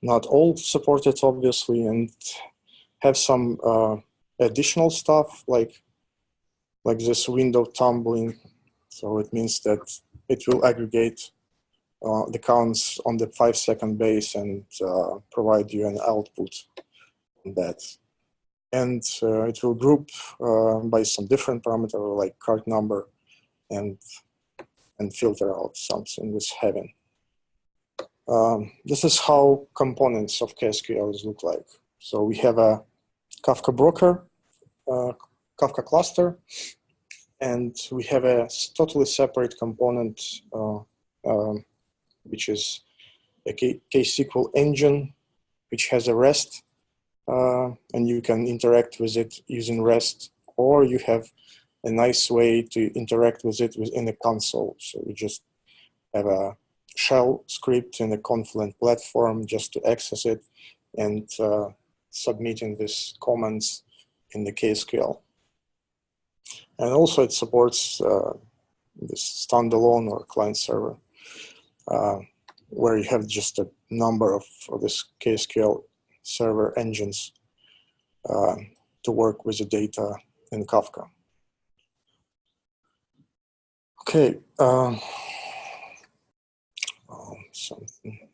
Not all supported, obviously, and have some additional stuff like this window tumbling. So it means that it will aggregate the counts on the 5-second base and provide you an output on that. And it will group by some different parameter like card number and filter out something with heaven. This is how components of KSQLs look like. So we have a Kafka broker, Kafka cluster, and we have a totally separate component, which is a KSQL engine, which has a REST, and you can interact with it using REST, or you have a nice way to interact with it within the console. So you just have a shell script in the Confluent platform just to access it and submitting these comments in the KSQL. And also it supports this standalone or client server, where you have just a number of this KSQL server engines to work with the data in Kafka. Okay, something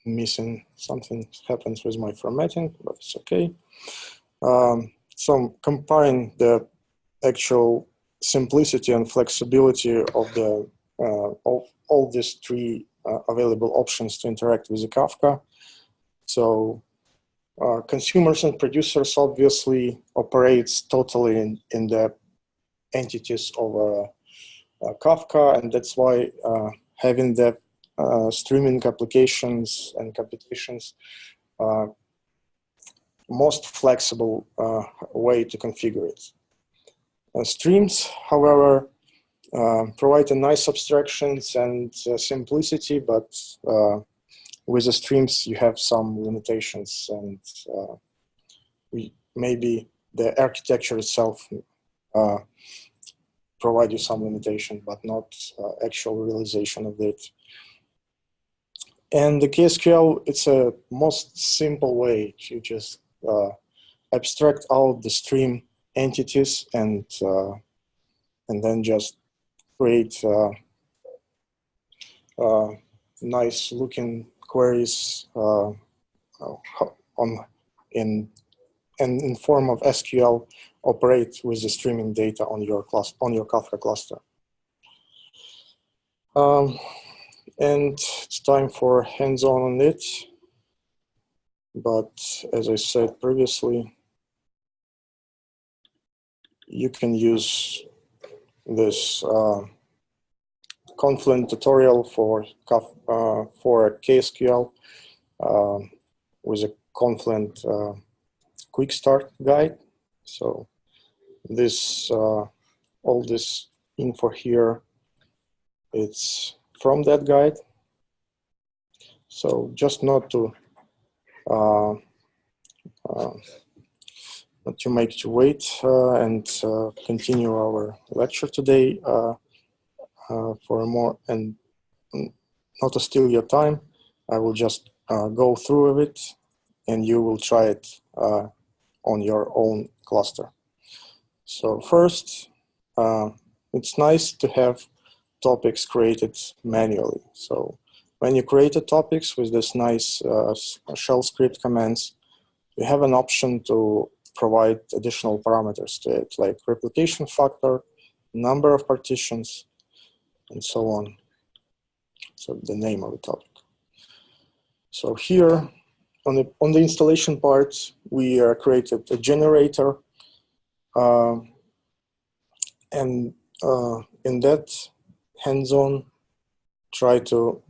missing, something happens with my formatting, but it's okay. So comparing the actual simplicity and flexibility of the of all these three available options to interact with the Kafka. So consumers and producers obviously operates totally in the entities of Kafka, and that's why having the streaming applications and computations most flexible way to configure it. Streams, however, provide a nice abstractions and simplicity, but with the streams you have some limitations, and maybe the architecture itself provide you some limitation, but not actual realization of it. And the KSQL, it's a most simple way to just abstract out the stream entities and then just create nice looking queries in form of SQL, operate with the streaming data on your Kafka cluster. And it's time for hands-on on it. But as I said previously, you can use this Confluent tutorial for KSQL with a Confluent quick start guide. So this all this info here, it's from that guide. So just not to make you wait and continue our lecture today for a more, and not to steal your time, I will just go through it and you will try it on your own cluster. So first, it's nice to have topics created manually. So when you create a topics with this nice shell script commands, you have an option to provide additional parameters to it, like replication factor, number of partitions, and so on. So the name of the topic. So here on the installation part, we created a generator, and in that hands-on, try to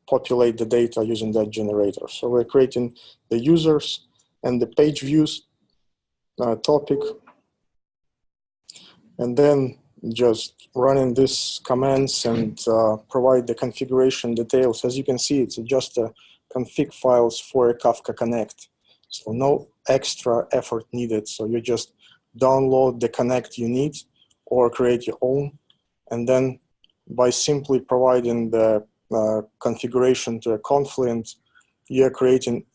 populate the data using that generator. So we're creating the users and the page views topic, and then just running these commands and provide the configuration details. As you can see, it's just config files for a Kafka Connect. So no extra effort needed. So you just download the connect you need or create your own. And then by simply providing the configuration to a Confluent, you're creating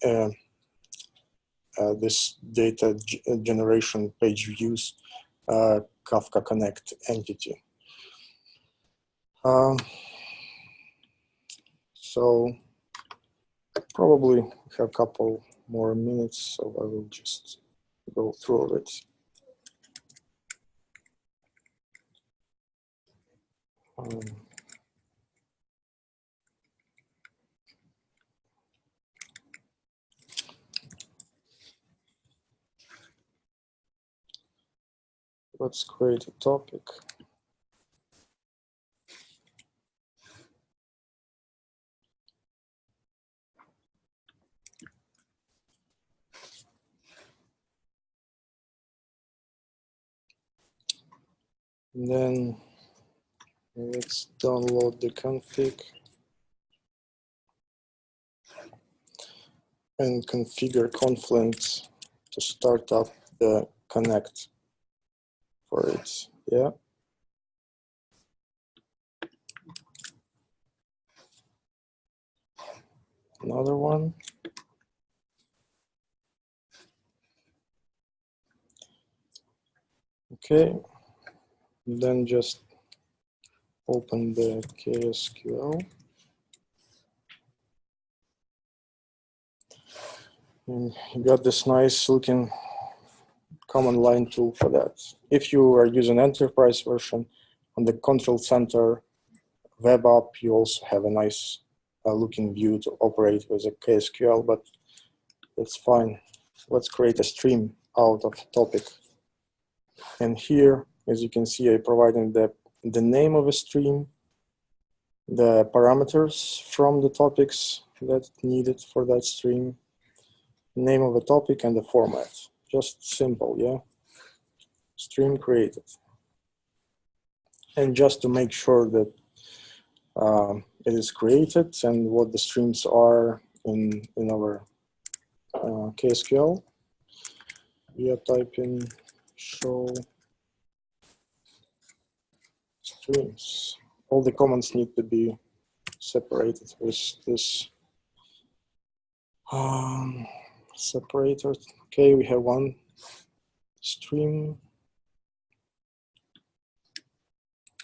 this data generation page views Kafka Connect entity. So probably have a couple more minutes, so I will just go through it. Let's create a topic. And then let's download the config and configure Confluent to start up the connect for it. Yeah. Another one. Okay. Then just open the KSQL. And you got this nice looking command line tool for that. If you are using enterprise version on the control center web app, you also have a nice looking view to operate with a KSQL, but that's fine. Let's create a stream out of topic. And here, as you can see, I'm providing the name of a stream, the parameters from the topics that needed for that stream, name of the topic, and the format. Just simple, yeah? Stream created. And just to make sure that it is created and what the streams are in our KSQL, we are typing show streams. All the comments need to be separated with this separator. Okay, we have one stream.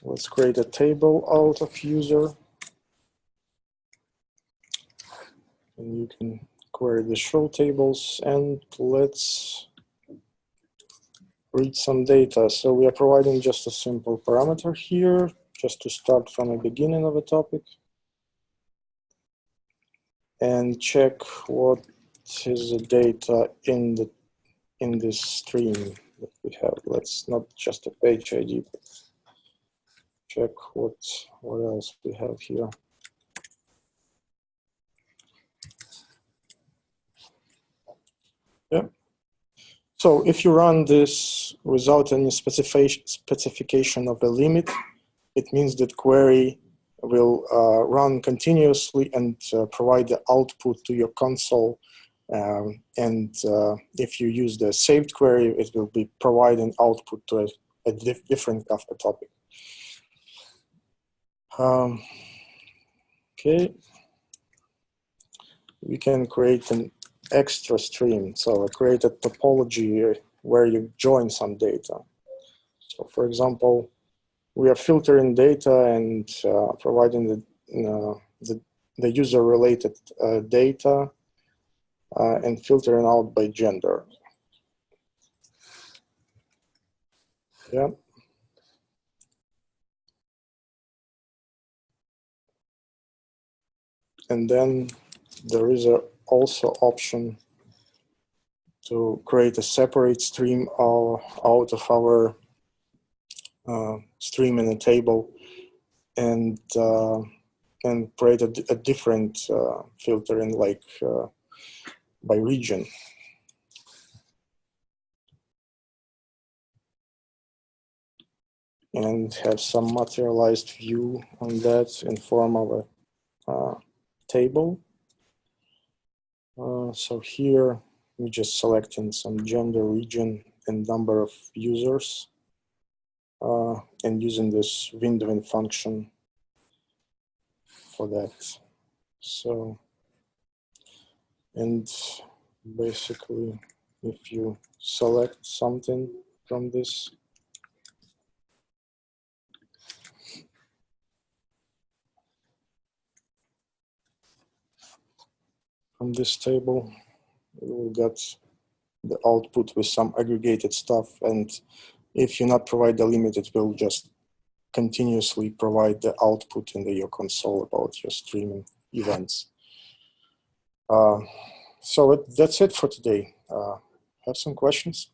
Let's create a table out of user. And you can query the show tables, and let's read some data. So we are providing just a simple parameter here, just to start from the beginning of a topic and check what is the data in this stream that we have. Let's not just a page ID, but check what else we have here. Yeah. So if you run this without any specification of a limit, it means that query will run continuously and provide the output to your console. And if you use the saved query, it will be providing output to a different Kafka topic. Okay. We can create an extra stream. So I create a topology where you join some data. So for example, we are filtering data and providing the user-related data and filtering out by gender. Yeah. And then there is also option to create a separate stream out of our stream in a table, and create a different filtering, like by region. And have some materialized view on that in form of a table. So here we just selecting some gender, region, and number of users, and using this windowing function for that. So, and basically, if you select something from this, table, you will get the output with some aggregated stuff. And if you not provide the limit, it will just continuously provide the output in your console about your streaming events. So that's it for today. Have some questions?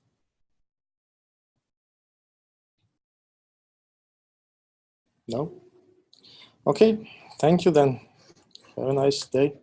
No? Okay, thank you then. Have a nice day.